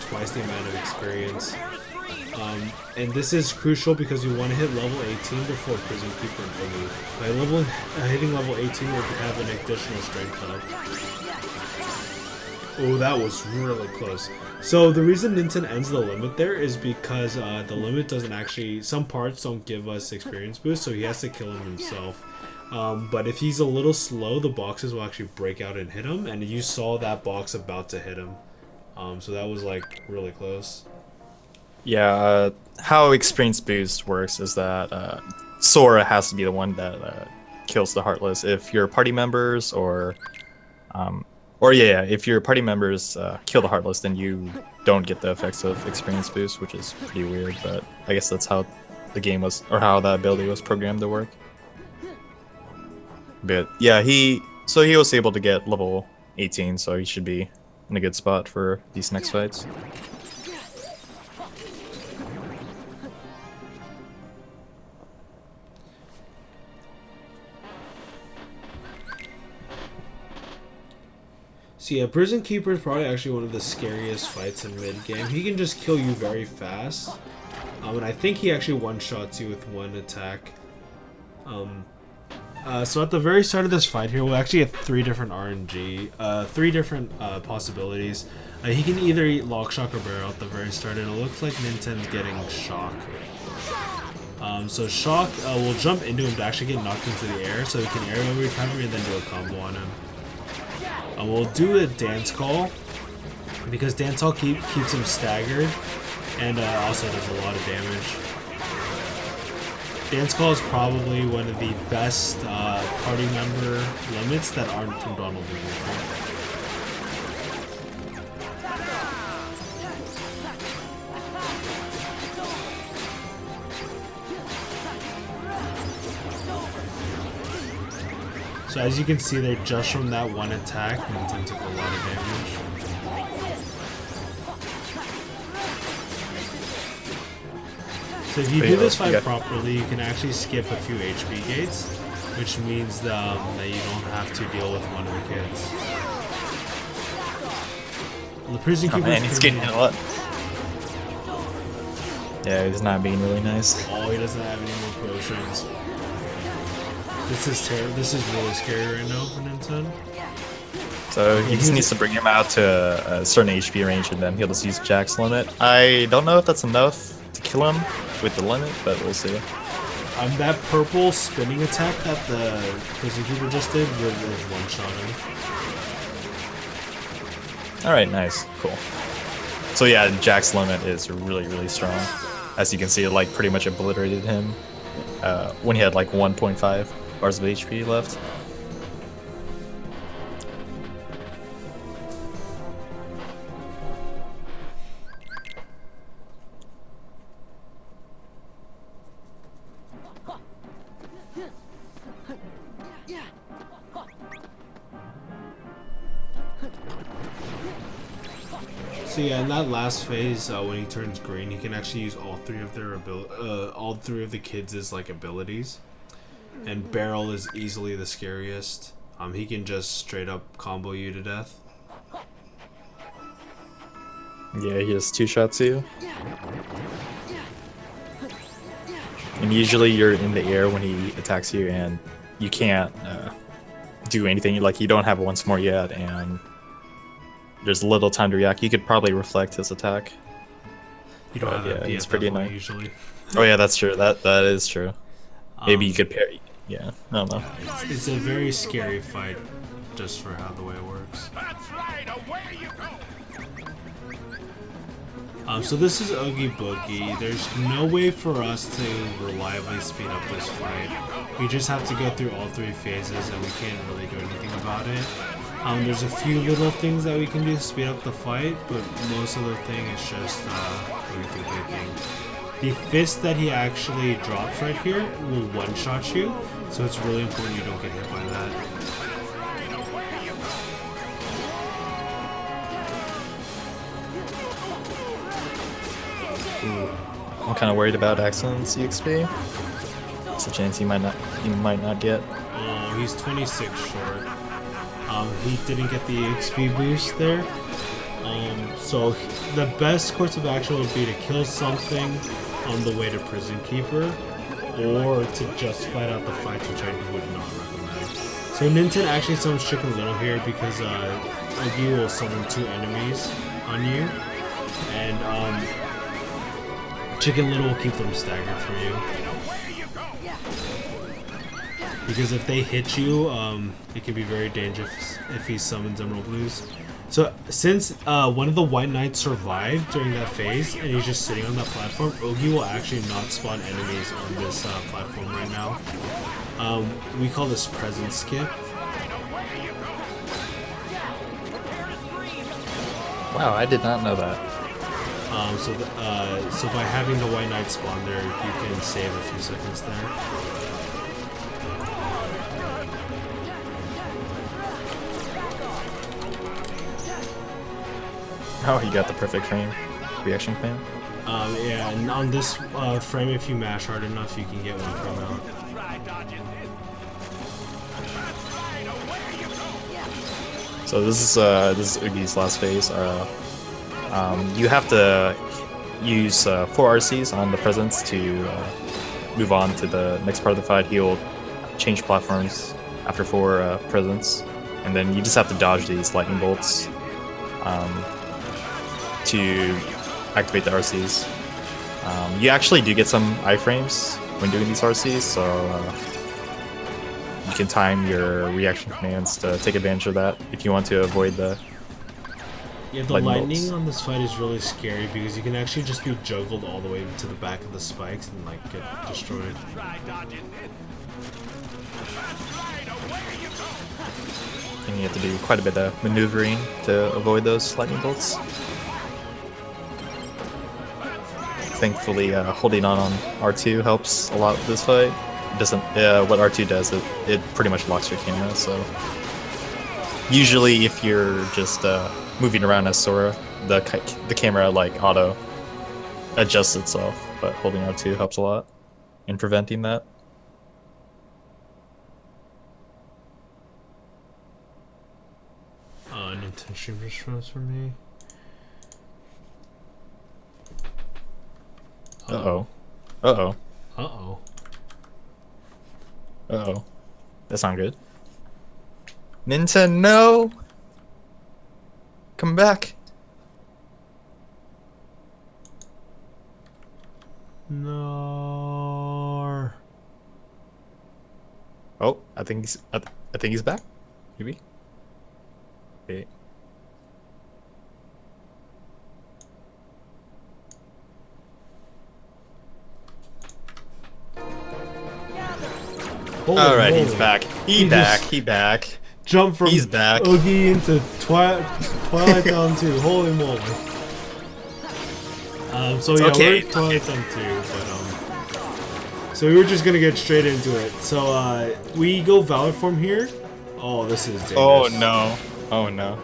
twice the amount of experience. And this is crucial because we want to hit level 18 before Prison Keeper and Boogie. By hitting level 18, we'll have an additional strength up. Oh, that was really close. So the reason Ninten ends the limit there is because the limit doesn't actually... Some parts don't give us experience boost, so he has to kill him himself. But if he's a little slow, the boxes will actually break out and hit him, and you saw that box about to hit him. So that was like really close. Yeah, how experience boost works is that Sora has to be the one that kills the Heartless. If your party members if your party members kill the Heartless, then you don't get the effects of experience boost, which is pretty weird. But I guess that's how the game was, or how that ability was programmed to work. But yeah, he was able to get level 18, so he should be in a good spot for these next fights. So yeah, Prison Keeper is probably actually one of the scariest fights in mid-game. He can just kill you very fast. And I think he actually one-shots you with one attack. So at the very start of this fight here, we'll actually get 3 different RNG. 3 different possibilities. He can either eat Lock, Shock, or Barrel at the very start, and it looks like Ninten's getting Shock. So Shock will jump into him to actually get knocked into the air, so he can aerial recovery and then do a combo on him. We'll do a Dance Call, because Dance Call keeps him staggered, and also does a lot of damage. Dance Call is probably one of the best party member limits that aren't from Donald Duck. So as you can see there, just from that one attack, Ninten took a lot of damage. So if you do this fight properly, you can actually skip a few HP gates, which means that you don't have to deal with one of the kids. The prison keeper. Man, he's getting hit a lot. Yeah, he's not being really nice. Oh, he doesn't have any more potions. This is terrible. This is really scary right now for Ninten. So he just needs to bring him out to a certain HP range, and then he'll just use Jack's limit. I don't know if that's enough to kill him with the limit, but we'll see. That purple spinning attack that the prison keeper just did was one-shotting. Alright, nice. Cool. So yeah, Jack's limit is really, really strong. As you can see, it like pretty much obliterated him when he had like 1.5 bars of HP left. So yeah, in that last phase, when he turns green, he can actually use all three of the kids' like abilities. And Barrel is easily the scariest. He can just straight up combo you to death. Yeah, he just two-shots you. And usually you're in the air when he attacks you, and you can't do anything. Like, you don't have once more yet, and there's little time to react. You could probably reflect his attack. You don't have that it's pretty annoying usually. Oh yeah, that's true. That is true. Maybe you could parry. Yeah, I don't know. It's a very scary fight, just for how the way it works. That's right. Away you go. So this is Oogie Boogie. There's no way for us to reliably speed up this fight. We just have to go through all three phases, and we can't really do anything about it. There's a few little things that we can do to speed up the fight, but most of the thing is just going through the thing. The fist that he actually drops right here will one-shot you, so it's really important you don't get hit by that. Ooh. I'm kind of worried about Axends EXP. There's a chance he might not get. Oh, he's 26 short. He didn't get the XP boost there. So the best course of action would be to kill something on the way to Prison Keeper, or to just fight out the fights, which I would not recommend. So Ninten actually summons Chicken Little here because Oogie will summon 2 enemies on you, and Chicken Little will keep them staggered for you. Because if they hit you, it can be very dangerous if he summons Emerald Blues. So since one of the White Knights survived during that phase, and he's just sitting on that platform, Oogie will actually not spawn enemies on this platform right now. We call this present skip. Wow, I did not know that. So by having the White Knight spawn there, you can save a few seconds there. Oh, he got the perfect frame reaction command. Yeah, and on this frame, if you mash hard enough, you can get one frame out. So this is Oogie's last phase. You have to use 4 RCs on the presence to move on to the next part of the fight. He'll change platforms after 4 presents, and then you just have to dodge these lightning bolts to activate the RCs. You actually do get some iframes when doing these RCs, so you can time your reaction commands to take advantage of that if you want to avoid the Yeah, the lightning on this fight is really scary because you can actually just be juggled all the way to the back of the spikes and like get destroyed. And you have to do quite a bit of maneuvering to avoid those lightning bolts. Thankfully, holding on R2 helps a lot with this fight. It doesn't. What R2 does, it pretty much locks your camera. So usually, if you're just moving around as Sora, the camera like auto adjusts itself. But holding R2 helps a lot in preventing that. Ninten stream just froze for me. Uh-oh. Uh-oh. Uh-oh. Uh-oh. That's not good. Ninten, no! Come back. No. Oh, I think he's back. Maybe. Okay. All right, he's back. He back. Jump from He's back. Oogie into Twilight Zone 2. Holy moly. So yeah, okay. we're at Twilight Zone 2, but so we were just gonna get straight into it. So we go Valor Form here. Oh, this is dangerous. Oh no. Oh no.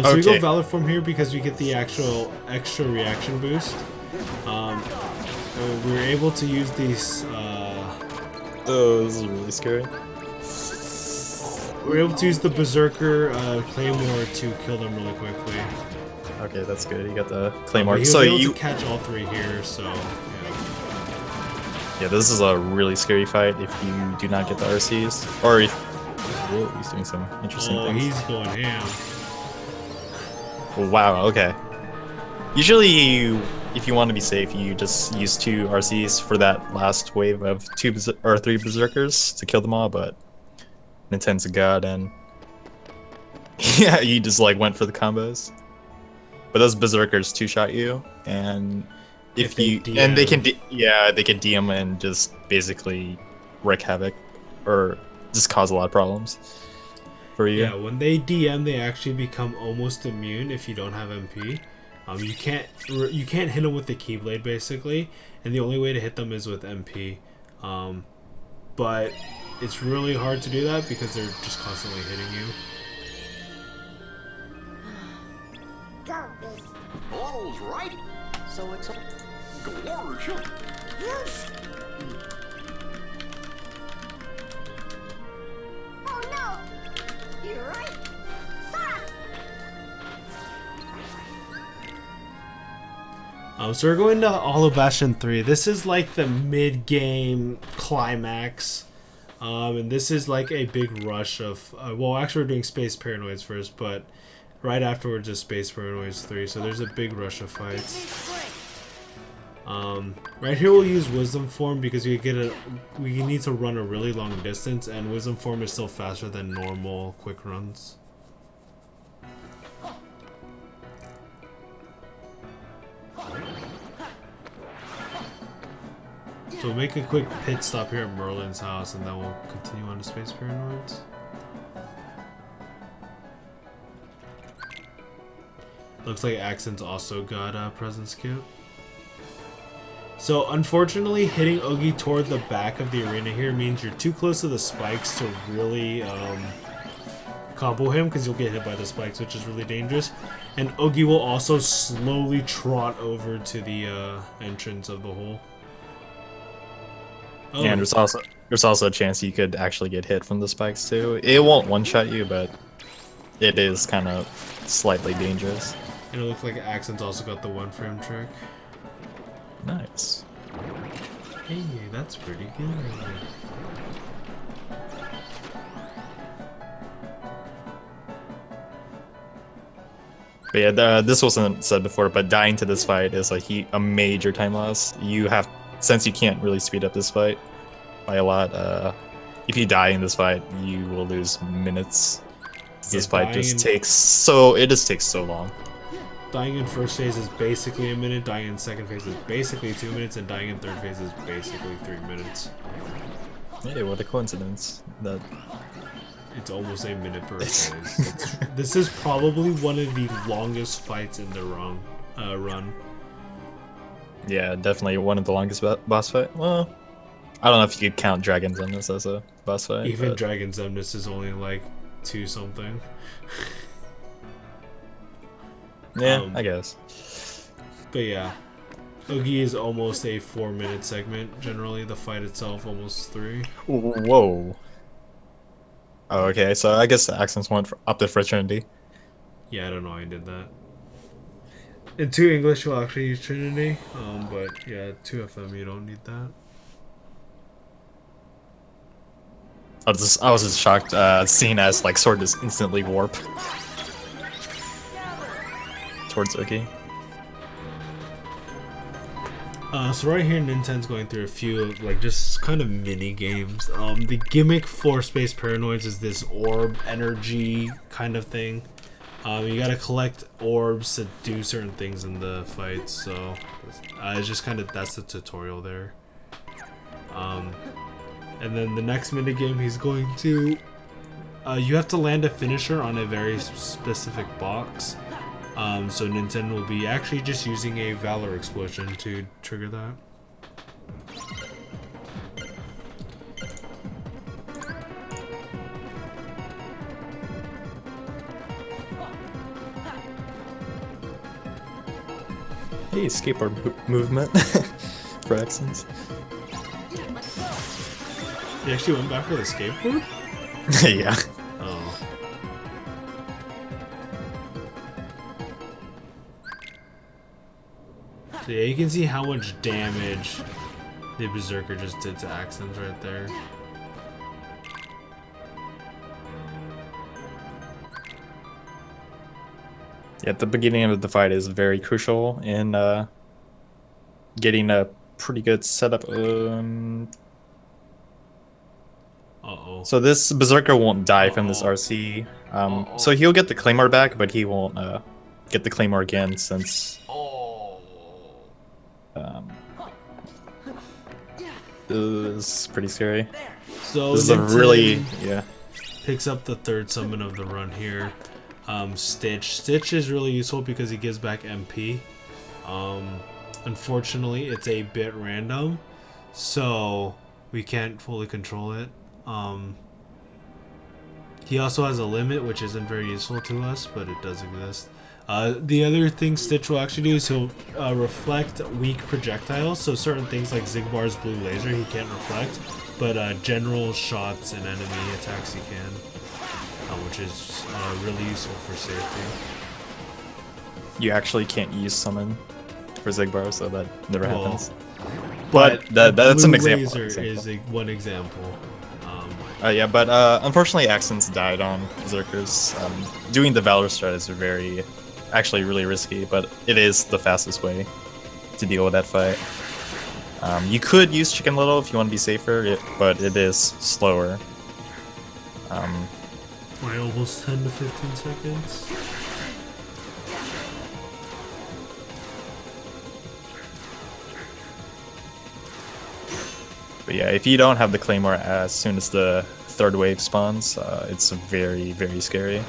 So we go Valor Form here because we get the actual extra reaction boost. We were able to use these. Oh, this is really scary. We're able to use the Berserker Claymore to kill them really quickly. Okay, that's good. You got the Claymore. He was So able you to catch all three here. So yeah, this is a really scary fight if you do not get the RCs, or if whoa, he's doing some interesting things. He's going ham. Wow. Okay. Usually, if you want to be safe, you just use 2 RCs for that last wave of 2 or 3 Berserkers to kill them all. But Ninten's a god, and yeah, you just like went for the combos. But those Berserkers 2-shot you, and if you DM. and they can DM and just basically wreak havoc, or just cause a lot of problems for you. Yeah, when they DM, they actually become almost immune if you don't have MP. You can't hit them with the Keyblade basically, and the only way to hit them is with MP. But it's really hard to do that because they're just constantly hitting you. All's right. So it's a Gorgeous. yes. Oh no! You're right. Sora! So we're going to Hollow Bastion 3. This is like the mid-game climax. And this is like a big rush of... well, actually we're doing Space Paranoids first, but right afterwards is Space Paranoids 3. So there's a big rush of fights. Right here we'll use Wisdom Form because we need to run a really long distance, and Wisdom Form is still faster than normal quick runs. So we'll make a quick pit stop here at Merlin's house, and then we'll continue on to Space Paranoids. Looks like Axends also got a present skip. So unfortunately, hitting Oogie toward the back of the arena here means you're too close to the spikes to really combo him, because you'll get hit by the spikes, which is really dangerous. And Oogie will also slowly trot over to the entrance of the hole. Oh. And there's also a chance you could actually get hit from the spikes too. It won't one-shot you, but it is kind of slightly dangerous. And it looks like Axends also got the one-frame trick. Nice. Hey, that's pretty good. But yeah, this wasn't said before, but dying to this fight is like a major time loss. You have, since you can't really speed up this fight by a lot, if you die in this fight, you will lose minutes. This fight just takes so long. Dying in first phase is basically a minute, dying in second phase is basically 2 minutes, and dying in third phase is basically 3 minutes. Hey, what a coincidence. That it's almost a minute per phase. This is probably one of the longest fights in the run. Yeah, definitely one of the longest boss fight. Well, I don't know if you could count Dragon's Endless as a boss fight. Even but- Dragon's Emnus is only like 2 something. Yeah, I guess. But yeah, Oogie is almost a 4-minute segment. Generally, the fight itself almost 3. Whoa. Oh, okay. So I guess Axends opted for Trinity. Yeah, I don't know how he did that. In 2 English, you'll actually use Trinity. But yeah, 2 FM, you don't need that. I was just shocked seeing as like Sword just instantly warp towards Oogie. So right here, Ninten's going through a few, like, just kind of mini games. The gimmick for Space Paranoids is this orb energy kind of thing. You gotta collect orbs to do certain things in the fights, so it's just kind of, that's the tutorial there. And then the next mini game he's going to, you have to land a finisher on a very specific box. So Ninten will be actually just using a Valor Explosion to trigger that. Hey, skateboard movement for Axends. He actually went back for the skateboard? Yeah. Oh. So yeah, you can see how much damage the Berserker just did to Axends right there. Yeah, the beginning of the fight is very crucial in getting a pretty good setup. Uh-oh. So this Berserker won't die from this RC. So he'll get the Claymore back, but he won't get the Claymore again since this is pretty scary. So This is a really Ninten picks up the 3rd summon of the run here. Stitch. Stitch is really useful because he gives back MP. Unfortunately, it's a bit random, so we can't fully control it. He also has a limit, which isn't very useful to us, but it does exist. The other thing Stitch will actually do is he'll reflect weak projectiles, so certain things like Zigbar's blue laser he can't reflect, but general shots and enemy attacks he can, which is really useful for safety. You actually can't use summon for Zigbar, so that never Well, happens. But that's blue an example. Laser is one example. Yeah, but unfortunately, Axends died on Berserkers. Doing the Valor strat is actually really risky, but it is the fastest way to deal with that fight. You could use Chicken Little if you want to be safer, but it is slower. By almost 10 to 15 seconds. But yeah, if you don't have the Claymore as soon as the 3rd wave spawns, it's very, very scary.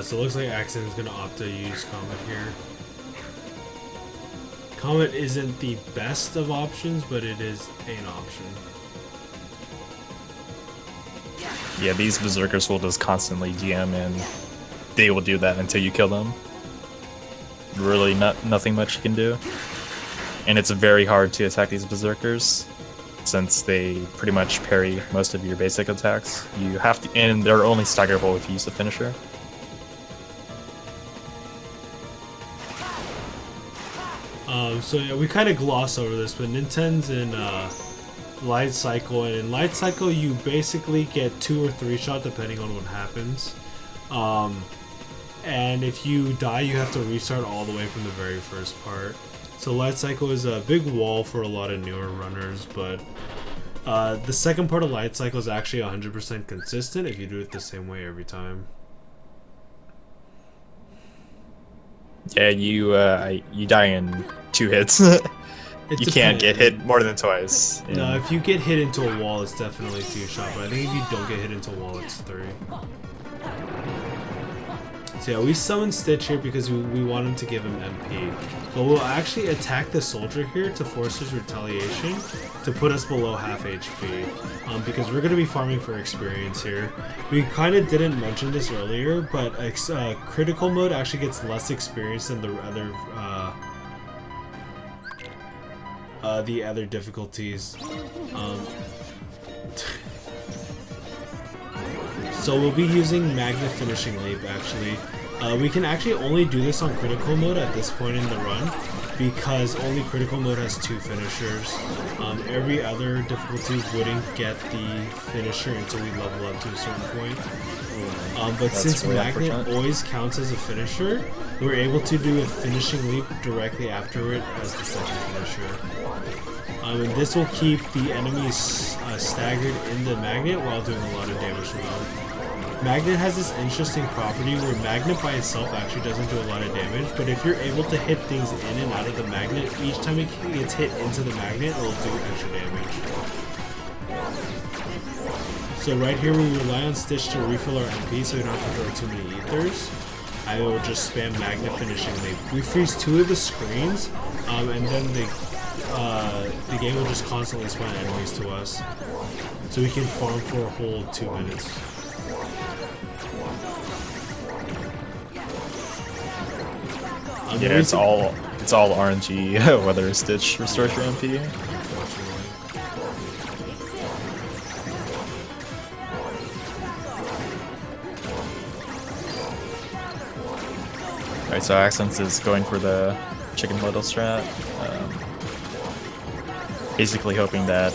So it looks like Axends is going to opt to use Comet here. Comet isn't the best of options, but it is an option. Yeah, these Berserkers will just constantly GM, and they will do that until you kill them. Really nothing much you can do. And it's very hard to attack these Berserkers, since they pretty much parry most of your basic attacks. You have to, and they're only staggerable if you use the finisher. So yeah, we kind of gloss over this, but Ninten's in Light Cycle, and in Light Cycle you basically get 2 or 3 shot depending on what happens. And if you die, you have to restart all the way from the very first part. So Light Cycle is a big wall for a lot of newer runners, but the second part of Light Cycle is actually 100% consistent if you do it the same way every time. Yeah, you die in 2 hits. You can't get hit more than twice. No, if you get hit into a wall, it's definitely 2 shot, but I think if you don't get hit into a wall, it's 3. So yeah, we summon Stitch here because we want him to give him MP. But we'll actually attack the soldier here to force his retaliation to put us below half HP. Because we're going to be farming for experience here. We kind of didn't mention this earlier, but critical mode actually gets less experience than the other difficulties. So we'll be using Magna Finishing Leap actually. We can actually only do this on critical mode at this point in the run because only critical mode has 2 finishers. Every other difficulty wouldn't get the finisher until we level up to a certain point. But since really Magnet always counts as a finisher, we're able to do a finishing leap directly after it as the second finisher. And this will keep the enemies staggered in the magnet while doing a lot of damage to them. Magnet has this interesting property where magnet by itself actually doesn't do a lot of damage, but if you're able to hit things in and out of the magnet, each time it gets hit into the magnet, it'll do extra damage. So right here we rely on Stitch to refill our MP so we don't have to throw too many ethers. I will just spam Magnet Finishing Leap. We freeze 2 of the screens, and then the game will just constantly spawn enemies to us. So we can farm for a whole 2 minutes. Yeah, it's all RNG whether Stitch restores your MP. Unfortunately. Alright, so Axends is going for the chicken little strat. Basically hoping that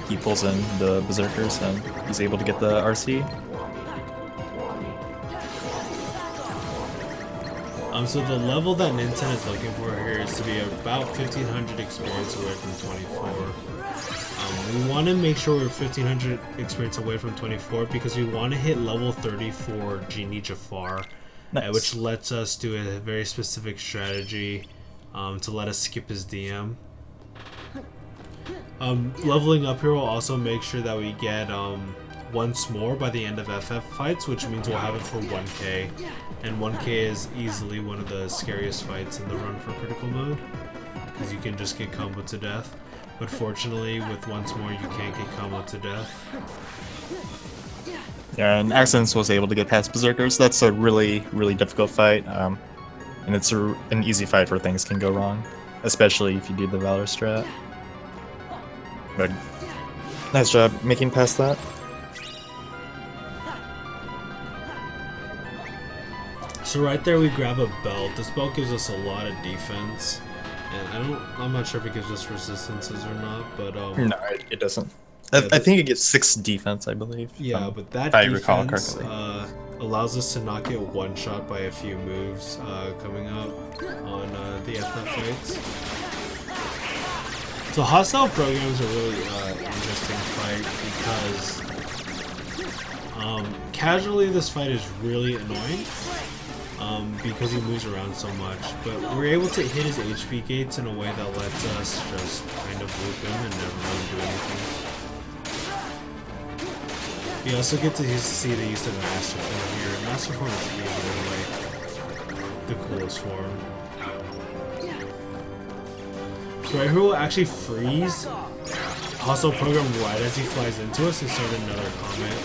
he pulls in the berserkers and he's able to get the RC. So the level that Ninten is looking for here is to be about 1500 experience away from 24. We want to make sure we're 1500 experience away from 24 because we want to hit level 30 for Genie Jafar, Nice. which lets us do a very specific strategy to let us skip his DM. Leveling up here will also make sure that we get once more by the end of FF fights, which means we'll have it for 1k. And 1k is easily one of the scariest fights in the run for critical mode, because you can just get comboed to death. But fortunately, with once more, you can't get comboed to death. Yeah, and Axends was able to get past berserkers. That's a really, really difficult fight, and it's an easy fight where things can go wrong, especially if you do the Valor strat. But nice job making past that. So right there we grab a belt. This belt gives us a lot of defense, and I'm not sure if it gives us resistances or not, but No, it doesn't. I think it gets 6 defense, I believe. yeah, but that if I recall defense correctly. allows us to not get one shot by a few moves coming up on the FF fights. So hostile programs are really interesting fight because casually this fight is really annoying. Because he moves around so much, but we're able to hit his HP gates in a way that lets us just kind of loop him and never really do anything. We also get to see the use of Master Form here. Master Form is easily like the coolest form. So right here we'll actually freeze hostile program right as he flies into us and start another comment.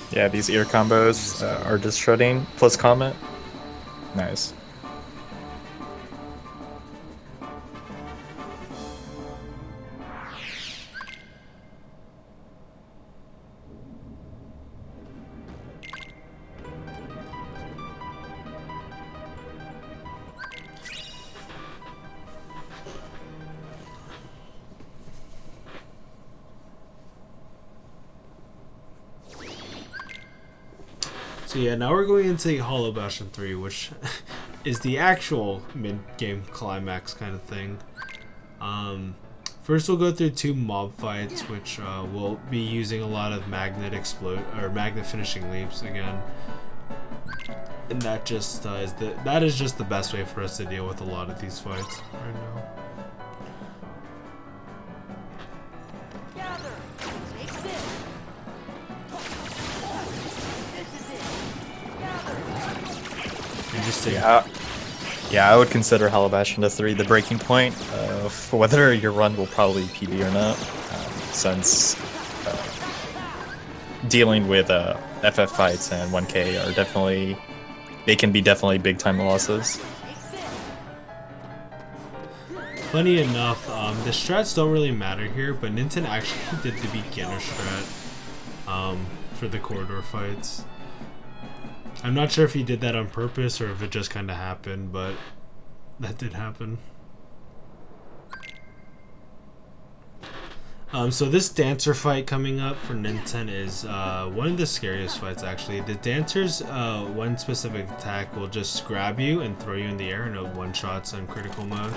Yeah, these ear combos are just shredding plus comment. Nice. So yeah, now we're going into Hollow Bastion 3, which is the actual mid-game climax kind of thing. First we'll go through 2 mob fights, which will be using a lot of magnet finishing leaps again. And that just is just the best way for us to deal with a lot of these fights right now. Interesting. Yeah, I would consider Halabashin to 3 the breaking point of whether your run will probably PB or not, since dealing with FF fights and 1K are definitely, they can be definitely big time losses. Funny enough, the strats don't really matter here, but Ninten actually did the beginner strat for the corridor fights. I'm not sure if he did that on purpose or if it just kind of happened, but that did happen. So this dancer fight coming up for Ninten is one of the scariest fights actually. The dancers, one specific attack will just grab you and throw you in the air and it one-shots on critical mode.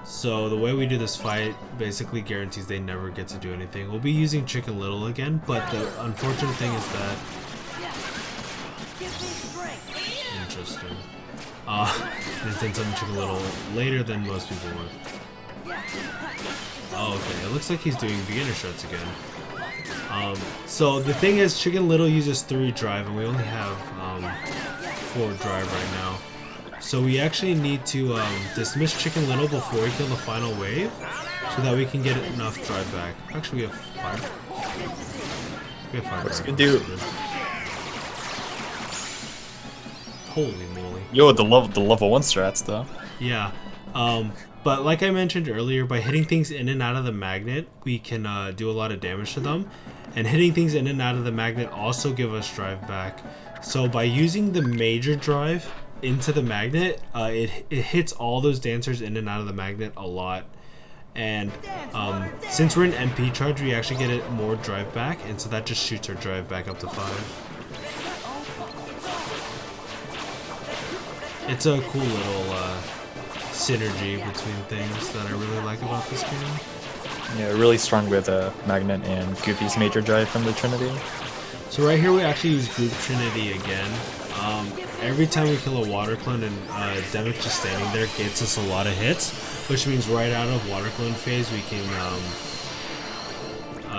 So the way we do this fight basically guarantees they never get to do anything. We'll be using Chicken Little again, but the unfortunate thing is that... Interesting. Ninten's on Chicken Little later than most people would. Oh, okay. It looks like he's doing beginner shots again. So the thing is, Chicken Little uses 3 drive, and we only have 4 drive right now. So we actually need to dismiss Chicken Little before we kill the final wave, so that we can get enough drive back. Actually, we have 5. We have 5. What's it gonna do? Holy moly! Yo, the level 1 strats though. Yeah. But like I mentioned earlier, by hitting things in and out of the magnet, we can do a lot of damage to them. And hitting things in and out of the magnet also give us drive back. So by using the major drive into the magnet, it hits all those dancers in and out of the magnet a lot. And since we're in MP charge, we actually get it more drive back, and so that just shoots our drive back up to 5. It's a cool little synergy between things that I really like about this game. Yeah, really strong with Magnet and Goofy's major drive from the Trinity. So right here we actually use Group Trinity again. Every time we kill a water clone and Demic just standing there gets us a lot of hits, which means right out of water clone phase we can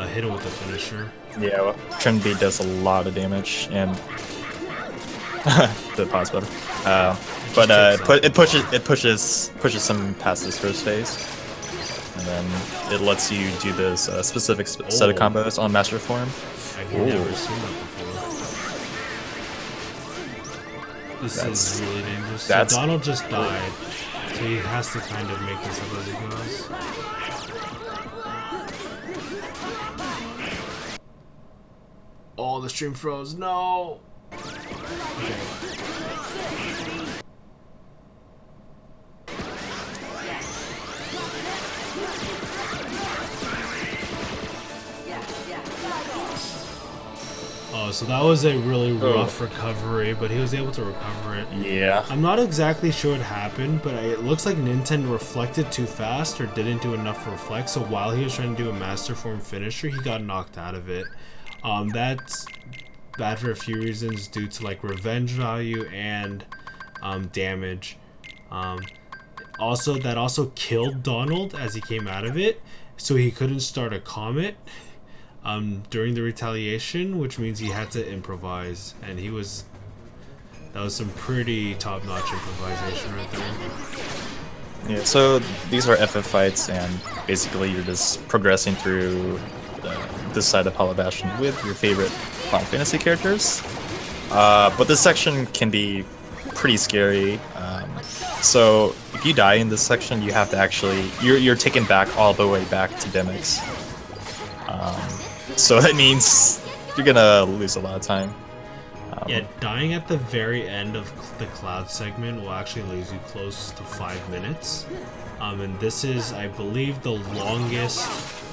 hit him with the finisher. Yeah, well, Trinity does a lot of damage, and the pause button. But it pushes him past his first phase, and then it lets you do this specific set of combos on Master Form. I've never seen that before. This is really dangerous. So Donald just died, so he has to kind of make this up as he goes. Oh, the stream froze. No! Okay. Oh, so that was a really rough recovery, but he was able to recover it. Yeah. I'm not exactly sure what happened, but it looks like Ninten reflected too fast or didn't do enough reflect, so while he was trying to do a Master Form finisher, he got knocked out of it. That's bad for a few reasons due to like revenge value and damage. Also, that also killed Donald as he came out of it, so he couldn't start a comet during the retaliation, which means he had to improvise, and that was some pretty top-notch improvisation right there. Yeah, so these are FF fights, and basically you're just progressing through this side of Hollow Bastion with your favorite Final Fantasy characters. But this section can be pretty scary. So if you die in this section, you have to actually you're taken back all the way back to Demix. So that means you're gonna lose a lot of time. Yeah, dying at the very end of the Cloud segment will actually lose you close to 5 minutes. And this is, I believe, the longest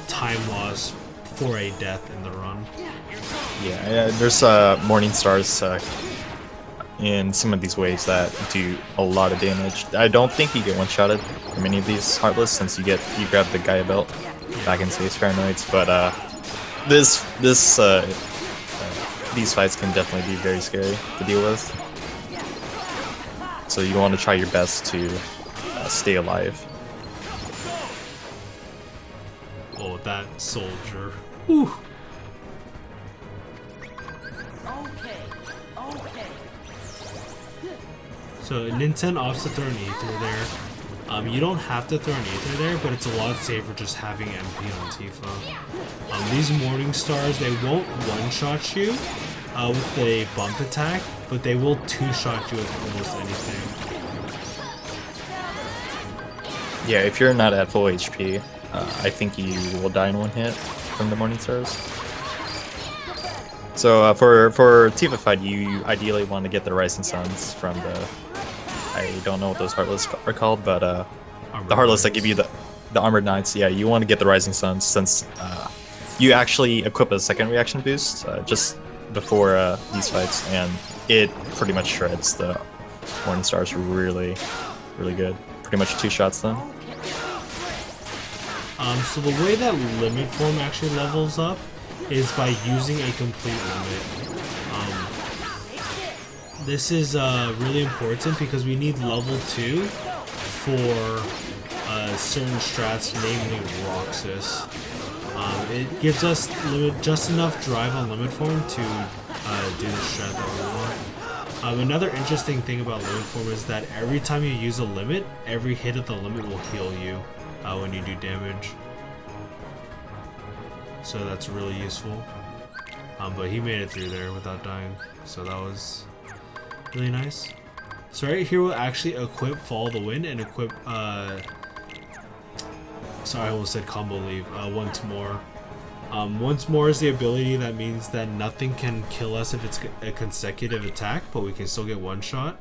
time loss for a death in the run. Yeah, there's Morning Stars in some of these waves that do a lot of damage. I don't think you get one-shotted from any of these Heartless since you grab the Gaia Belt back in Space Paranoids, but these fights can definitely be very scary to deal with. So you want to try your best to stay alive. Oh, that soldier. Whew. Okay. So Ninten opts to throw an ether there. You don't have to throw an ether there, but it's a lot safer just having MP on Tifa. These Morning Stars, they won't one-shot you with a bump attack, but they will two-shot you with almost anything. Yeah, if you're not at full HP, I think you will die in one hit from the Morning Stars. So for Tifa fight, you ideally want to get the Rising Suns from the... I don't know what those Heartless are called, but the Heartless that give you the Armored Knights, yeah, you want to get the Rising Suns since you actually equip a second reaction boost just before these fights, and it pretty much shreds the Morning Stars really, really good. Pretty much two shots them. So the way that limit form actually levels up is by using a complete limit. This is really important because we need level 2 for certain strats, namely Roxas. It gives us just enough drive on limit form to do the strat that we want. Another interesting thing about limit form is that every time you use a limit, every hit of the limit will heal you when you do damage. So that's really useful. But he made it through there without dying, so that was really nice. So right here we'll actually equip Follow the Wind and equip sorry, I almost said combo leave once more. Once more is the ability that means that nothing can kill us if it's a consecutive attack, but we can still get one shot.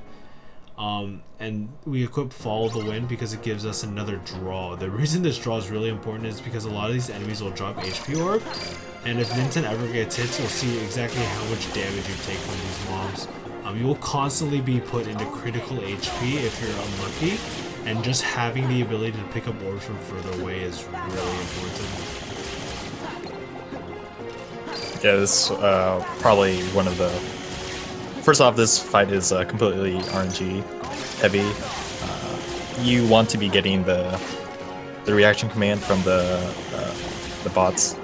And we equip Follow the Wind because it gives us another draw. The reason this draw is really important is because a lot of these enemies will drop HP orb, and if Ninten ever gets hits, you'll see exactly how much damage you take from these mobs. You will constantly be put into critical HP if you're unlucky, and just having the ability to pick up orbs from further away is really important. Yeah, this probably one of the... First off, this fight is completely RNG heavy. You want to be getting the reaction command from the bots.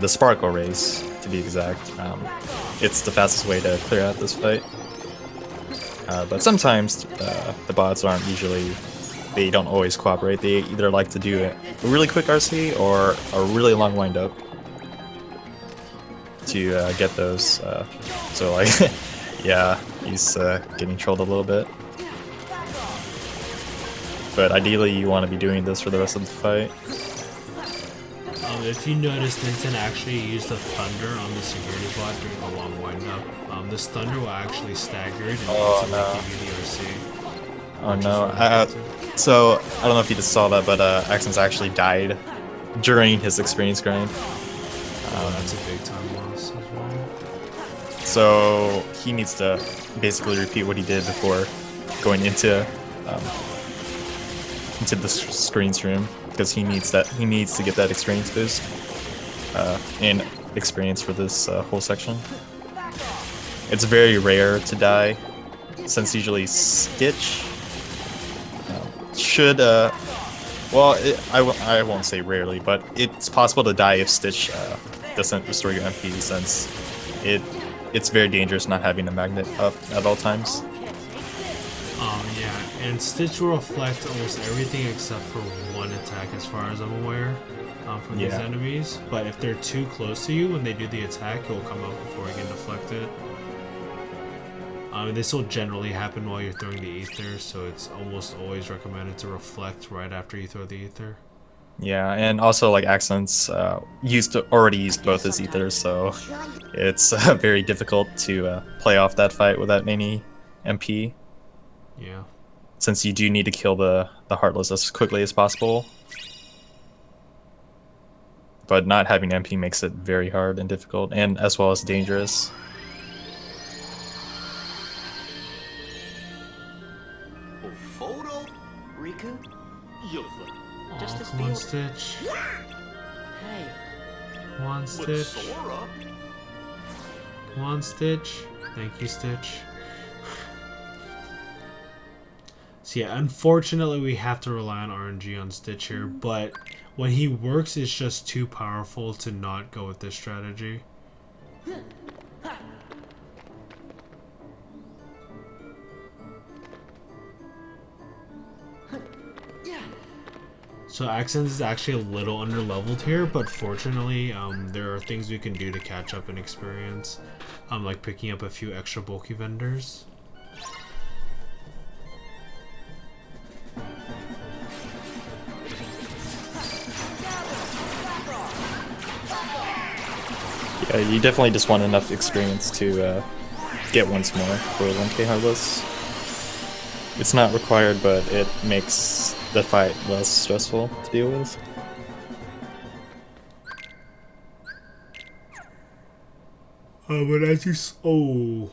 The Sparkle Rays, to be exact. It's the fastest way to clear out this fight. But sometimes the bots aren't usually... They don't always cooperate. They either like to do a really quick RC or a really long wind-up to get those. So like, yeah, he's getting trolled a little bit. But ideally you want to be doing this for the rest of the fight. If you notice, Ninten actually used the Thunder on the security bot during a long wind-up. This Thunder will actually stagger it and give you the RC. Oh no. So, I don't know if you just saw that, but Axends actually died during his experience grind. That's a big time loss as well. So, he needs to basically repeat what he did before going into the screens room, because he needs to get that experience boost and experience for this whole section. It's very rare to die, since usually Stitch should well, I won't say rarely, but it's possible to die if Stitch doesn't restore your MP, since it's very dangerous not having the magnet up at all times. Yeah, and Stitch will reflect almost everything except for one attack as far as I'm aware from these enemies. But if they're too close to you when they do the attack, it will come up before you can deflect it. This will generally happen while you're throwing the ether, so it's almost always recommended to reflect right after you throw the ether. Yeah, and also like Axends already used both his ethers, so it's very difficult to play off that fight with that many MP. Yeah. Since you do need to kill the Heartless as quickly as possible. But not having MP makes it very hard and difficult, and as well as dangerous. Photo? Riku? Just this Come on, deal. Stitch. Hey, Come on, With Stitch. Sora? Come on, Stitch. Thank you, Stitch. So yeah, unfortunately we have to rely on RNG on Stitch here, but when he works, it's just too powerful to not go with this strategy. So Axends is actually a little under leveled here, but fortunately there are things we can do to catch up in experience, like picking up a few extra bulky vendors. Yeah, you definitely just want enough experience to get once more for 1K Heartless. It's not required, but it makes the fight less stressful to deal with. But as you oh,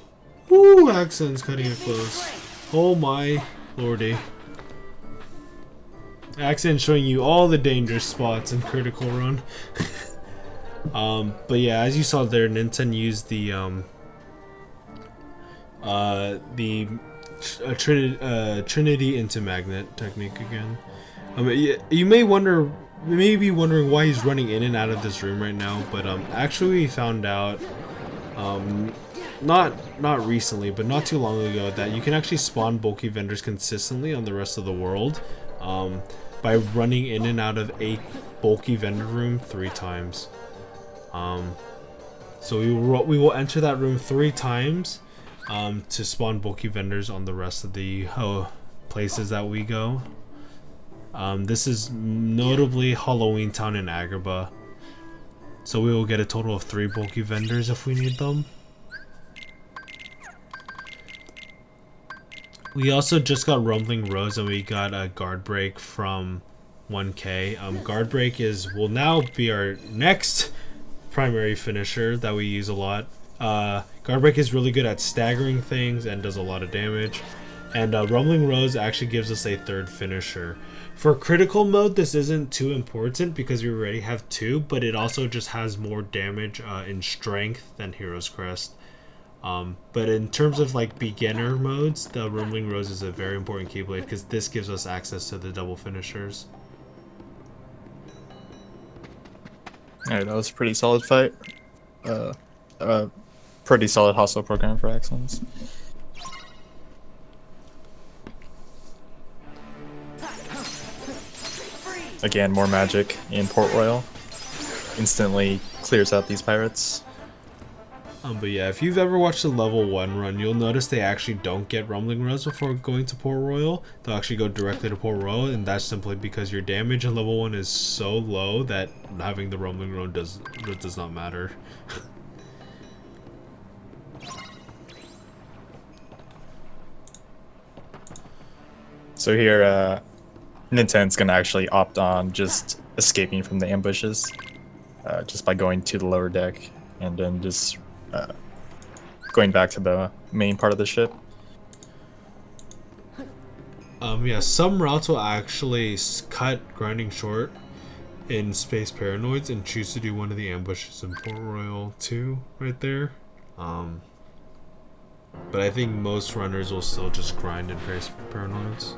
woo, Axends cutting it close. Oh my lordy. Axends showing you all the dangerous spots in Critical Run. But yeah, as you saw there, Ninten used the Trinity into magnet technique again. You may be wondering why he's running in and out of this room right now, but actually we found out not recently, but not too long ago, that you can actually spawn bulky vendors consistently on the rest of the world by running in and out of a bulky vendor room 3 times. So we will enter that room 3 times to spawn bulky vendors on the rest of the places that we go. This is notably Halloween Town in Agrabah. So we will get a total of 3 bulky vendors if we need them. We also just got Rumbling Rose and we got a guard break from 1K. Guard break will now be our next primary finisher that we use a lot. Guard break is really good at staggering things and does a lot of damage. And Rumbling Rose actually gives us a 3rd finisher. For critical mode, this isn't too important because we already have 2, but it also just has more damage in strength than Hero's Crest. But in terms of like beginner modes, the Rumbling Rose is a very important Keyblade because this gives us access to the double finishers. Alright, that was a pretty solid fight. Pretty solid hostile program for Axends. Again, more magic in Port Royal. Instantly clears out these pirates. But yeah, if you've ever watched a level 1 run, you'll notice they actually don't get Rumbling Rose before going to Port Royal. They'll actually go directly to Port Royal, and that's simply because your damage in level 1 is so low that having the Rumbling Rose does not matter. So here, Ninten's gonna actually opt on just escaping from the ambushes, just by going to the lower deck, and then just going back to the main part of the ship. Yeah, some routes will actually cut grinding short in Space Paranoids and choose to do one of the ambushes in Port Royal 2 right there. But I think most runners will still just grind in Space Paranoids.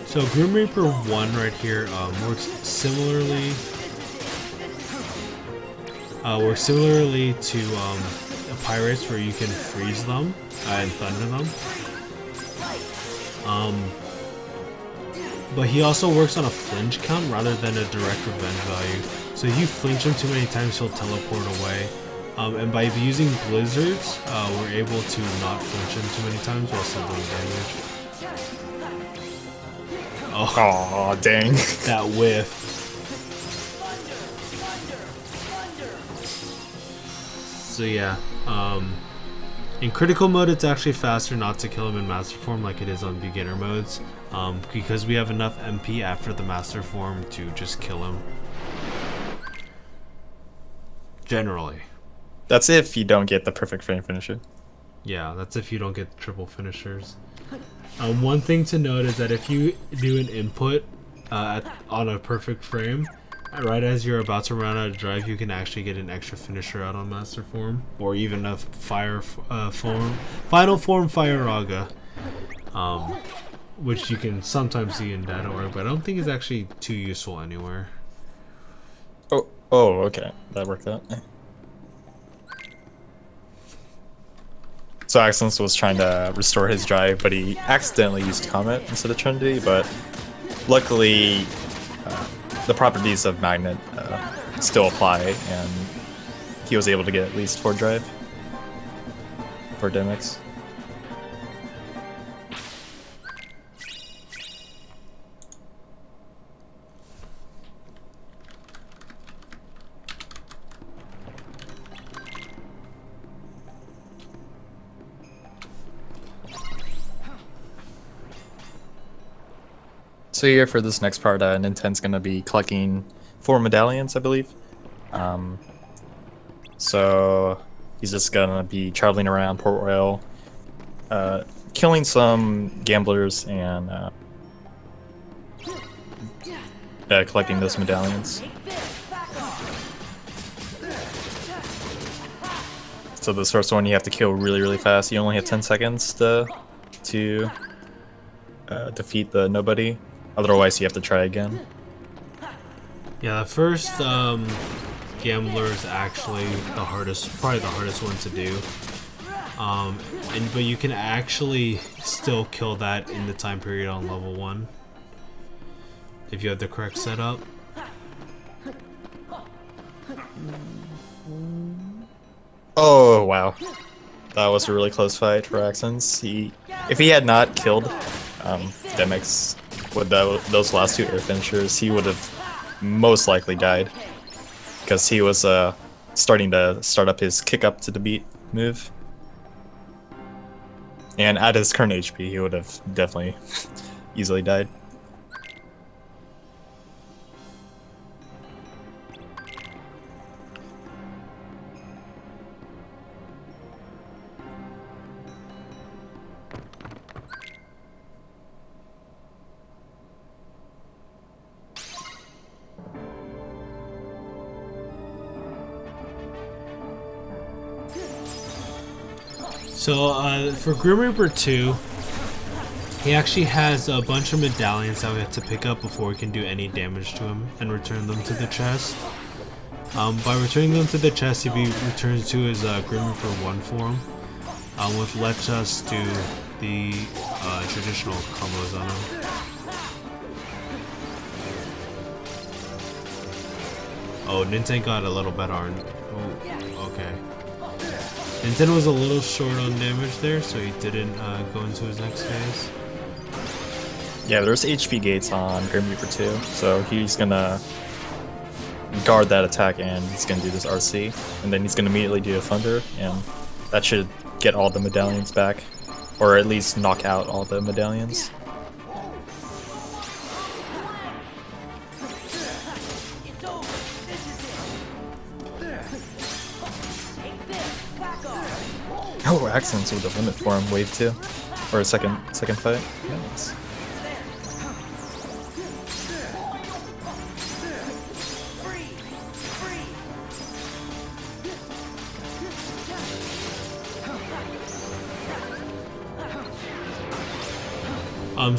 So Grim Reaper 1 right here works similarly to Pirates, where you can freeze them and thunder them. But he also works on a flinch count rather than a direct revenge value. So if you flinch him too many times, he'll teleport away. And by using blizzards, we're able to not flinch him too many times while still doing damage. Oh, dang. That whiff. So yeah, in critical mode it's actually faster not to kill him in master form like it is on beginner modes, because we have enough MP after the master form to just kill him. Generally. That's if you don't get the perfect frame finisher. Yeah, that's if you don't get the triple finishers. One thing to note is that if you do an input on a perfect frame, right as you're about to run out of drive, you can actually get an extra finisher out on master form, or even a final form Fire Raga, which you can sometimes see in data org, but I don't think it's actually too useful anywhere. Oh, okay, that worked out. So Axends was trying to restore his drive, but he accidentally used Comet instead of Trinity, but luckily the properties of Magnet still apply, and he was able to get at least 4 drive for Demix. So here for this next part, Ninten's gonna be collecting 4 medallions, I believe. So he's just gonna be traveling around Port Royal, killing some gamblers and collecting those medallions. So this first one you have to kill really, really fast. You only have 10 seconds to defeat the nobody. Otherwise, you have to try again. Yeah, the first gambler is actually the hardest, probably the hardest one to do. But you can actually still kill that in the time period on level 1 if you have the correct setup. Oh wow, that was a really close fight for Axends. If he had not killed Demix with those last 2 air finishers, he would have most likely died, because he was starting to start up his kick up to the beat move, and at his current HP, he would have definitely easily died. So for Grim Reaper 2, he actually has a bunch of medallions that we have to pick up before we can do any damage to him and return them to the chest. By returning them to the chest, he'll be returned to his Grim Reaper 1 form, which lets us do the traditional combos on him. Oh, Ninten got a little better on. Oh, okay. Ninten was a little short on damage there, so he didn't go into his next phase. Yeah, there's HP gates on Grim Reaper 2, so he's gonna guard that attack and he's gonna do this RC, and then he's gonna immediately do a Thunder, and that should get all the medallions back, or at least knock out all the medallions. Oh, Axends with the limit form, wave 2, or a second fight. Nice.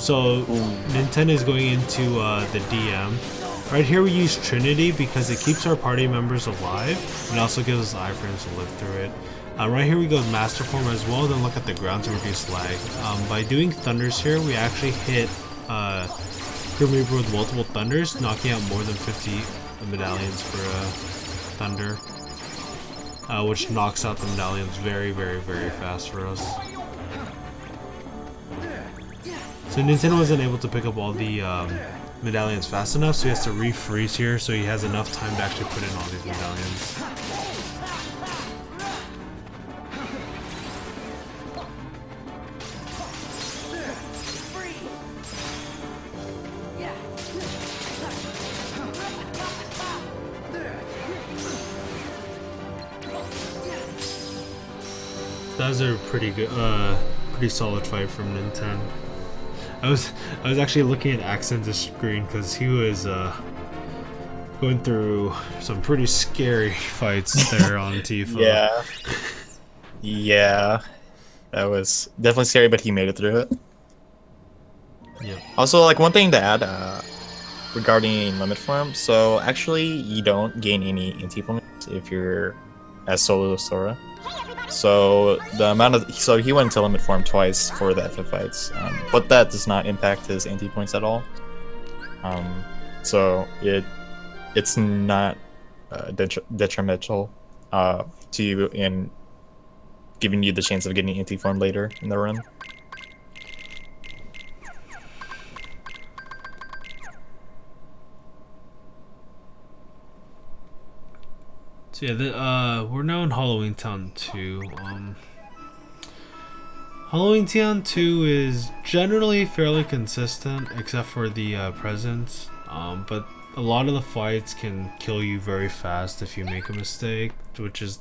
So Ninten is going into the DM. Right here we use Trinity because it keeps our party members alive and also gives us iframes to live through it. Right here we go with Master Form as well, then look at the ground to reduce lag. By doing Thunders here, we actually hit Grim Reaper with multiple Thunders, knocking out more than 50 medallions for Thunder, which knocks out the medallions very, very, very fast for us. So Ninten wasn't able to pick up all the medallions fast enough, so he has to refreeze here so he has enough time to actually put in all these medallions. That was a pretty good, pretty solid fight from Ninten. I was actually looking at Axends' screen because he was going through some pretty scary fights there on Tifa. Yeah. Yeah. That was definitely scary, but he made it through it. Yeah. Also, like, one thing to add regarding limit form, so actually you don't gain any anti-implements if you're as solo Sora. Hey, everybody! So the amount of he went into limit form twice for the FF fights, but that does not impact his anti points at all. So it's not detrimental to you in giving you the chance of getting anti form later in the run. So yeah, we're now in Halloween Town 2. Halloween Town 2 is generally fairly consistent, except for the presents. But a lot of the fights can kill you very fast if you make a mistake, which is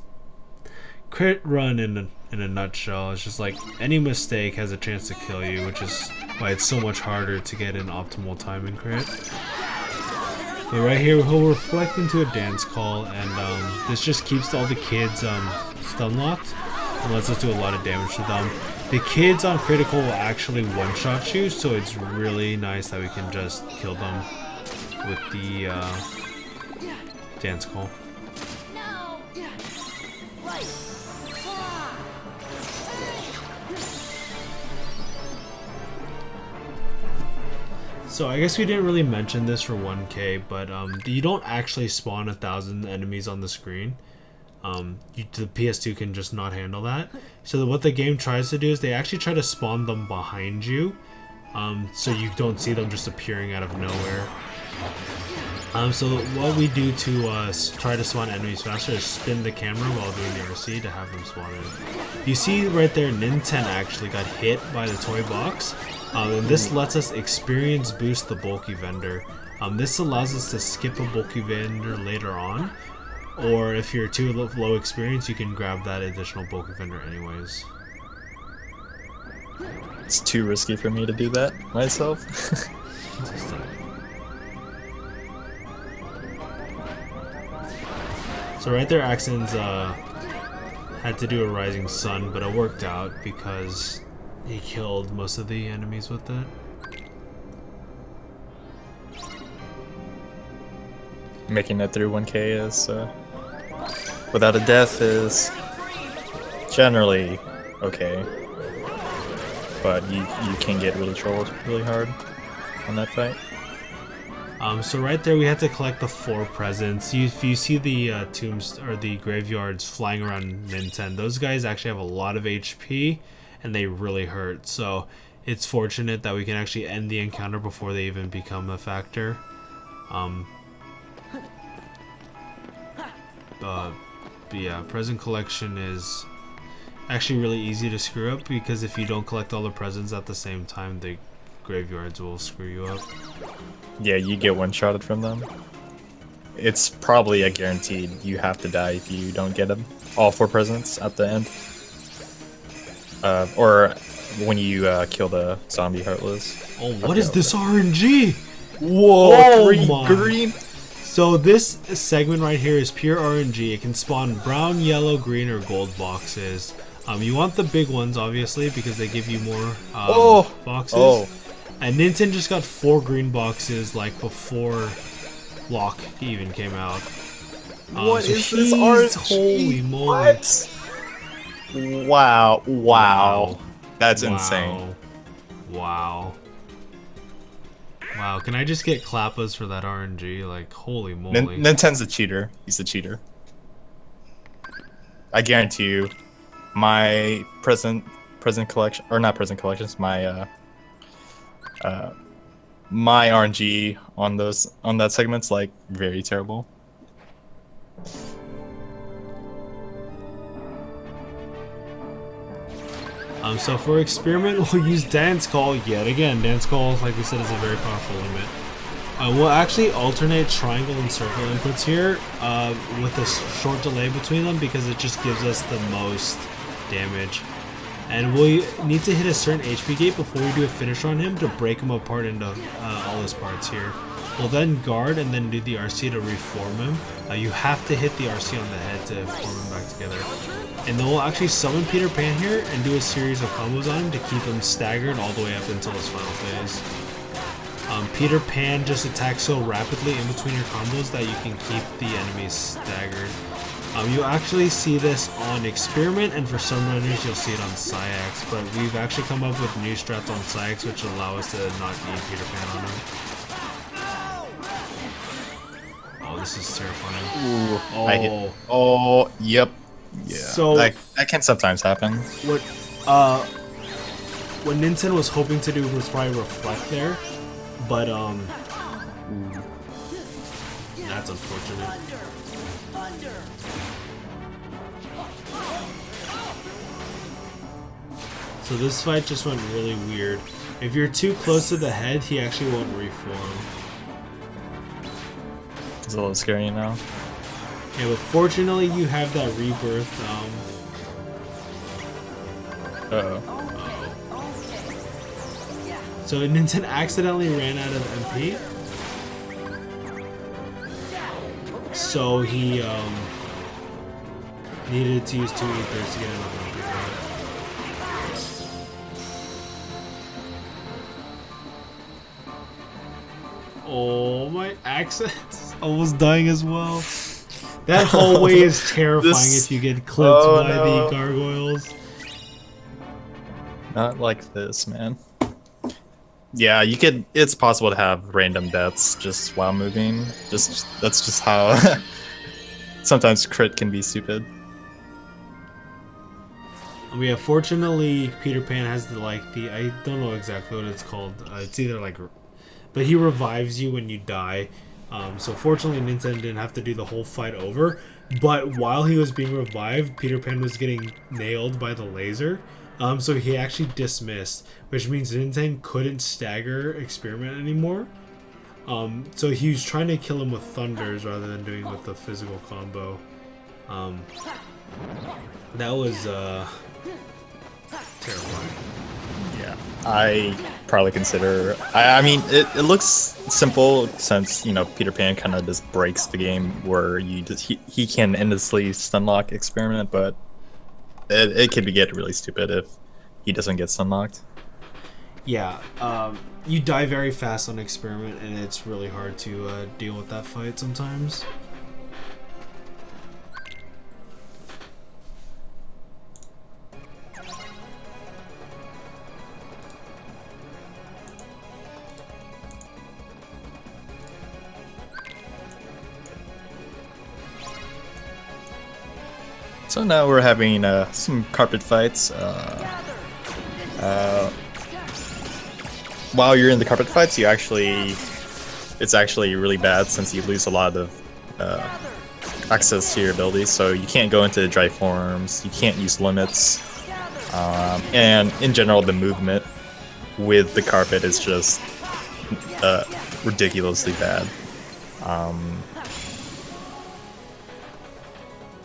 crit run in a nutshell. It's just like any mistake has a chance to kill you, which is why it's so much harder to get an optimal time in crit. But right here, he'll reflect into a dance call, and this just keeps all the kids stun locked and lets us do a lot of damage to them. The kids on critical will actually one-shot you, so it's really nice that we can just kill them with the dance call. No. Right. So I guess we didn't really mention this for 1K, but you don't actually spawn 1,000 enemies on the screen. The PS2 can just not handle that. So what the game tries to do is they actually try to spawn them behind you, so you don't see them just appearing out of nowhere. So what we do to try to spawn enemies faster is spin the camera while doing the RC to have them spawn in. You see right there, Ninten actually got hit by the toy box. And this lets us experience boost the bulky vendor. This allows us to skip a bulky vendor later on, or if you're too low experience, you can grab that additional bulky vendor anyways. It's too risky for me to do that myself. So right there, Axends had to do a rising sun, but it worked out because he killed most of the enemies with it. Making it through 1K is without a death is generally okay, but you can get really trolled really hard on that fight. So right there, we had to collect the 4 presents. If you see the tombs or the graveyards flying around Ninten, those guys actually have a lot of HP. And they really hurt, so it's fortunate that we can actually end the encounter before they even become a factor. But yeah, present collection is actually really easy to screw up, because if you don't collect all the presents at the same time, the graveyards will screw you up. Yeah, you get one-shotted from them. It's probably a guaranteed you have to die if you don't get them all 4 presents at the end. Or when you kill the zombie heartless. Oh, what is this RNG? Whoa, 3 my. green! So this segment right here is pure RNG. It can spawn brown, yellow, green, or gold boxes. You want the big ones, obviously, because they give you more boxes. Oh. And Ninten just got 4 green boxes, like, before Lock even came out. What so is this RNG? Holy moly. What? Wow. That's insane. Wow. Can I just get Klappas for that RNG? Like, holy moly. Ninten's a cheater. He's a cheater. I guarantee you, my present collection, or not present collections, my my RNG on that segment's like very terrible. So for experiment, we'll use Dance Call yet again. Dance Call, like we said, is a very powerful limit. We'll actually alternate triangle and circle inputs here with a short delay between them, because it just gives us the most damage. And we need to hit a certain HP gate before we do a finish on him to break him apart into all his parts here. We'll then guard and then do the RC to reform him. You have to hit the RC on the head to form him back together. And then we'll actually summon Peter Pan here and do a series of combos on him to keep him staggered all the way up until his final phase. Peter Pan just attacks so rapidly in between your combos that you can keep the enemies staggered. You actually see this on Experiment, and for some runners you'll see it on Syax, but we've actually come up with new strats on Syax which allow us to not need Peter Pan on him. Oh, this is terrifying. Ooh, Oh. I hit. Oh, yep. Yeah. So that can sometimes happen. What Ninten was hoping to do was probably reflect there, but that's unfortunate. So this fight just went really weird. If you're too close to the head, he actually won't reform. It's a little scary now. Yeah, but fortunately you have that rebirth. Uh-oh. So Ninten accidentally ran out of MP. So he needed to use 2 ethers to get enough MP for it. Oh, my Axends almost dying as well. That hallway is terrifying if you get clipped by the gargoyles. Not like this, man. Yeah, you could. It's possible to have random deaths just while moving. That's just how. Sometimes crit can be stupid. Yeah, fortunately, Peter Pan has I don't know exactly what it's called. It's either but he revives you when you die. So fortunately, Ninten didn't have to do the whole fight over. But while he was being revived, Peter Pan was getting nailed by the laser. So he actually dismissed, which means Ninten couldn't stagger Experiment anymore. So he was trying to kill him with thunders rather than doing with the physical combo. That was terrifying. Yeah, I probably consider. I mean, it looks simple since Peter Pan kind of just breaks the game where he can endlessly stunlock Experiment, but it could get really stupid if he doesn't get stunlocked. Yeah, you die very fast on Experiment, and it's really hard to deal with that fight sometimes. So now we're having some carpet fights. While you're in the carpet fights, it's actually really bad since you lose a lot of access to your abilities. So you can't go into dry forms, you can't use limits, and in general, the movement with the carpet is just ridiculously bad.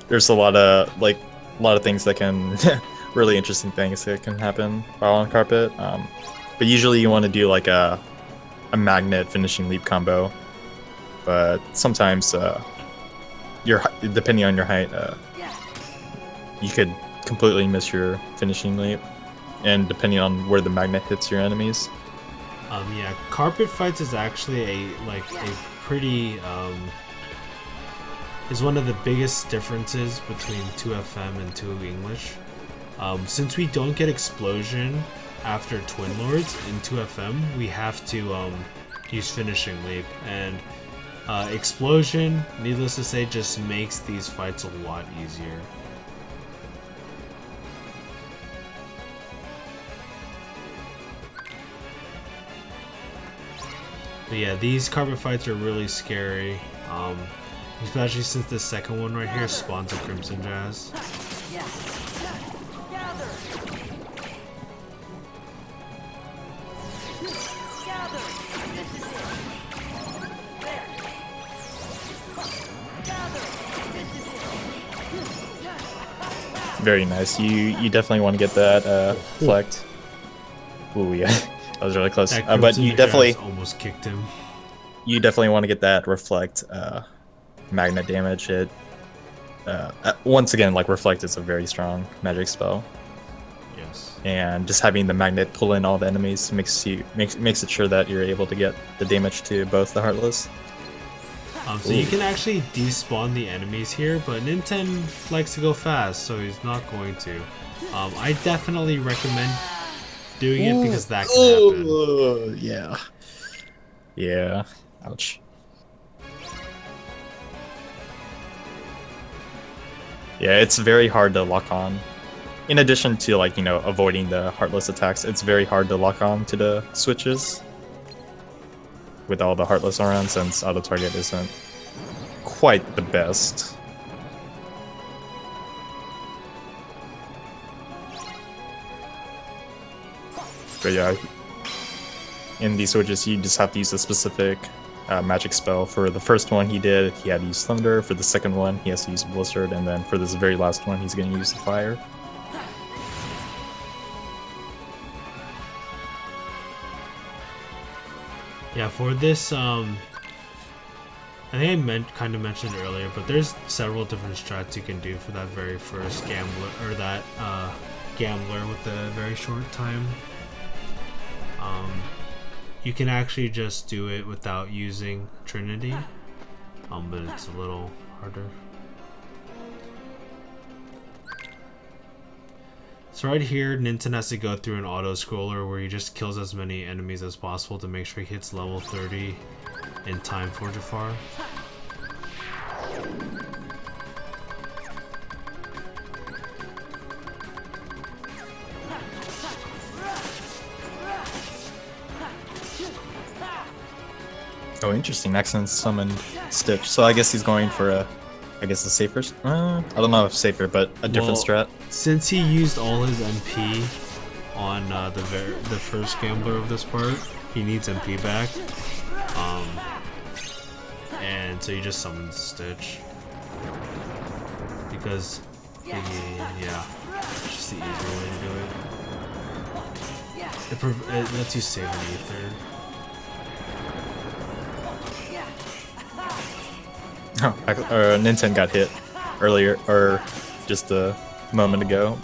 There's a lot of things that can really interesting things that can happen while on carpet. But usually you want to do like a magnet finishing leap combo. But sometimes depending on your height, you could completely miss your finishing leap, and depending on where the magnet hits your enemies. Yeah, carpet fights is actually a pretty is one of the biggest differences between 2FM and 2 English. Since we don't get explosion after Twin Lords in 2FM, we have to use finishing leap, and explosion, needless to say, just makes these fights a lot easier. But yeah, these carpet fights are really scary. Especially since the second one right here spawns a Crimson Jazz. Very nice. You definitely want to get that reflect. Ooh, yeah, that was really close. But you definitely almost kicked him. You definitely want to get that reflect magnet damage. It once again, reflect is a very strong magic spell. Yes. And just having the magnet pull in all the enemies makes it sure that you're able to get the damage to both the Heartless. So you can actually despawn the enemies here, but Ninten likes to go fast, so he's not going to. I definitely recommend doing it because that can happen. Yeah. Yeah. Ouch. Yeah, it's very hard to lock on. In addition to, like, you know, avoiding the Heartless attacks, it's very hard to lock on to the switches with all the Heartless around, since auto target isn't quite the best. But yeah, in these switches, you just have to use a specific magic spell. For the first one he did, he had to use Thunder. For the second one, he has to use Blizzard. And then for this very last one, he's going to use the Fire. Yeah, for this, I think I kind of mentioned earlier, but there's several different strats you can do for that very first gambler, or that gambler with the very short time. You can actually just do it without using Trinity, but it's a little harder. So right here, Ninten has to go through an auto-scroller where he just kills as many enemies as possible to make sure he hits level 30 in time for Jafar. Oh, interesting. Axends summoned Stitch. So I guess he's going for a, I guess a safer, I don't know if safer, but a different strat. Since he used all his MP on the first gambler of this part, he needs MP back. And so he just summons Stitch. Because, yeah, it's just the easier way to do it. It lets you save an ether. Oh, Ninten got hit earlier, or just a moment ago.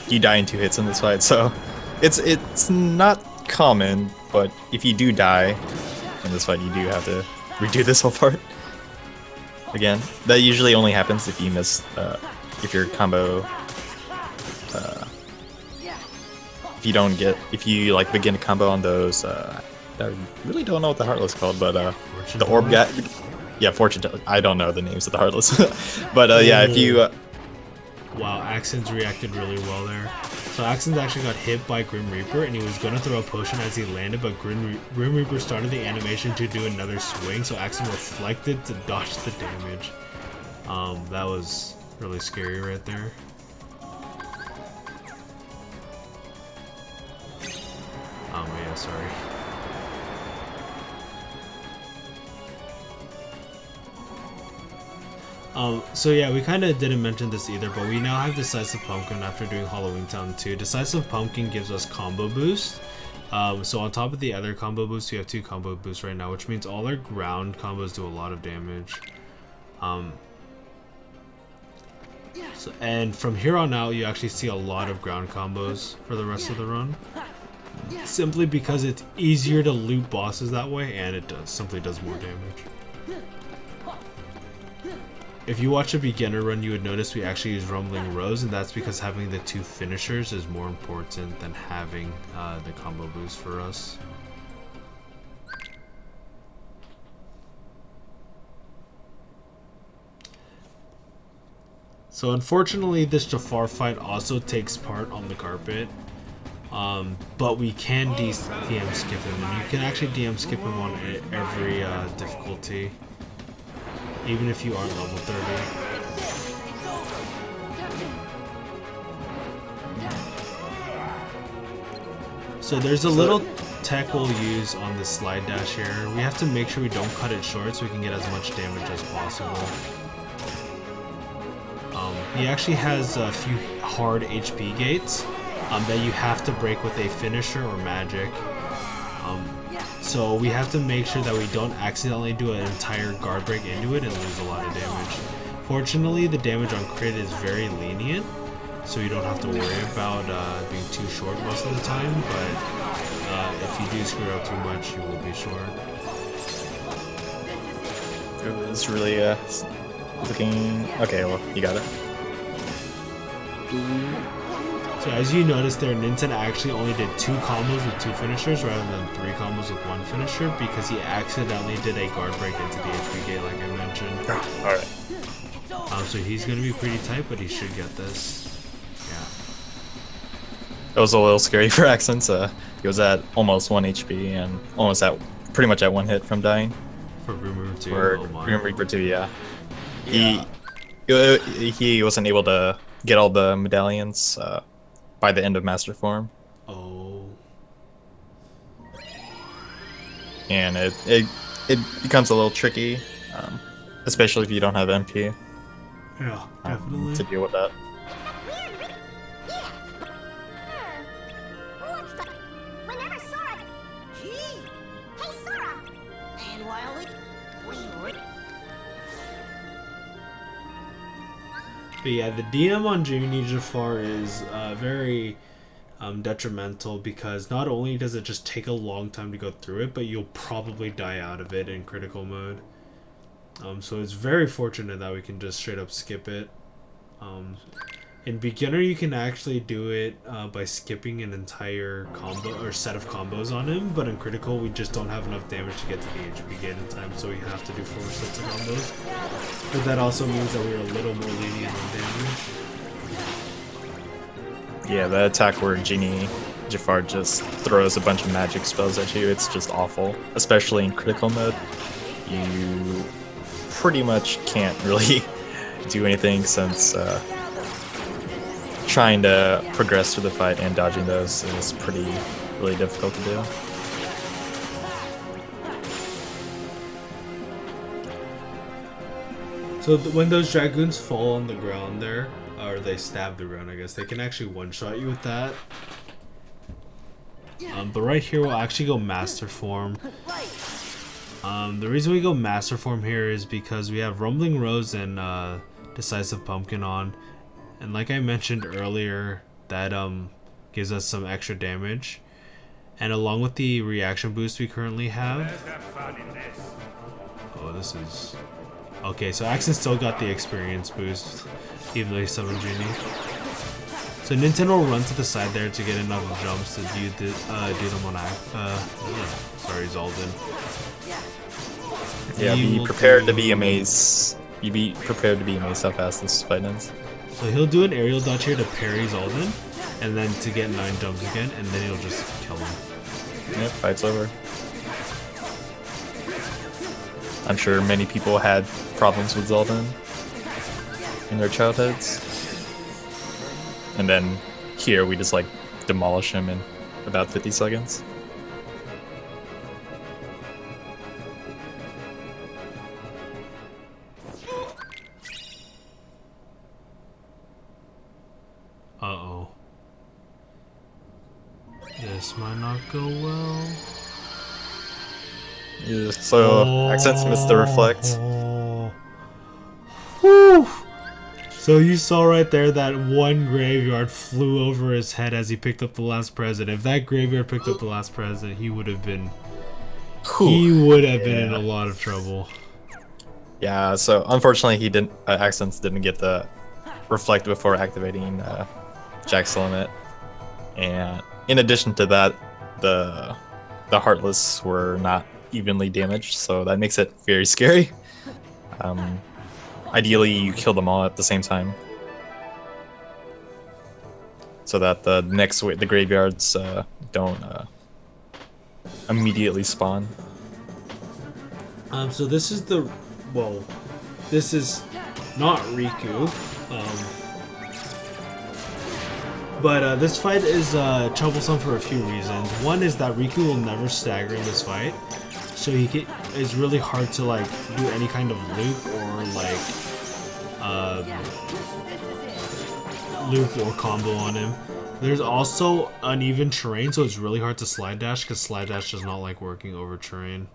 You die in 2 hits in this fight, so it's not common, but if you do die in this fight, you do have to redo this whole part again. That usually only happens if you miss, if your combo, if you like begin a combo on those, I really don't know what the Heartless is called, but the orb guy. Yeah, fortune teller. I don't know the names of the Heartless. But yeah, if you... Wow, Axends reacted really well there. So Axends actually got hit by Grim Reaper, and he was going to throw a potion as he landed, but Grim Reaper started the animation to do another swing, so Axends reflected to dodge the damage. That was really scary right there. Oh yeah, sorry. So yeah, we kind of didn't mention this either, but we now have Decisive Pumpkin after doing Halloween Town 2. Decisive Pumpkin gives us combo boost. So on top of the other combo boosts, we have 2 combo boosts right now, which means all our ground combos do a lot of damage. And from here on out, you actually see a lot of ground combos for the rest of the run. Simply because it's easier to loot bosses that way, and it simply does more damage. If you watch a beginner run, you would notice we actually use Rumbling Rose, and that's because having the 2 finishers is more important than having the combo boost for us. So unfortunately, this Jafar fight also takes part on the carpet, but we can DM skip him, and you can actually DM skip him on every difficulty. Even if you aren't level 30. So there's a little tech we'll use on the slide dash here. We have to make sure we don't cut it short so we can get as much damage as possible. He actually has a few hard HP gates that you have to break with a finisher or magic. So we have to make sure that we don't accidentally do an entire guard break into it and lose a lot of damage. Fortunately, the damage on crit is very lenient, so you don't have to worry about being too short most of the time, but if you do screw up too much, you will be short. It was really looking. Okay, well, you got it. So as you notice there, Ninten actually only did 2 combos with 2 finishers rather than 3 combos with 1 finisher because he accidentally did a guard break into the HP gate like I mentioned. Alright. So he's going to be pretty tight, but he should get this. Yeah. It was a little scary for Axends. He was at almost 1 HP and almost at pretty much at 1 hit from dying. For Room Reaper 2. For Oh my. Grim Reaper 2, yeah. He wasn't able to get all the medallions by the end of Master Form. Oh. And it becomes a little tricky, especially if you don't have MP Yeah, definitely. to deal with that. What's the... We never saw it. Gee. Hey, Sora. And Wildly, we would... But yeah, the DM on Jiminy Jafar is very detrimental because not only does it just take a long time to go through it, but you'll probably die out of it in critical mode. So it's very fortunate that we can just straight up skip it. In beginner, you can actually do it by skipping an entire combo or set of combos on him, but in critical, we just don't have enough damage to get to the HP gate in time, so we have to do 4 sets of combos. But that also means that we're a little more lenient on damage. Yeah, the attack where Genie Jafar just throws a bunch of magic spells at you, it's just awful. Especially in critical mode. You pretty much can't really do anything since trying to progress through the fight and dodging those is really difficult to do. So when those dragoons fall on the ground there, or they stab the ground, I guess, they can actually one-shot you with that. But right here, we'll actually go Master Form. The reason we go Master Form here is because we have Rumbling Rose and Decisive Pumpkin on. And like I mentioned earlier, that gives us some extra damage. And along with the reaction boost we currently have... Oh, this is... Okay, so Axends still got the experience boost, even though he summoned Genie. So Ninten will run to the side there to get enough jumps to do them on Zaldin. Yeah, be prepared to be amazed. You be prepared to be amazed how fast this fight ends. So he'll do an aerial dodge here to parry Zaldin, and then to get 9 jumps again, and then he'll just kill him. Yep, fight's over. I'm sure many people had problems with Zaldin in their childhoods. And then here we just like demolish him in about 50 seconds. Uh-oh. This might not go well. Yeah, so Axends missed the reflect. Whew. So you saw right there that one graveyard flew over his head as he picked up the last present. If that graveyard picked up the last present, he would have been... He would have been in a lot of trouble. Yeah, so unfortunately he didn't. Axends didn't get the reflect before activating Jack's limit, and in addition to that, the Heartless were not evenly damaged, so that makes it very scary. Ideally, you kill them all at the same time, so that the graveyards don't immediately spawn. So this is this is not Riku, but this fight is troublesome for a few reasons. One is that Riku will never stagger in this fight, so it's really hard to like do any kind of loop or like loop or combo on him. There's also uneven terrain, so it's really hard to slide dash because slide dash does not like working over terrain.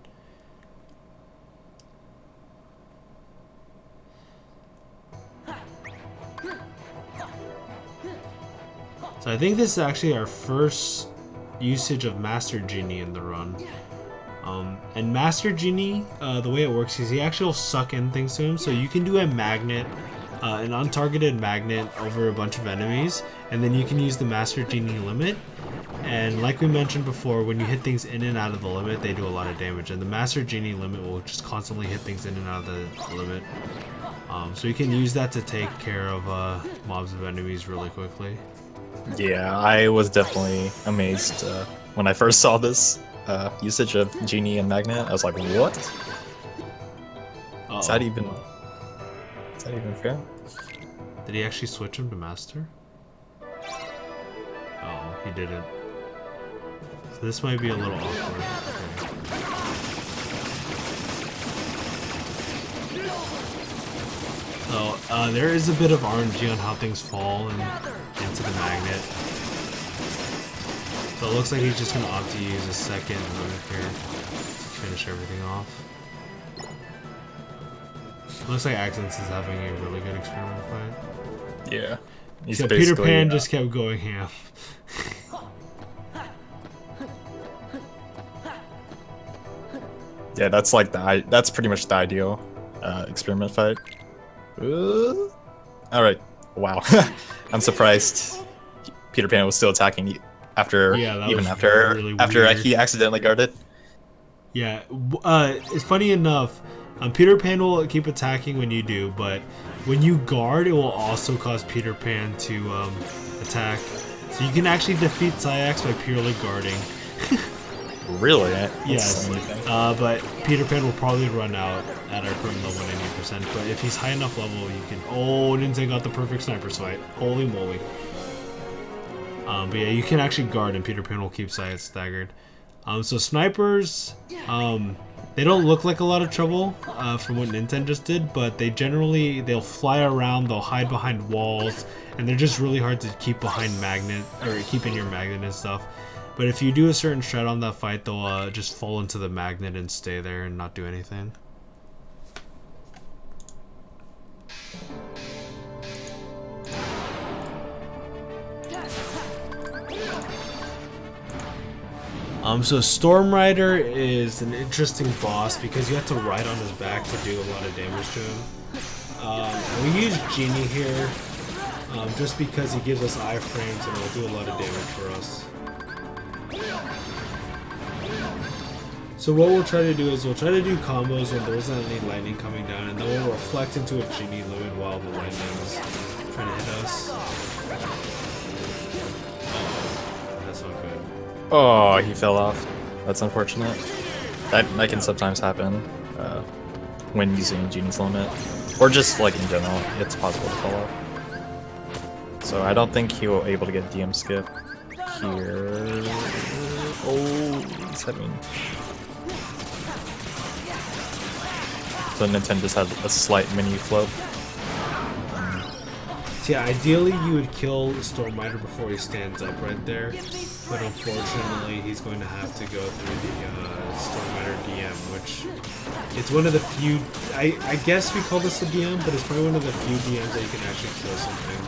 So I think this is actually our first usage of Master Genie in the run. And Master Genie, the way it works is he actually will suck in things to him. So you can do a magnet, an untargeted magnet over a bunch of enemies, and then you can use the Master Genie limit. And like we mentioned before, when you hit things in and out of the limit, they do a lot of damage. And the Master Genie limit will just constantly hit things in and out of the limit. So you can use that to take care of mobs of enemies really quickly. Yeah, I was definitely amazed when I first saw this usage of Genie and Magnet. I was like, what? Is that even fair? Did he actually switch him to Master? Oh, he didn't. So this might be a little awkward. Okay. So there is a bit of RNG on how things fall into the magnet. So it looks like he's just going to opt to use a second move here to finish everything off. Looks like Axends is having a really good experiment fight. Yeah. He's So Peter Pan just kept going ham. Yeah, that's like that's pretty much the ideal experiment fight. All right. Wow. I'm surprised Peter Pan was still attacking after really after weird. he accidentally guarded. Yeah, it's funny enough. Peter Pan will keep attacking when you do, but when you guard, it will also cause Peter Pan to attack. So you can actually defeat Sayax by purely guarding. Really? Yes, but Peter Pan will probably run out at our current level 90%. But if he's high enough level, you can. Oh, Ninten got the perfect sniper's fight. Holy moly! But yeah, you can actually guard, and Peter Pan will keep Sayax staggered. So snipers, they don't look like a lot of trouble from what Ninten just did, but they'll fly around, they'll hide behind walls, and they're just really hard to keep behind magnet or keep in your magnet and stuff. But if you do a certain strat on that fight, they'll just fall into the magnet and stay there and not do anything. So Storm Rider is an interesting boss because you have to ride on his back to do a lot of damage to him. We use Genie here just because he gives us iframes and will do a lot of damage for us. So what we'll try to do is we'll try to do combos when there's not any lightning coming down, and then we'll reflect into a Genie limit while the lightning is trying to hit us. That's not good. Oh, he fell off. That's unfortunate. That can sometimes happen when using Genie's limit, or just like in general, it's possible to fall off. So I don't think he will be able to get DM skip here. Oh, he's having. So Ninten just had a slight mini float. So yeah, ideally you would kill Storm Rider before he stands up right there, but unfortunately he's going to have to go through the Storm Rider DM, which it's one of the few, I guess we call this a DM, but it's probably one of the few DMs that you can actually kill something.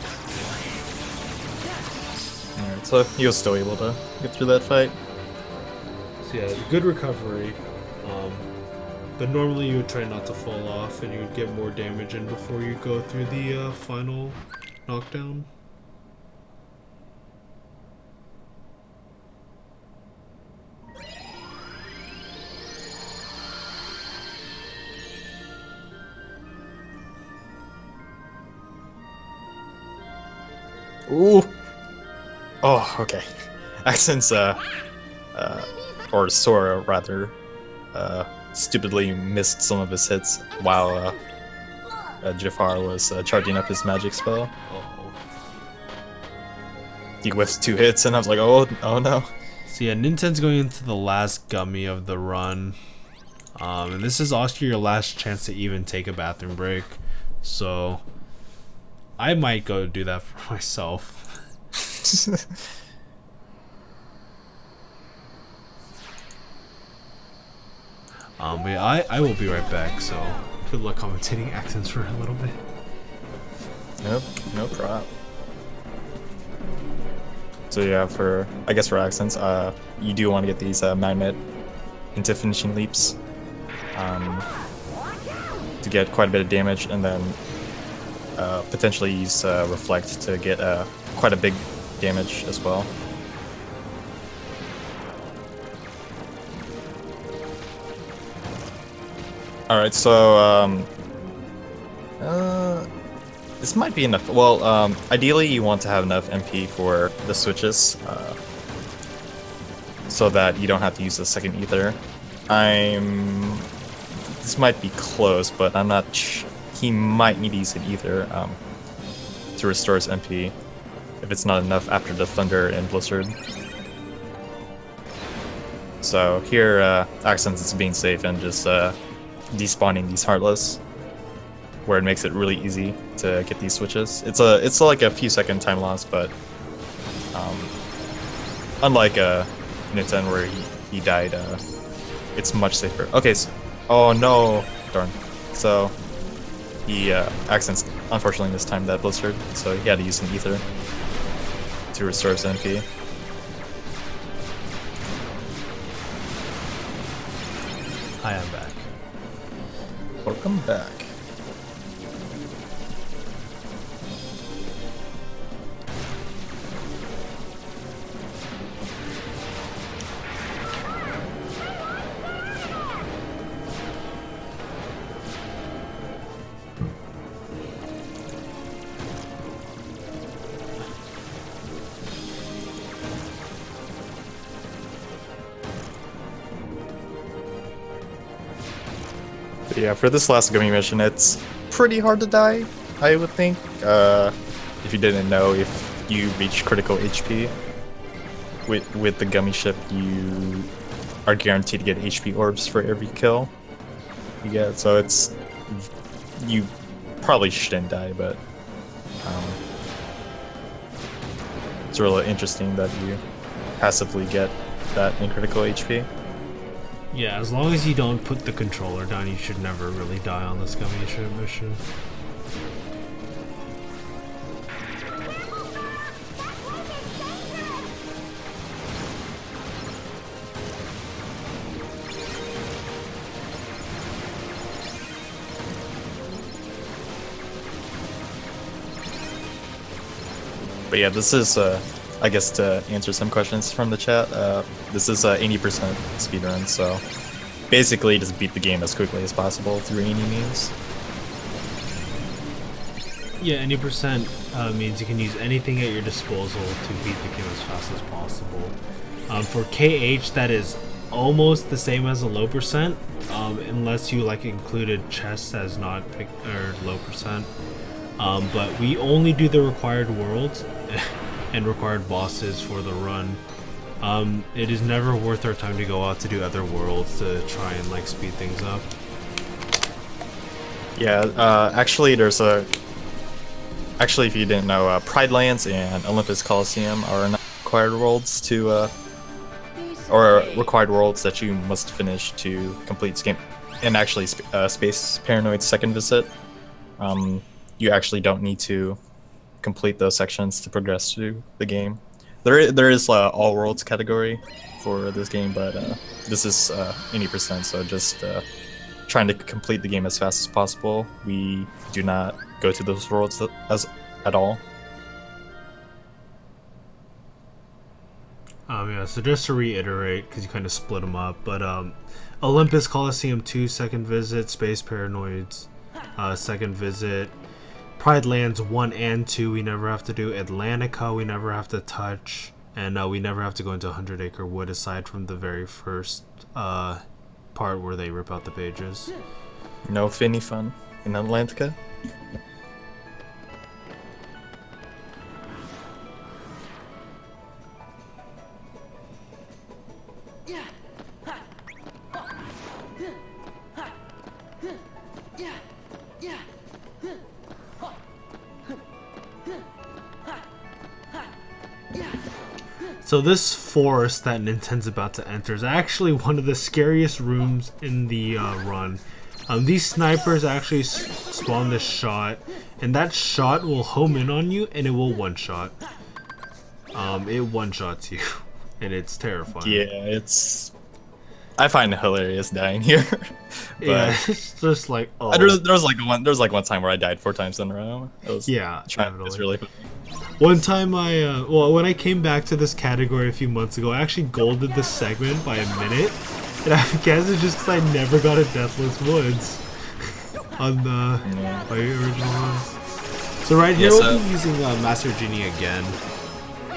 Alright, so he was still able to get through that fight. So yeah, good recovery, but normally you would try not to fall off and you would get more damage in before you go through the final knockdown. Ooh. Oh, okay. Axends, or Sora rather, stupidly missed some of his hits while Jafar was charging up his magic spell. He whiffed 2 hits, and I was like, oh no. So yeah, Ninten's going into the last gummy of the run. And this is also your last chance to even take a bathroom break. So I might go do that for myself. But yeah, I will be right back, so good luck commentating Axends for a little bit. Nope, no crap. So yeah, I guess for Axends, you do want to get these magnet into finishing leaps to get quite a bit of damage, and then potentially use reflect to get quite a big damage as well. All right, so this might be enough. Well, ideally you want to have enough MP for the switches, so that you don't have to use the second ether. This might be close, but I'm not. He might need to use an ether to restore his MP if it's not enough after the thunder and blizzard. So here, Axends is being safe and just despawning these heartless, where it makes it really easy to get these switches. It's like a few second time loss, but unlike Ninten where he died, it's much safer. Okay, so, oh no, darn. So he Axends unfortunately this time that blizzard, so he had to use an ether to restore his MP. I am back. Welcome back. Yeah, for this last gummy mission, it's pretty hard to die, I would think. If you didn't know, if you reach critical HP with the gummy ship, you are guaranteed to get HP orbs for every kill you get. So you probably shouldn't die, but it's really interesting that you passively get that in critical HP. Yeah, as long as you don't put the controller down, you should never really die on this gummy ship mission. But yeah, this is, I guess to answer some questions from the chat, this is 80% speedrun, so basically just beat the game as quickly as possible through any means. Yeah, any percent means you can use anything at your disposal to beat the game as fast as possible. For KH, that is almost the same as a low percent, unless you like included chests as not or low percent. But we only do the required worlds and required bosses for the run. It is never worth our time to go out to do other worlds to try and like speed things up. Yeah, actually there's a... Actually, if you didn't know, Pride Lands and Olympus Coliseum are not required worlds to... or required worlds that you must finish to complete this game. And actually, Space Paranoid's second visit, you actually don't need to complete those sections to progress through the game. There is all worlds category for this game, but this is 80%, so just trying to complete the game as fast as possible. We do not go to those worlds at all. Yeah, so just to reiterate, because you kind of split them up, but Olympus Coliseum 2 second visit, Space Paranoids second visit, Pride Lands 1 and 2 we never have to do, Atlantica we never have to touch, and we never have to go into 100 Acre Wood aside from the very first part where they rip out the pages. No Finny fun in Atlantica. So this forest that Ninten's about to enter is actually one of the scariest rooms in the run. These snipers actually spawn this shot, and that shot will home in on you, and it will one-shot. It one-shots you, and it's terrifying. Yeah, it's I find it hilarious dying here. But Yeah, it's just like, oh. there was like one time where I died 4 times in a row. It was Yeah, It's definitely. really funny. One time when I came back to this category a few months ago, I actually golded this segment by a minute. And I guess it's just because I never got a Deathless Woods on the my original ones. So right here Yeah, we'll so- be using Master Genie again. But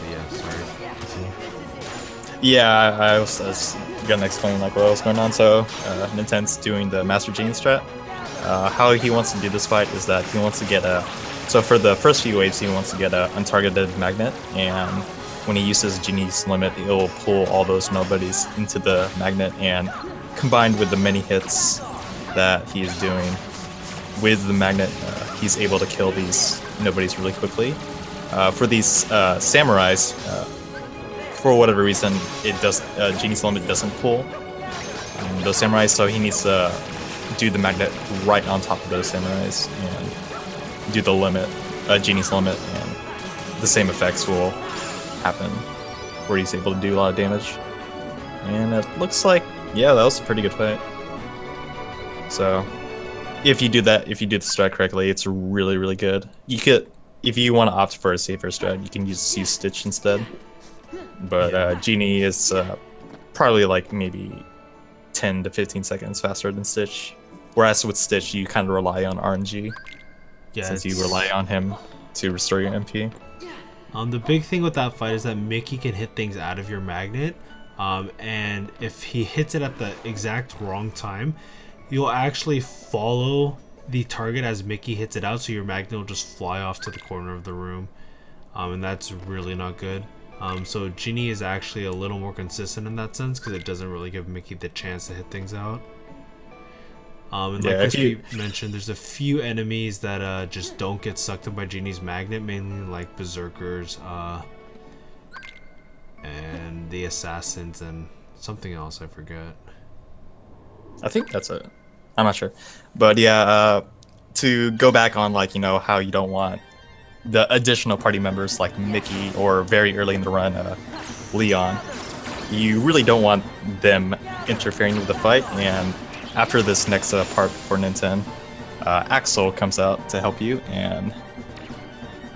yeah, sorry. Continue. Yeah, I was gonna explain like what was going on. So Ninten's doing the Master Genie strat. How he wants to do this fight is that he wants to get a. So for the first few waves, he wants to get a untargeted magnet, and when he uses Genie's limit, it will pull all those nobodies into the magnet, and combined with the many hits that he's doing with the magnet, he's able to kill these nobodies really quickly. For these samurais, for whatever reason, Genie's limit doesn't pull those samurais, so he needs to do the magnet right on top of those samurais and do the limit, Genie's limit, and the same effects will happen where he's able to do a lot of damage. And it looks like, yeah, that was a pretty good fight. So if you do the strat correctly, it's really, really good. You could, if you want to opt for a safer strat, you can use Stitch instead. But Genie is probably like maybe 10 to 15 seconds faster than Stitch. Whereas with Stitch, you kind of rely on RNG, since you rely on him to restore your MP. The big thing with that fight is that Mickey can hit things out of your magnet, and if he hits it at the exact wrong time, you'll actually follow the target as Mickey hits it out, so your magnet will just fly off to the corner of the room, and that's really not good. So Genie is actually a little more consistent in that sense because it doesn't really give Mickey the chance to hit things out. And like Crispy mentioned, there's a few enemies that just don't get sucked up by Genie's magnet, mainly like Berserkers, and the Assassins, and something else I forget. I think that's it. I'm not sure. But yeah, to go back on like, how you don't want the additional party members like Mickey or very early in the run, Leon, you really don't want them interfering with the fight. And after this next part for Ninten, Axel comes out to help you, and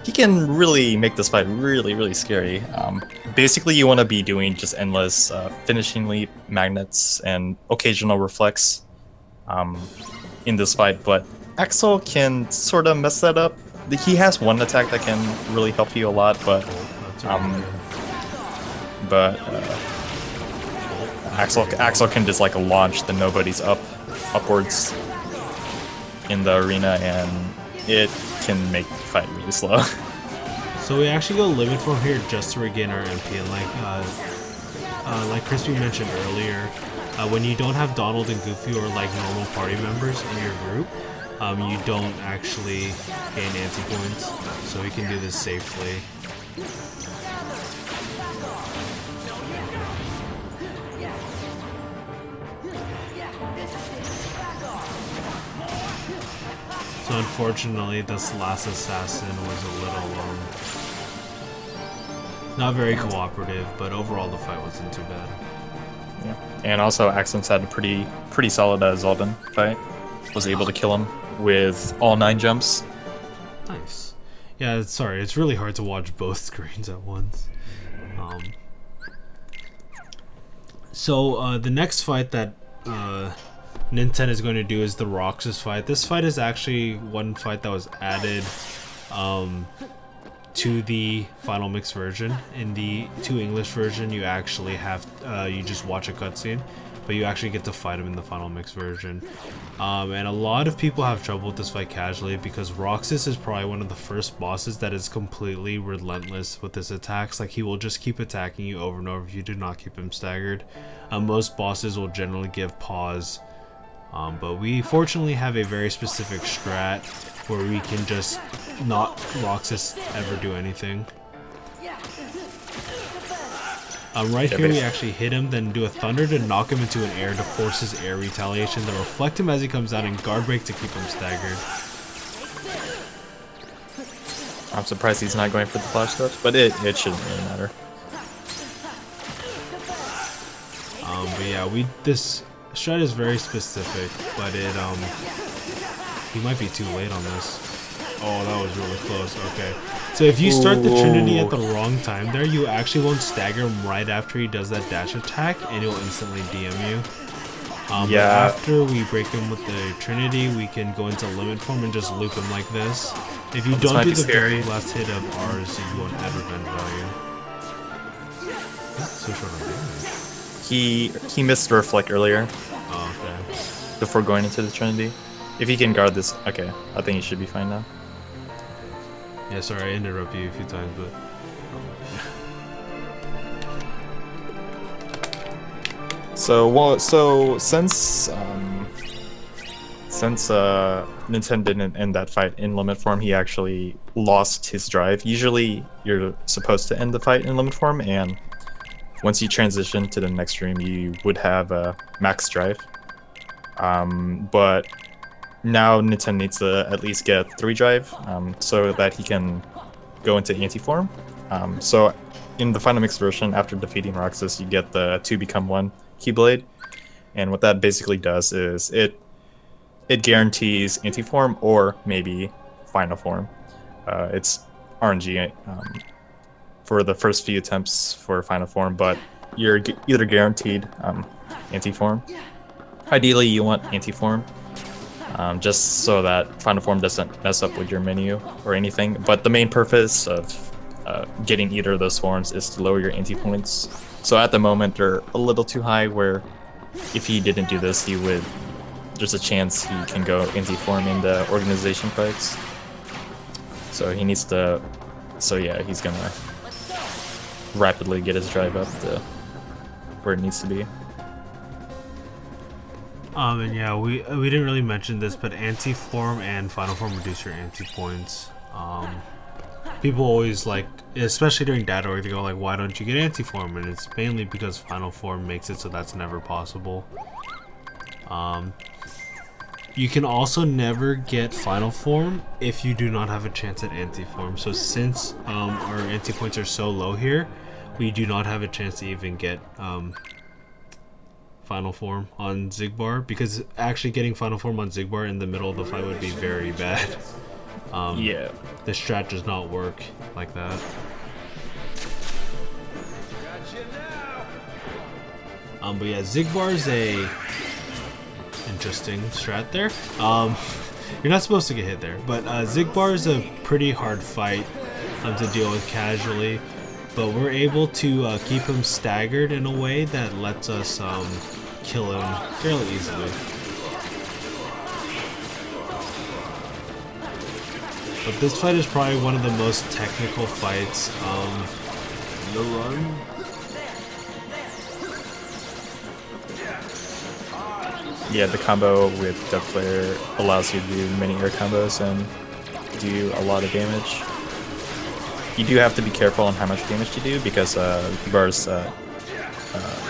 he can really make this fight really, really scary. Basically, you want to be doing just endless finishing leap, magnets, and occasional reflex in this fight, but Axel can sort of mess that up. He has one attack that can really help you a lot, but Axel can just like launch the nobodies upwards in the arena, and it can make the fight really slow. So we actually go limit from here just to regain our MP, and like Crispy mentioned earlier, when you don't have Donald and Goofy or like normal party members in your group, you don't actually gain anti-points, so we can do this safely. So unfortunately, this last assassin was a little not very cooperative, but overall the fight wasn't too bad. Yeah, and also Axends had a pretty solid Zoldan fight. Was able to kill him with all 9 jumps. Nice. Yeah, sorry, it's really hard to watch both screens at once. So the next fight that Ninten is going to do is the Roxas fight. This fight is actually one fight that was added to the final mix version. In the 2 English version, you actually have you just watch a cutscene, but you actually get to fight him in the final mix version. And a lot of people have trouble with this fight casually because Roxas is probably one of the first bosses that is completely relentless with his attacks. Like, he will just keep attacking you over and over if you do not keep him staggered. Most bosses will generally give pause, but we fortunately have a very specific strat where we can just not Roxas ever do anything. Right here we actually hit him, then do a thunder to knock him into an air to force his air retaliation, then reflect him as he comes out, and guard break to keep him staggered. I'm surprised he's not going for the flash touch, but it shouldn't really matter. But yeah, this strat is very specific, but he might be too late on this. Oh, that was really close. Okay. So if you start the Trinity at the wrong time there, you actually won't stagger him right after he does that dash attack, and he'll instantly DM you. But after we break him with the Trinity, we can go into limit form and just loop him like this. If you don't do the very last hit of ours, you won't add revenge value. So short on damage. He missed the reflect earlier. Oh, okay. Before going into the Trinity. If he can guard this, okay, I think he should be fine now. Yeah, sorry, I interrupted you a few times, but... So since Ninten didn't end that fight in limit form, he actually lost his drive. Usually, you're supposed to end the fight in limit form, and once you transition to the next room, you would have a max drive. But now Ninten needs to at least get 3 drive, so that he can go into anti-form. So in the final mix version, after defeating Roxas, you get the 2 become 1 Keyblade, and what that basically does is it guarantees anti-form or maybe final form. It's RNG for the first few attempts for final form, but you're either guaranteed anti-form. Ideally, you want anti-form, just so that final form doesn't mess up with your menu or anything. But the main purpose of getting either of those forms is to lower your anti-points. So at the moment, they're a little too high, where if he didn't do this, there's a chance he can go anti-form in the organization fights. So he needs to, yeah, he's gonna rapidly get his drive up to where it needs to be. And yeah, we didn't really mention this, but anti-form and final form reduce your anti-points. People always like, especially during data org, they go like, why don't you get anti-form? And it's mainly because final form makes it so that's never possible. You can also never get final form if you do not have a chance at anti-form. So since our anti-points are so low here, we do not have a chance to even get final form on Xigbar, because actually getting final form on Xigbar in the middle of the fight would be very bad. Yeah. The strat does not work like that. But yeah, Xigbar is a interesting strat there. You're not supposed to get hit there, but Xigbar is a pretty hard fight to deal with casually. But we're able to keep him staggered in a way that lets us kill him fairly easily. But this fight is probably one of the most technical fights in the run. Yeah, the combo with Duck Flare allows you to do many air combos and do a lot of damage. You do have to be careful on how much damage you do, because Bar's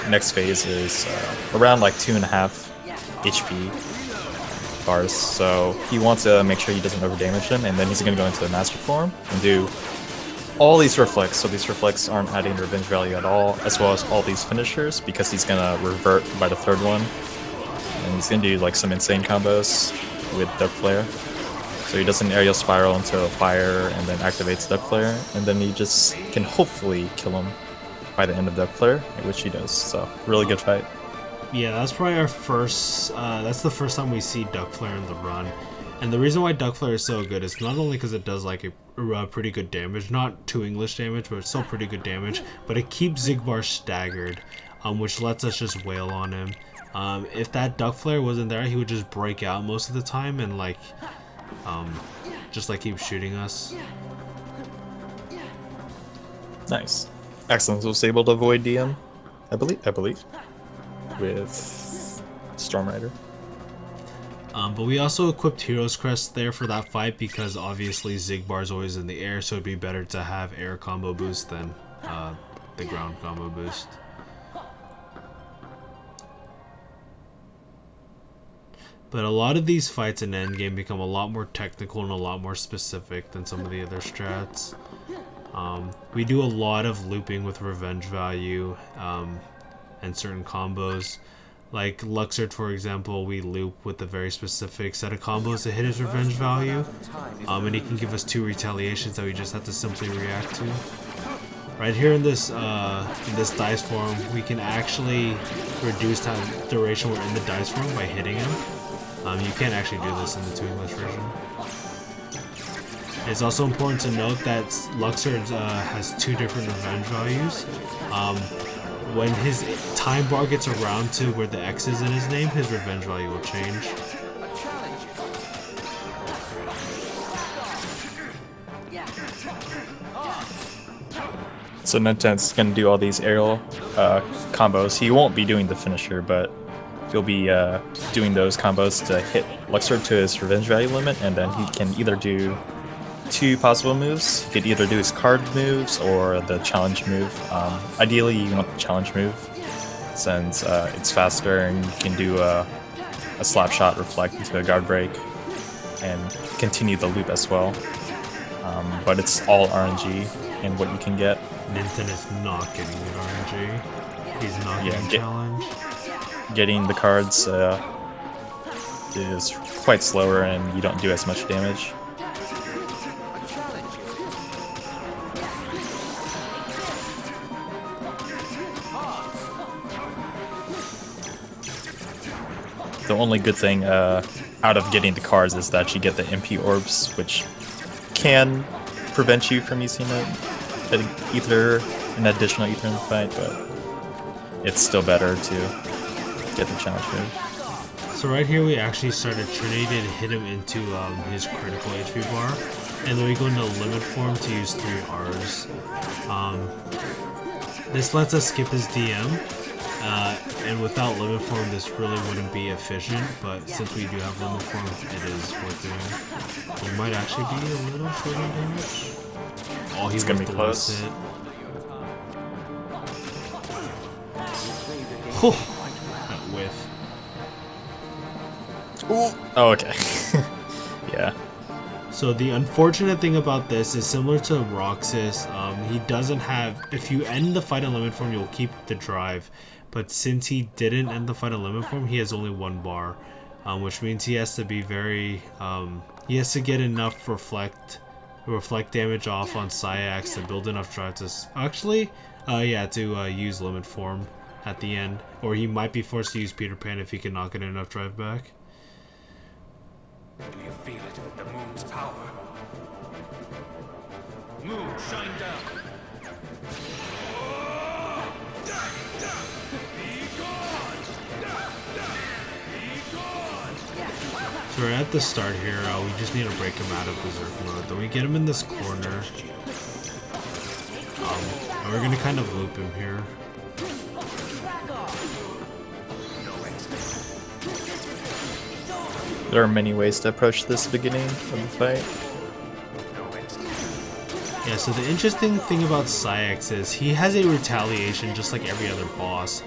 next phase is around like 2.5 HP bars, so he wants to make sure he doesn't over damage them, and then he's going to go into the master form and do all these reflects. So these reflects aren't adding revenge value at all, as well as all these finishers, because he's going to revert by the 3rd one, and he's going to do like some insane combos with Duck Flare. So he does an aerial spiral into a fire and then activates Duck Flare, and then he just can hopefully kill him by the end of Duck Flare, which he does. So really good fight. Yeah, that's probably our first, that's the first time we see Duck Flare in the run. And the reason why Duck Flare is so good is not only because it does like a pretty good damage, not 2 English damage, but it's still pretty good damage, but it keeps Xigbar staggered, which lets us just wail on him. If that Duck Flare wasn't there, he would just break out most of the time and like, just like keep shooting us. Nice. Axends was able to avoid DM, I believe, with Storm Rider. But we also equipped Hero's Crest there for that fight, because obviously Xigbar is always in the air, so it'd be better to have air combo boost than the ground combo boost. But a lot of these fights in endgame become a lot more technical and a lot more specific than some of the other strats. We do a lot of looping with revenge value and certain combos. Like Luxord, for example, we loop with a very specific set of combos to hit his revenge value. And he can give us 2 retaliations that we just have to simply react to. Right here in this dice form, we can actually reduce time duration we're in the dice form by hitting him. You can't actually do this in the 2 English version. It's also important to note that Luxord has 2 different revenge values. When his time bar gets around to where the X is in his name, his revenge value will change. So Ninten's gonna do all these aerial combos. He won't be doing the finisher, but he'll be doing those combos to hit Luxord to his revenge value limit, and then he can either do 2 possible moves. He could either do his card moves or the challenge move. Ideally, you want the challenge move, since it's faster and you can do a slap shot, reflect into a guard break, and continue the loop as well. But it's all RNG in what you can get. Ninten is not getting good RNG. He's not getting challenged. Getting the cards is quite slower and you don't do as much damage. The only good thing out of getting the cards is that you get the MP orbs, which can prevent you from using an additional ether in the fight, but it's still better to get the challenge move. So right here we actually started Trinity to hit him into his critical HP bar, and then we go into limit form to use 3 Rs. This lets us skip his DM, and without limit form this really wouldn't be efficient, but since we do have limit form, it is worth doing. He might actually be a little short on damage. Oh, he's gonna be close. Hit. That whiff. Ooh. Oh, okay. Yeah. So the unfortunate thing about this is similar to Roxas, he doesn't have, if you end the fight in limit form, you'll keep the drive. But since he didn't end the fight in limit form, he has only 1 bar, which means he has to be very, he has to get enough reflect damage off on Sayax to build enough drive to, to use limit form at the end. Or he might be forced to use Peter Pan if he can not get enough drive back. Do you feel it? The moon's power. Moon, shine down. So we're at the start here, we just need to break him out of Berserk mode. Then we get him in this corner. And we're gonna kind of loop him here. There are many ways to approach this beginning of the fight. Yeah, so the interesting thing about Sayax is he has a retaliation just like every other boss.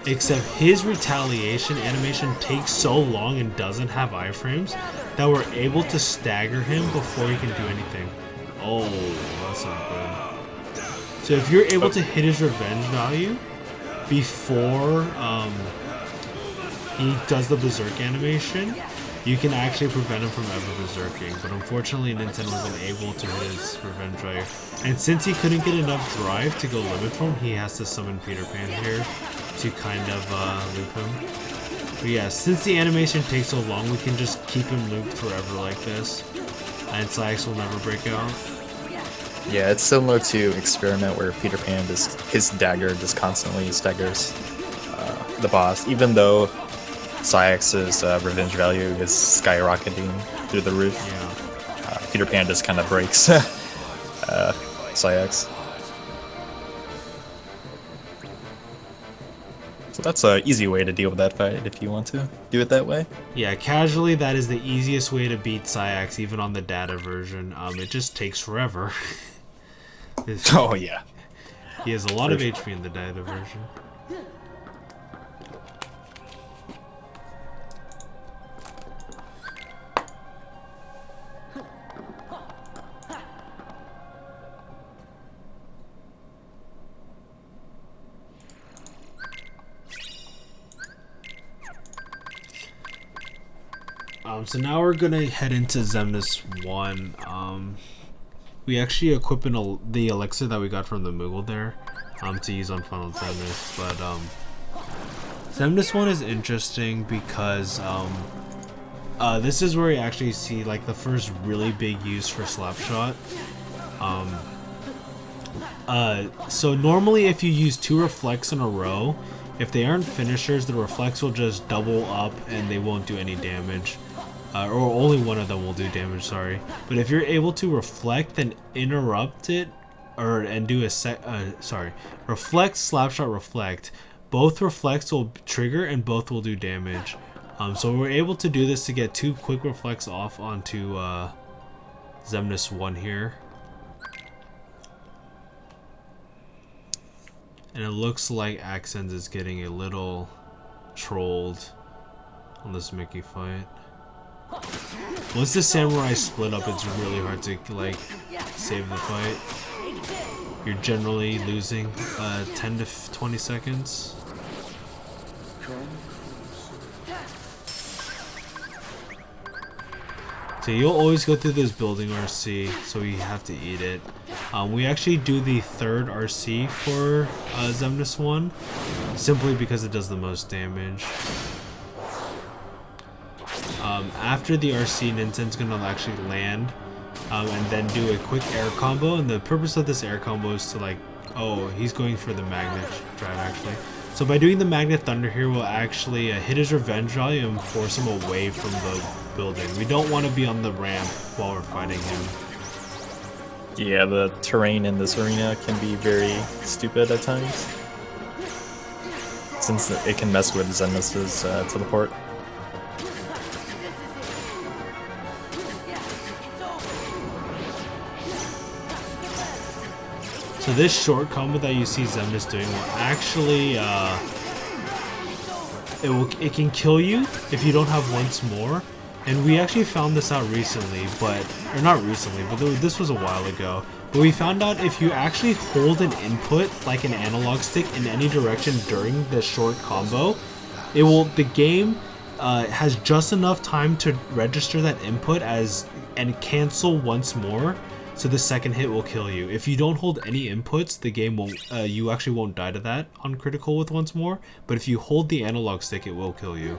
Except his retaliation animation takes so long and doesn't have iframes that we're able to stagger him before he can do anything. Oh, that's not good. So if you're able to hit his revenge value before he does the berserk animation, you can actually prevent him from ever berserking. But unfortunately, Ninten wasn't able to hit his revenge value. And since he couldn't get enough drive to go limit form, he has to summon Peter Pan here to kind of loop him. But yeah, since the animation takes so long, we can just keep him looped forever like this. And Sayax will never break out. Yeah, it's similar to Experiment where Peter Pan, his dagger just constantly staggers the boss, even though Sayax's revenge value is skyrocketing through the roof. Yeah. Peter Pan just kind of breaks Sayax. So that's an easy way to deal with that fight if you want to do it that way. Yeah, casually that is the easiest way to beat Sayax, even on the data version. It just takes forever. Oh yeah. He has a lot of HP in the data version. So now we're gonna head into Xemnas 1. We actually equip the elixir that we got from the Moogle there, to use on Final Xemnas. But Xemnas 1 is interesting because this is where you actually see like the first really big use for Slapshot. So normally if you use 2 reflects in a row, if they aren't finishers, the reflects will just double up and they won't do any damage. Or only one of them will do damage, sorry. But if you're able to reflect and interrupt it, and do a reflect, slapshot, reflect. Both reflects will trigger and both will do damage. So we're able to do this to get 2 quick reflects off onto Xemnas 1 here. And it looks like Axends is getting a little trolled on this Mickey fight. Once the samurai split up, it's really hard to like save the fight. You're generally losing 10 to 20 seconds. So you'll always go through this building RC, so you have to eat it. We actually do the 3rd RC for Xemnas 1, simply because it does the most damage. After the RC, Ninten's gonna actually land and then do a quick air combo, and the purpose of this air combo is to like, oh, he's going for the magnet drive actually. So by doing the magnet thunder here, we'll actually hit his revenge value and force him away from the building. We don't want to be on the ramp while we're fighting him. Yeah, the terrain in this arena can be very stupid at times, since it can mess with Xemnas' teleport. So this short combo that you see Xemnas doing will actually, it can kill you if you don't have once more. And we actually found this out recently, or not recently, but this was a while ago. But we found out if you actually hold an input, like an analog stick, in any direction during the short combo, the game has just enough time to register that input and cancel once more. So the second hit will kill you. If you don't hold any inputs, the game won't. You actually won't die to that on critical with once more. But if you hold the analog stick, it will kill you.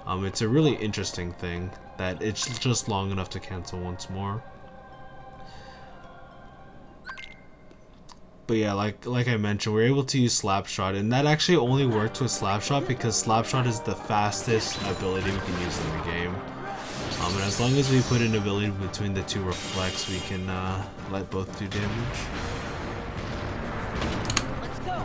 It's a really interesting thing that it's just long enough to cancel once more. But yeah, like I mentioned, we're able to use Slapshot, and that actually only works with Slapshot because Slapshot is the fastest ability we can use in the game. And as long as we put an ability between the 2 reflects, we can let both do damage. Let's go.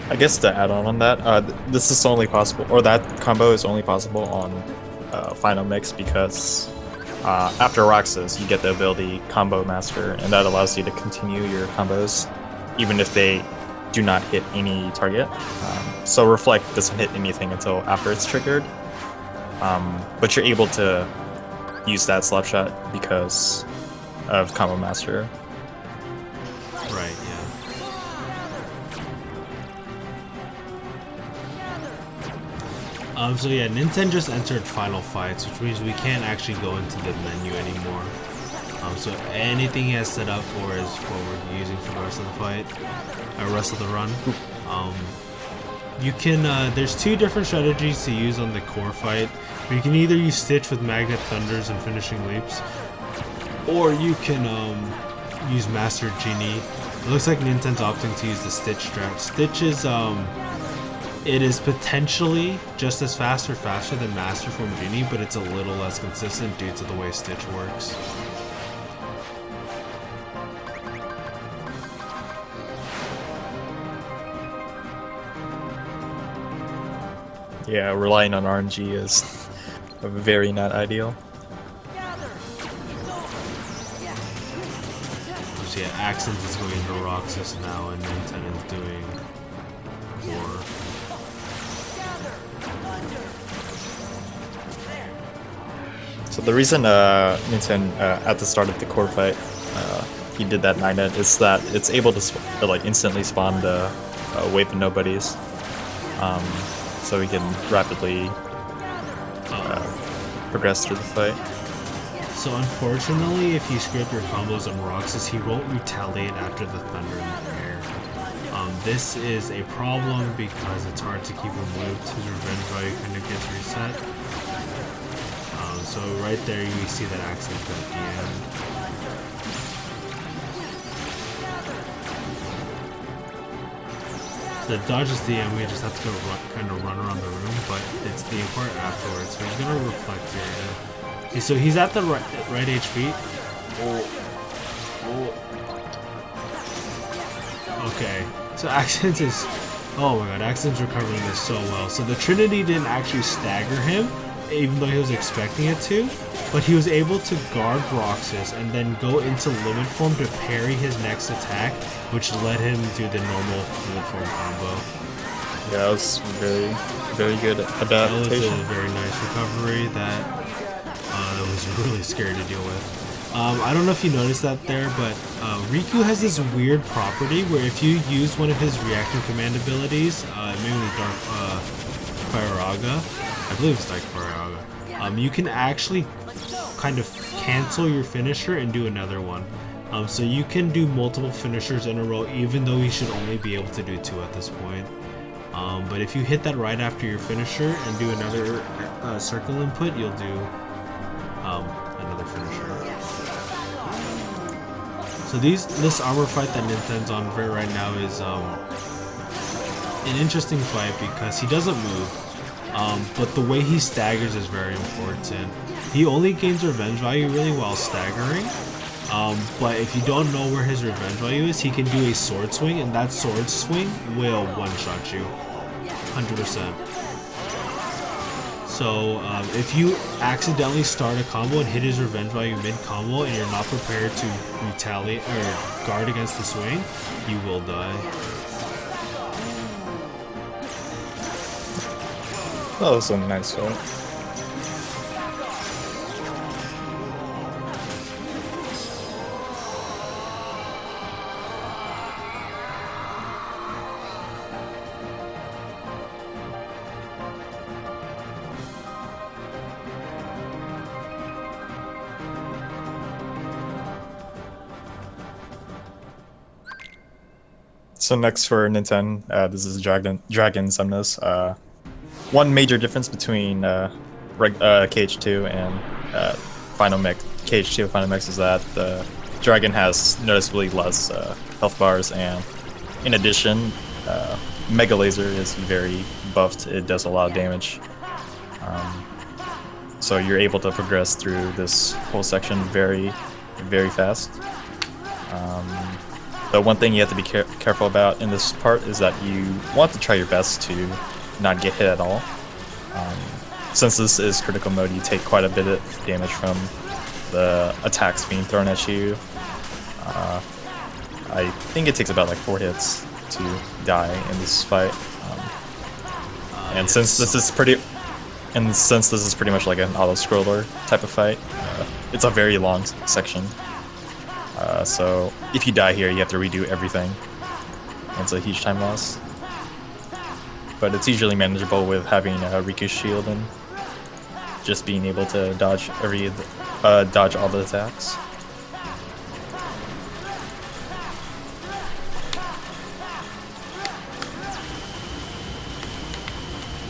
I guess to add on that, this is only possible, or that combo is only possible on Final Mix because after Roxas, you get the ability Combo Master, and that allows you to continue your combos even if they do not hit any target. So Reflect doesn't hit anything until after it's triggered, but you're able to use that Slapshot because of Combo Master. Right, yeah. So yeah, Ninten just entered Final Fights, which means we can't actually go into the menu anymore. So anything he has set up for is what we're using for the rest of the fight, or rest of the run. You can, there's 2 different strategies to use on the core fight. You can either use Stitch with Magnet Thunders and Finishing Leaps, or you can use Master Genie. It looks like Ninten's opting to use the Stitch strat. Stitch is, it is potentially just as fast or faster than Master from Genie, but it's a little less consistent due to the way Stitch works. Yeah, relying on RNG is very not ideal. So yeah, Axends is going into Roxas now, and Ninten is doing Core. So the reason Ninten at the start of the core fight he did that Ninten is that it's able to like instantly spawn the wave of nobodies, so we can rapidly progress through the fight. So unfortunately, if you screw up your combos on Roxas, he won't retaliate after the thunder in the air. This is a problem because it's hard to keep him moved. His revenge value kind of gets reset. So right there you see that Axends at the end. The dodge is the end, we just have to go kind of run around the room, but it's the part afterwards. So he's gonna reflect here. Okay, so he's at the right HP. Okay, so Axends is... Oh my god, Axends recovering this so well. So the Trinity didn't actually stagger him, even though he was expecting it to, but he was able to guard Roxas and then go into limit form to parry his next attack, which let him do the normal limit form combo. Yeah, that was very, very good adaptation. That was a very nice recovery that was really scary to deal with. I don't know if you noticed that there, but Riku has this weird property where if you use one of his reaction command abilities, mainly Dark Firaga, I believe it's Dark Firaga, you can actually kind of cancel your finisher and do another one. So you can do multiple finishers in a row, even though you should only be able to do 2 at this point. But if you hit that right after your finisher and do another circle input, you'll do another finisher. So this armor fight that Ninten's on right now is an interesting fight because he doesn't move, but the way he staggers is very important. He only gains revenge value really while staggering, but if you don't know where his revenge value is, he can do a sword swing, and that sword swing will one-shot you, 100%. So if you accidentally start a combo and hit his revenge value mid-combo and you're not prepared to retaliate or guard against the swing, you will die. That was a nice fight. So next for Ninten, this is Dragon Sumnus. One major difference between KH2 and Final Mix, KH2 Final Mix is that the Dragon has noticeably less health bars, and in addition, Mega Laser is very buffed. It does a lot of damage. So you're able to progress through this whole section very, very fast. The one thing you have to be careful about in this part is that you want to try your best to not get hit at all. Since this is critical mode, you take quite a bit of damage from the attacks being thrown at you. I think it takes about like 4 hits to die in this fight. And since this is pretty much like an auto-scroller type of fight, it's a very long section. So if you die here, you have to redo everything. It's a huge time loss. But it's usually manageable with having a Riku's shield and just being able to dodge dodge all the attacks.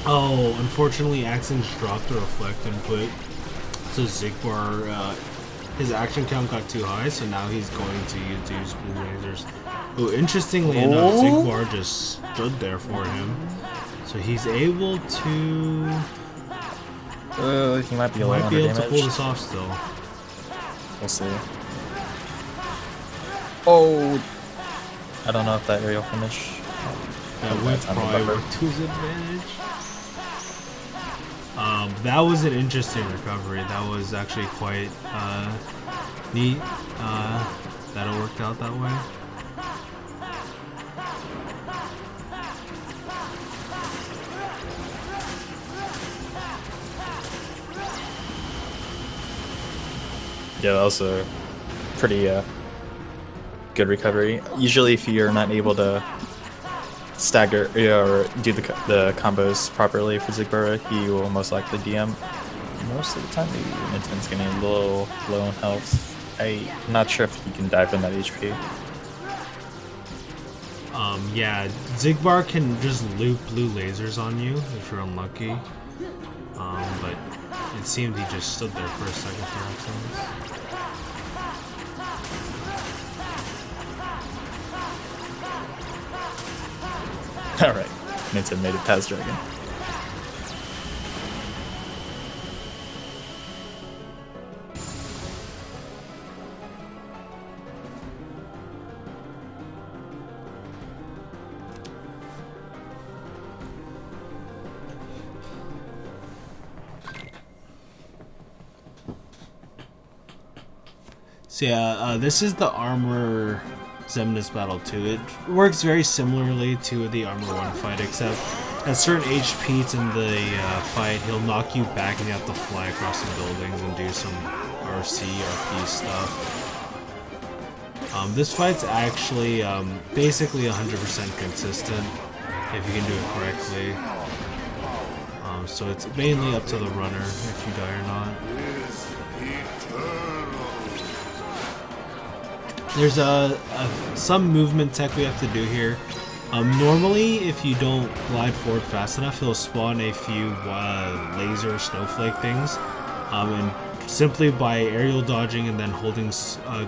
Oh, unfortunately, Axends dropped the reflect input, so Zigbar, his action count got too high, so now he's going to use blue lasers. Oh, interestingly enough, Zigbar just stood there for him, so he's able to. He might be able to pull this off still. We'll see. Oh, I don't know if that aerial finish. That would probably work to his advantage. That was an interesting recovery. That was actually quite neat that it worked out that way. Yeah, that was a pretty good recovery. Usually, if you're not able to stagger or do the combos properly for Zigbara, he will most likely DM. Most of the time, maybe Ninten's getting a little low in health. I'm not sure if he can dive from that HP. Yeah, Zigbar can just loop blue lasers on you if you're unlucky. But it seemed he just stood there for a second for Axends. Alright, Ninten made it past Dragon. So yeah, this is the Armor Xemnas battle too. It works very similarly to the Armor 1 fight, except at certain HPs in the fight, he'll knock you back and you have to fly across the buildings and do some RP stuff. This fight's actually basically 100% consistent if you can do it correctly. So it's mainly up to the runner if you die or not. There's some movement tech we have to do here. Normally, if you don't glide forward fast enough, he'll spawn a few laser snowflake things. And simply by aerial dodging and then holding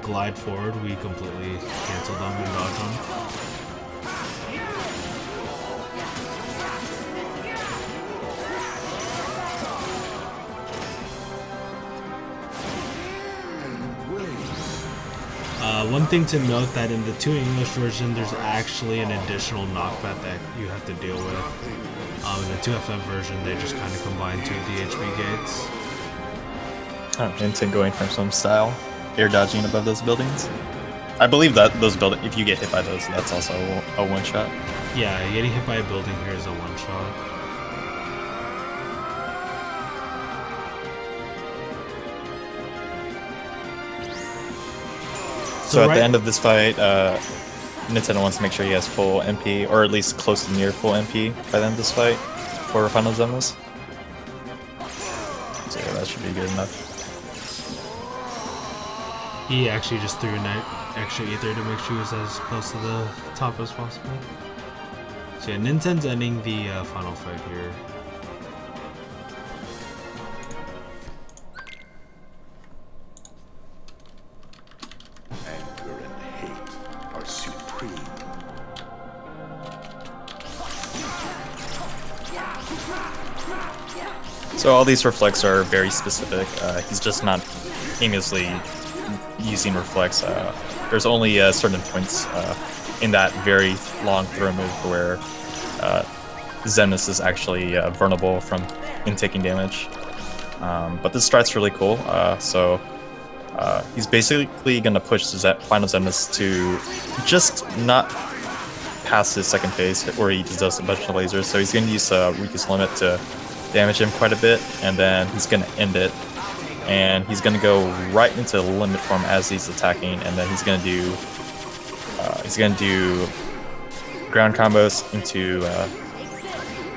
glide forward, we completely cancel them and dodge them. One thing to note that in the 2 English version, there's actually an additional knockback that you have to deal with. In the 2FF version, they just kind of combine 2 DHB gates. Ninten going from some style, air dodging above those buildings. I believe that those buildings, if you get hit by those, that's also a one-shot. Yeah, getting hit by a building here is a one-shot. So at the end of this fight, Ninten wants to make sure he has full MP, or at least close to near full MP by the end of this fight for final Xemnas. So yeah, that should be good enough. He actually just threw an extra ether to make sure he was as close to the top as possible. So yeah, Ninten's ending the final fight here. Anger and hate are supreme. So all these reflects are very specific. He's just not aimlessly using reflects. There's only certain points in that very long throw move where Xemnas is actually vulnerable from taking damage. But this strat's really cool. He's basically going to push final Xemnas to just not pass his second phase, where he just does a bunch of lasers. So he's going to use Riku's limit to damage him quite a bit, and then he's going to end it. And he's going to go right into the limit form as he's attacking, and then he's going to do ground combos into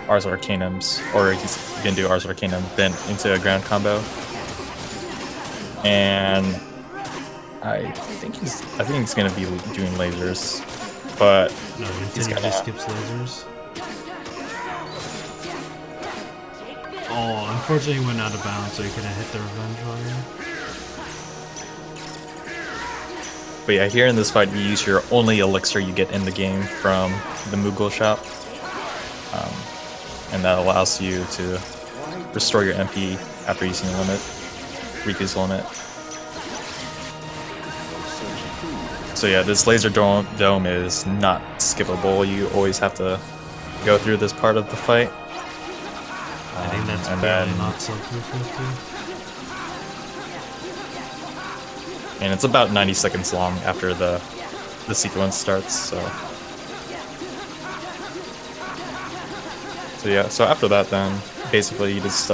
Ars Arcanums, or he's going to do Ars Arcanum, then into a ground combo. And I think he's going to be doing lasers, but No, he's Ninten gonna just skips lasers. Oh, unfortunately he went out of bounds, so he couldn't hit the revenge warrior. But yeah, here in this fight, you use your only elixir you get in the game from the Moogle shop. And that allows you to restore your MP after using the limit, Riku's limit. So yeah, this laser dome is not skippable. You always have to go through this part of the fight. I think that's and barely then- not sub 350. And it's about 90 seconds long after the sequence starts, so yeah, so after that then, basically you just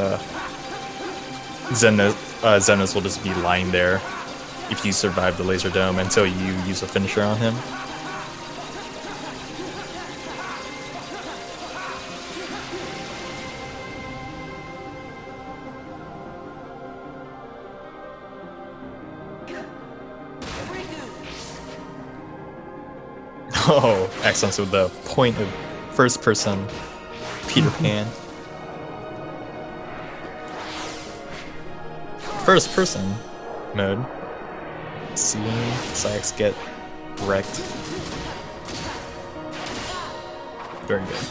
Xemnas will just be lying there if you survive the laser dome until you use a finisher on him. Oh, Axends with the point of first person Peter Pan. First person mode. Seeing Sykes get wrecked. Very good.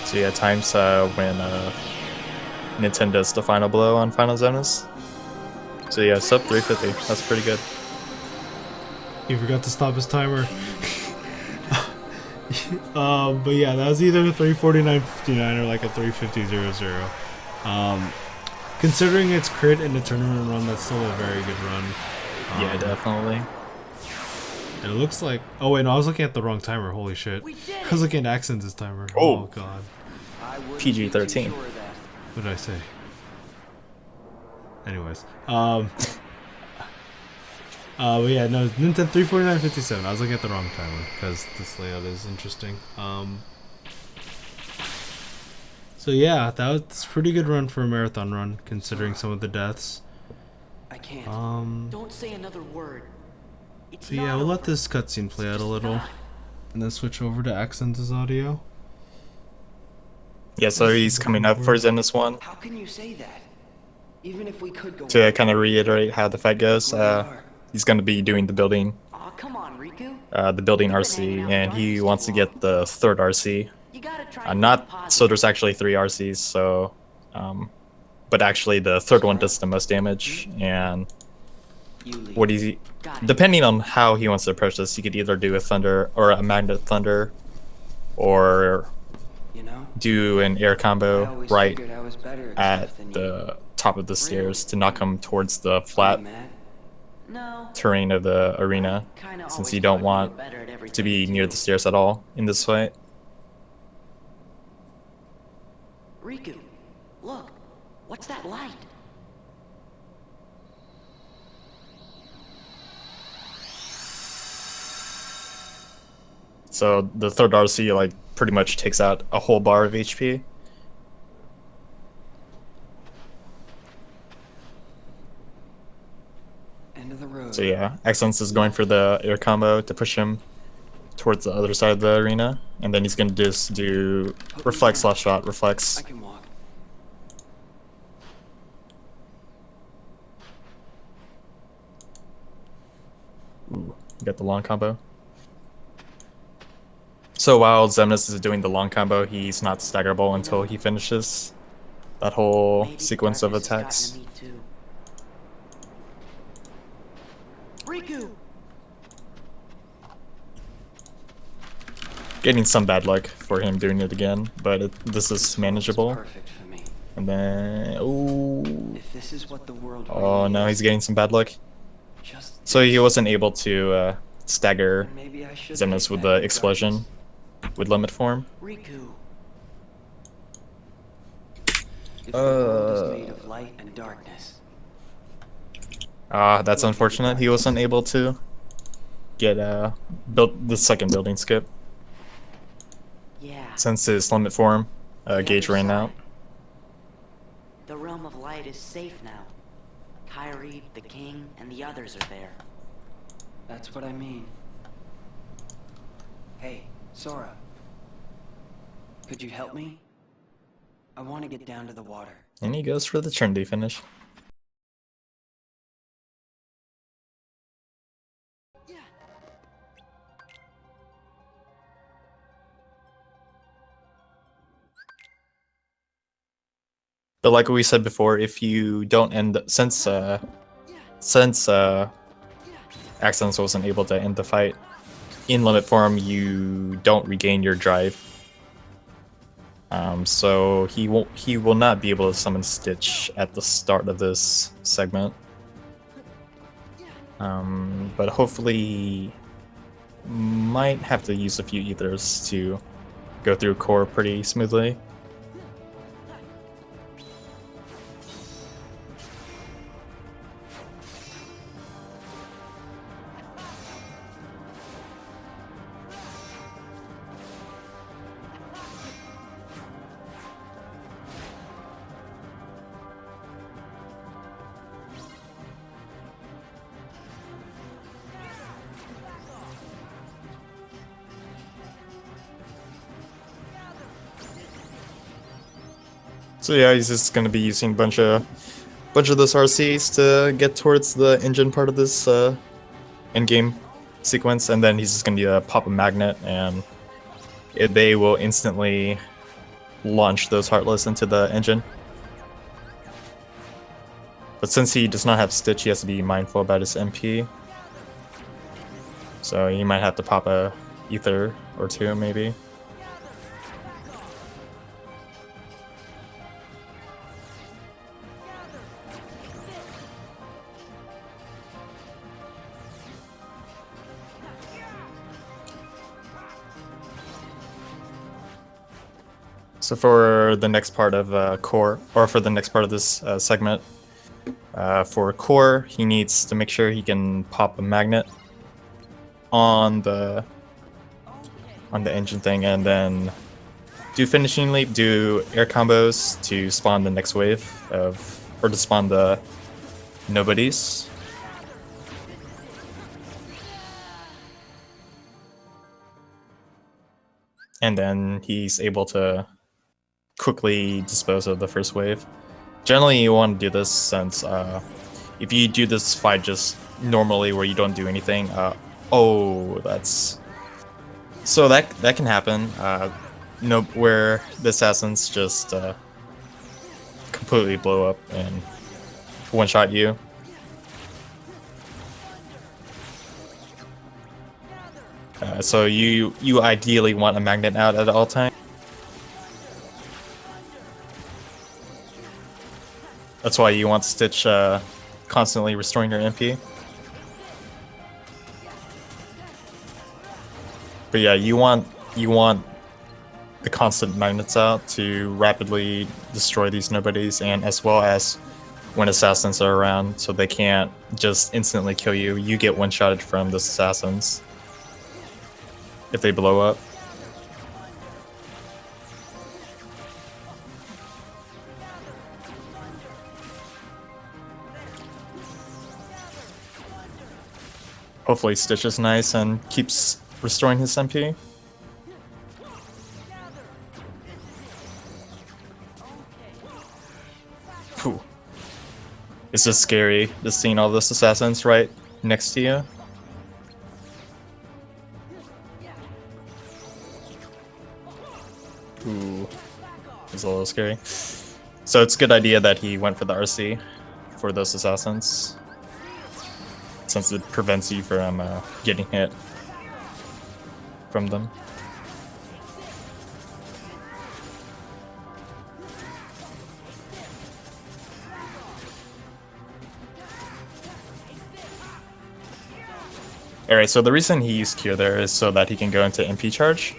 So yeah, times when Ninten does the final blow on Final Zonus. So yeah, sub 350. That's pretty good. He forgot to stop his timer. But yeah, that was either a 349.59 or like a 350.00. Considering it's crit in the tournament run, that's still a very good run. Yeah, definitely. It looks like. Oh wait, no, I was looking at the wrong timer. Holy shit! I was looking at Axends' timer. Oh god. PG-13. What did I say? Anyways, but yeah, no, Ninten 349.57. I was looking at the wrong timer because this layout is interesting. So yeah, that was a pretty good run for a marathon run, considering some of the deaths. I can't. Don't say another word. It's So yeah, we'll let this cutscene play out a little, and then switch over to Axends' audio. Yeah, so he's coming up for Zenus 1. How can you say that? Even if we could go To kind of reiterate how the fight goes, he's going to be doing the building, Aw, come on, Riku. the building RC, and he wants to get the third RC. You gotta try Not so there's actually 3 RCs, so but actually the third one does the most damage, and what he depending on how he wants to approach this, he could either do a thunder or a magnet thunder, or do an air combo right at the top of the stairs to knock him towards the flat terrain of the arena, since you don't want to be near the stairs at all in this fight. Riku, look. What's that light? So the third RC like pretty much takes out a whole bar of HP. End of the road. So yeah, Axends is going for the air combo to push him towards the other side of the arena, and then he's gonna just do reflex slash shot, reflex. I can walk. Ooh, you got the long combo. So while Xemnas is doing the long combo, he's not staggerable until he finishes that whole sequence of attacks. Riku! Getting some bad luck for him doing it again, but this is manageable. Perfect for me. And then, ooh. If this is what the world Oh no, he's getting some bad luck. just So he wasn't able to stagger maybe I should Xemnas take with back the explosion with limit form. Riku. If the world is made of light and darkness. That's unfortunate. He wasn't able to get built the second building skip Yeah. since his limit form gauge ran out. The realm of light is safe now. Kyrie, the king, and the others are there. That's what I mean. Hey, Sora. Could you help me? I want to get down to the water. And he goes for the Trinity finish. But like we said before, if you don't end since Axends wasn't able to end the fight in limit form, you don't regain your drive. So he will not be able to summon Stitch at the start of this segment. But hopefully might have to use a few ethers to go through core pretty smoothly. So yeah, he's just gonna be using a bunch of those RCs to get towards the engine part of this in-game sequence, and then he's just gonna pop a magnet, and they will instantly launch those Heartless into the engine. But since he does not have Stitch, he has to be mindful about his MP. So he might have to pop a Ether or two, maybe. So for the next part of core, or for the next part of this segment, for core, he needs to make sure he can pop a magnet on the engine thing, and then do finishing leap, do air combos to spawn the next wave or to spawn the nobodies. And then he's able to quickly dispose of the first wave. Generally, you want to do this since if you do this fight just normally where you don't do anything, oh, that's so that can happen. Where the assassins just completely blow up and one-shot you. So you ideally want a magnet out at all times. That's why you want Stitch constantly restoring your MP. But yeah, you want the constant magnets out to rapidly destroy these nobodies, and as well as when assassins are around, so they can't just instantly kill you. You get one-shotted from the assassins if they blow up. Hopefully Stitch is nice and keeps restoring his MP. Whew. It's just scary just seeing all those assassins right next to you. Ooh, it's a little scary. So it's a good idea that he went for the RC for those assassins, since it prevents you from getting hit from them. Alright, so the reason he used Cure there is so that he can go into MP charge,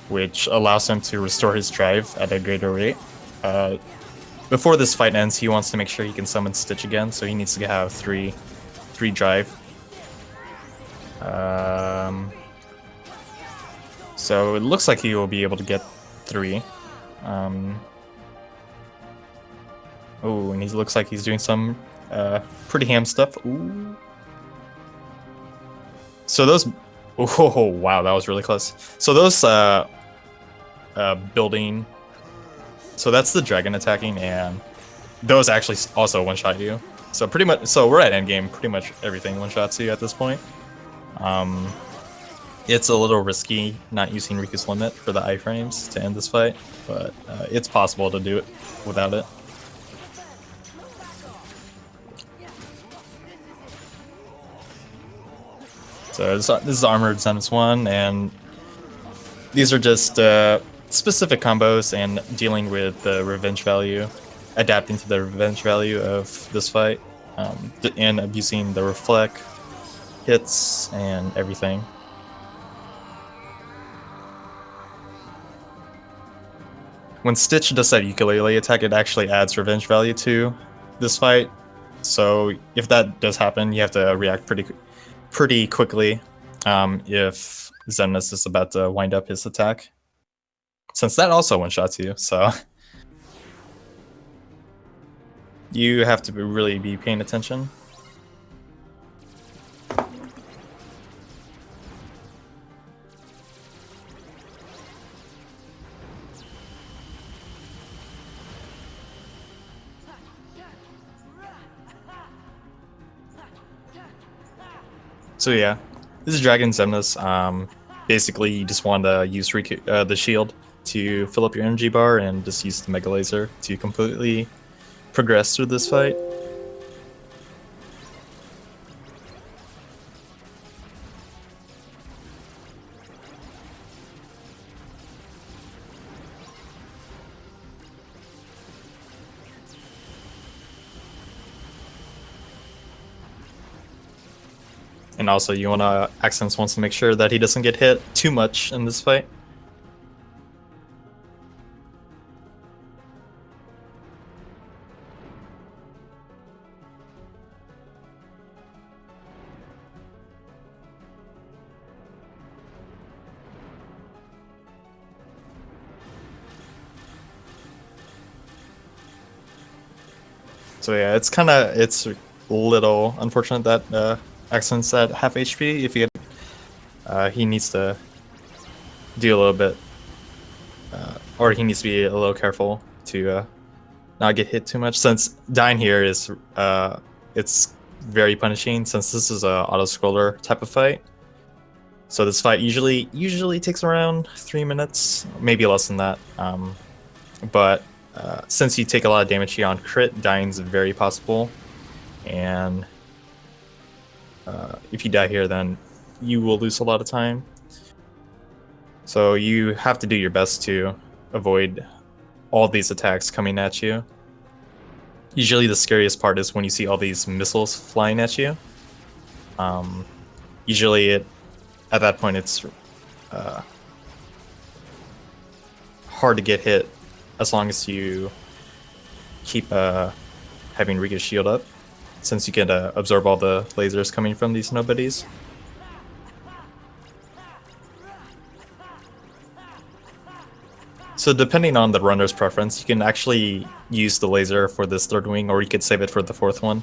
which allows him to restore his drive at a greater rate. Before this fight ends, he wants to make sure he can summon Stitch again, so he needs to have three drive. So it looks like he will be able to get 3. Oh, and he looks like he's doing some pretty ham stuff. Ooh. So those, oh wow, that was really close. So those building, so that's the dragon attacking, and those actually also one-shot you. So pretty much, so we're at endgame. Pretty much everything one-shots you at this point. It's a little risky not using Riku's limit for the iframes to end this fight, but it's possible to do it without it. So this is Armored Zeniths 1, and these are just specific combos and dealing with the revenge value, adapting to the revenge value of this fight, and abusing the reflect, hits and everything. When Stitch does that ukulele attack, it actually adds revenge value to this fight. So if that does happen, you have to react pretty quickly if Xemnas is about to wind up his attack. Since that also one-shots you, so you have to really be paying attention. So yeah, this is Dragon Xemnas. Basically, you just want to use the shield to fill up your energy bar and just use the Mega Laser to completely progress through this fight. And also, Axends wants to make sure that he doesn't get hit too much in this fight. So yeah, it's a little unfortunate that Axends at half HP. If he needs to do a little bit, or he needs to be a little careful to not get hit too much. Since dying here is it's very punishing. Since this is a auto scroller type of fight, so this fight usually takes around 3 minutes, maybe less than that. But since you take a lot of damage here on crit, dying is very possible, and if you die here, then you will lose a lot of time. So you have to do your best to avoid all these attacks coming at you. Usually the scariest part is when you see all these missiles flying at you. Usually at that point it's hard to get hit as long as you keep having Rika's shield up, since you can absorb all the lasers coming from these nobodies. So depending on the runner's preference, you can actually use the laser for this third wing, or you could save it for the fourth one,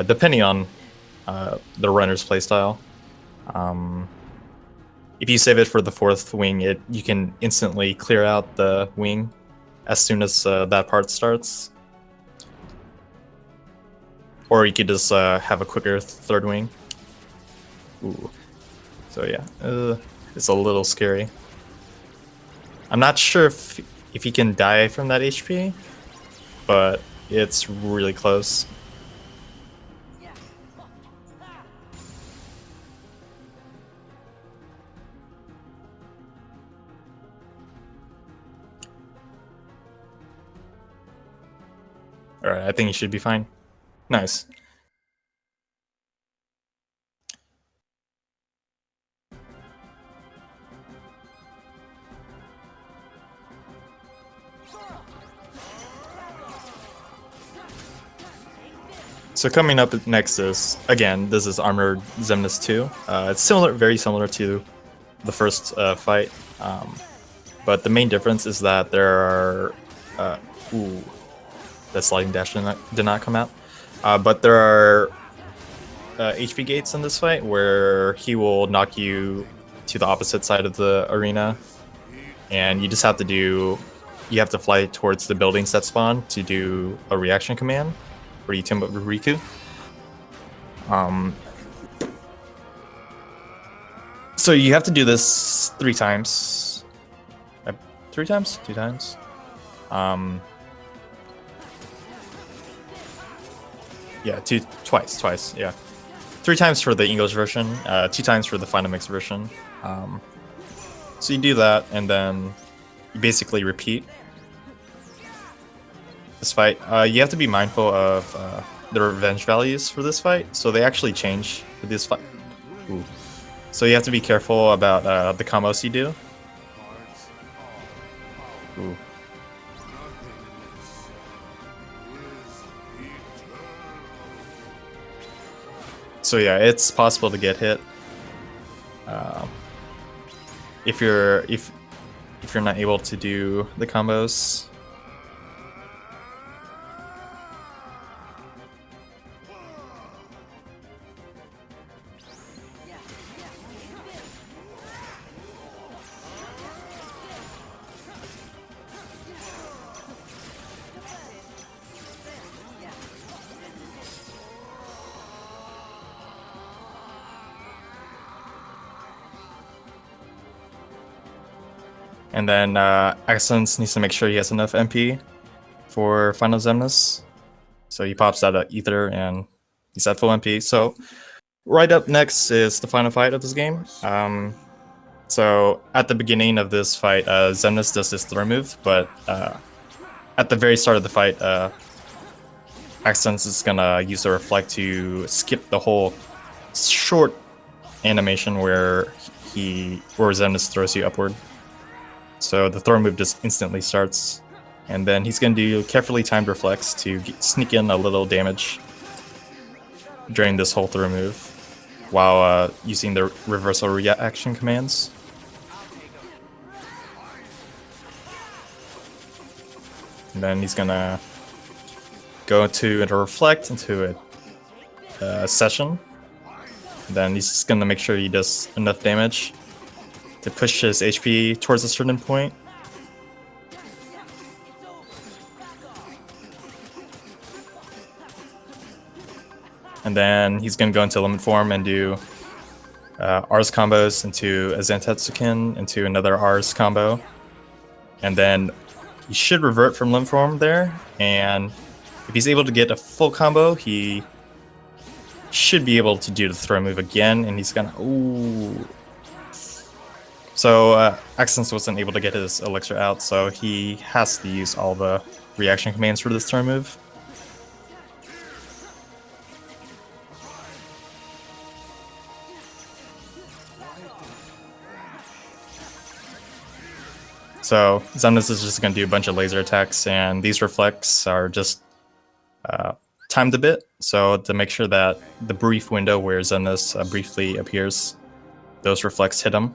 depending on the runner's playstyle. If you save it for the fourth wing, you can instantly clear out the wing as soon as that part starts. Or you could just have a quicker third wing. Ooh. So yeah, it's a little scary. I'm not sure if he can die from that HP, but it's really close. Alright, I think he should be fine. Nice. So coming up next is, again, this is Armored Xemnas 2. It's very similar to the first fight, but the main difference is that there are, the sliding dash did not come out, but there are HP gates in this fight where he will knock you to the opposite side of the arena, and you just have to fly towards the buildings that spawn to do a reaction command, where you team up with Riku. So you have to do this 3 times. 3 times? 2 times? Yeah, twice, yeah. 3 times for the English version, 2 times for the Final Mix version. So you do that, and then you basically repeat this fight. You have to be mindful of the revenge values for this fight, so they actually change for this fight. Ooh. So you have to be careful about the combos you do. Ooh. So yeah, it's possible to get hit if you're not able to do the combos. And then Axends needs to make sure he has enough MP for Final Xemnas. So he pops out of Ether and he's at full MP. So right up next is the final fight of this game. So at the beginning of this fight, Xemnas does this throw move, but at the very start of the fight, Axends is gonna use the reflect to skip the whole short animation where Xemnas throws you upward. So the throw move just instantly starts, and then he's going to do carefully timed reflex to sneak in a little damage during this whole throw move, while using the reversal reaction commands. And then he's going to go into a reflect into a session. And then he's just going to make sure he does enough damage to push his HP towards a certain point. And then he's going to go into limit form and do Rs combos into a Zantetsuken, into another Rs combo. And then he should revert from limit form there. And if he's able to get a full combo, he should be able to do the throw move again. And he's going to... Ooh. So Axends wasn't able to get his elixir out, so he has to use all the reaction commands for this throw move. So Xemnas is just going to do a bunch of laser attacks, and these reflects are just timed a bit, so to make sure that the brief window where Xemnas briefly appears, those reflects hit him.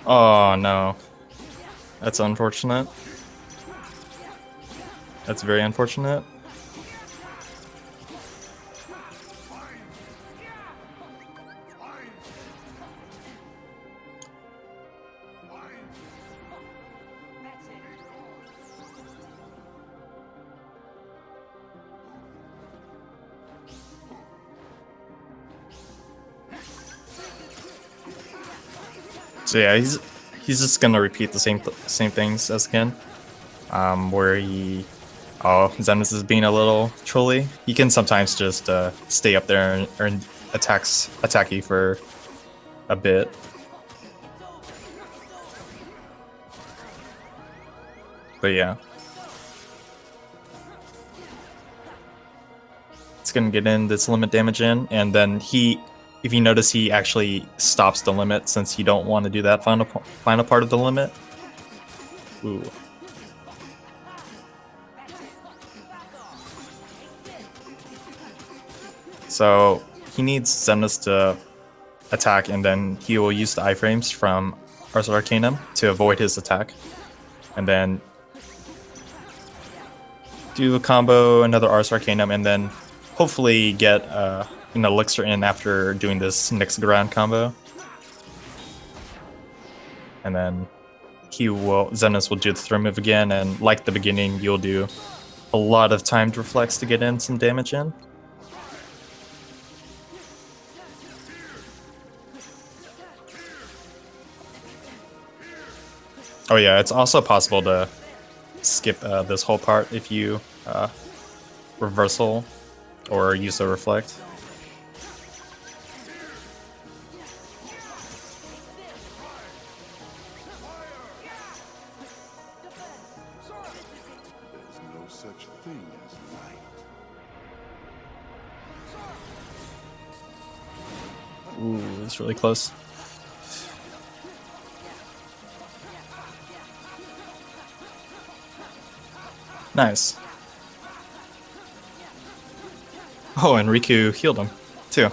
Oh no. That's unfortunate. That's very unfortunate. So yeah, he's just gonna repeat the same things as again, where Xemnas is being a little trolly. He can sometimes just stay up there and attack you for a bit. But yeah, it's gonna get in this limit damage in, and then if you notice, he actually stops the limit since you don't want to do that final part of the limit. Ooh. So he needs Xemnas to attack, and then he will use the iframes from Ars Arcanum to avoid his attack. And then do a combo, another Ars Arcanum, and then hopefully get an elixir in after doing this next ground combo. And then Xemnas will do the throw move again, and like the beginning, you'll do a lot of timed reflex to get in some damage in. Oh yeah, it's also possible to skip this whole part if you reversal or use the reflect. There's no such thing as light Ooh, it's really close. Nice. Oh, and Riku healed him, too.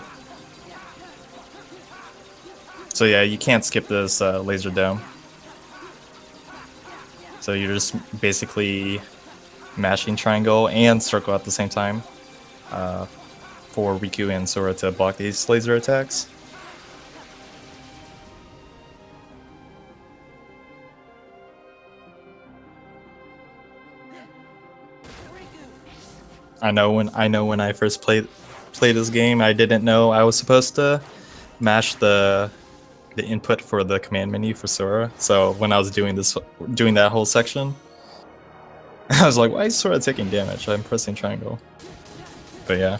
So yeah, you can't skip this laser dome. So you're just basically mashing triangle and circle at the same time for Riku and Sora to block these laser attacks. I know when I first played this game, I didn't know I was supposed to mash the input for the command menu for Sora. So when I was doing that whole section, I was like, why is Sora taking damage? I'm pressing triangle. But yeah,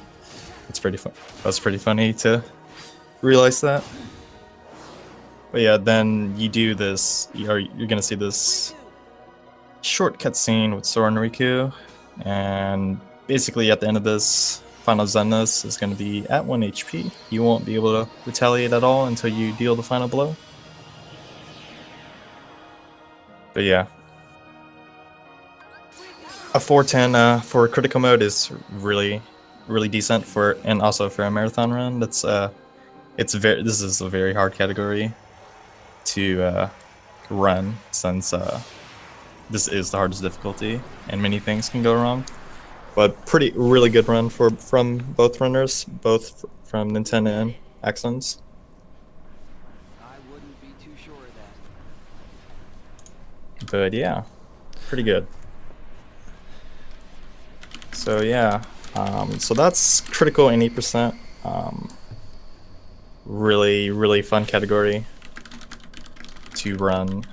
it's pretty fun. That's pretty funny to realize that. But yeah, then you do this. You're gonna see this short cutscene with Sora and Riku, and basically at the end of this, Final Zenith is going to be at 1 HP. You won't be able to retaliate at all until you deal the final blow. But yeah, a 410 for critical mode is really decent for, and also for a marathon run. This is a very hard category to run, since this is the hardest difficulty and many things can go wrong. But really good run from both runners, both from Ninten and Axends. I wouldn't be too sure of that. But yeah, pretty good. So yeah, so that's critical and 8%. Really fun category to run.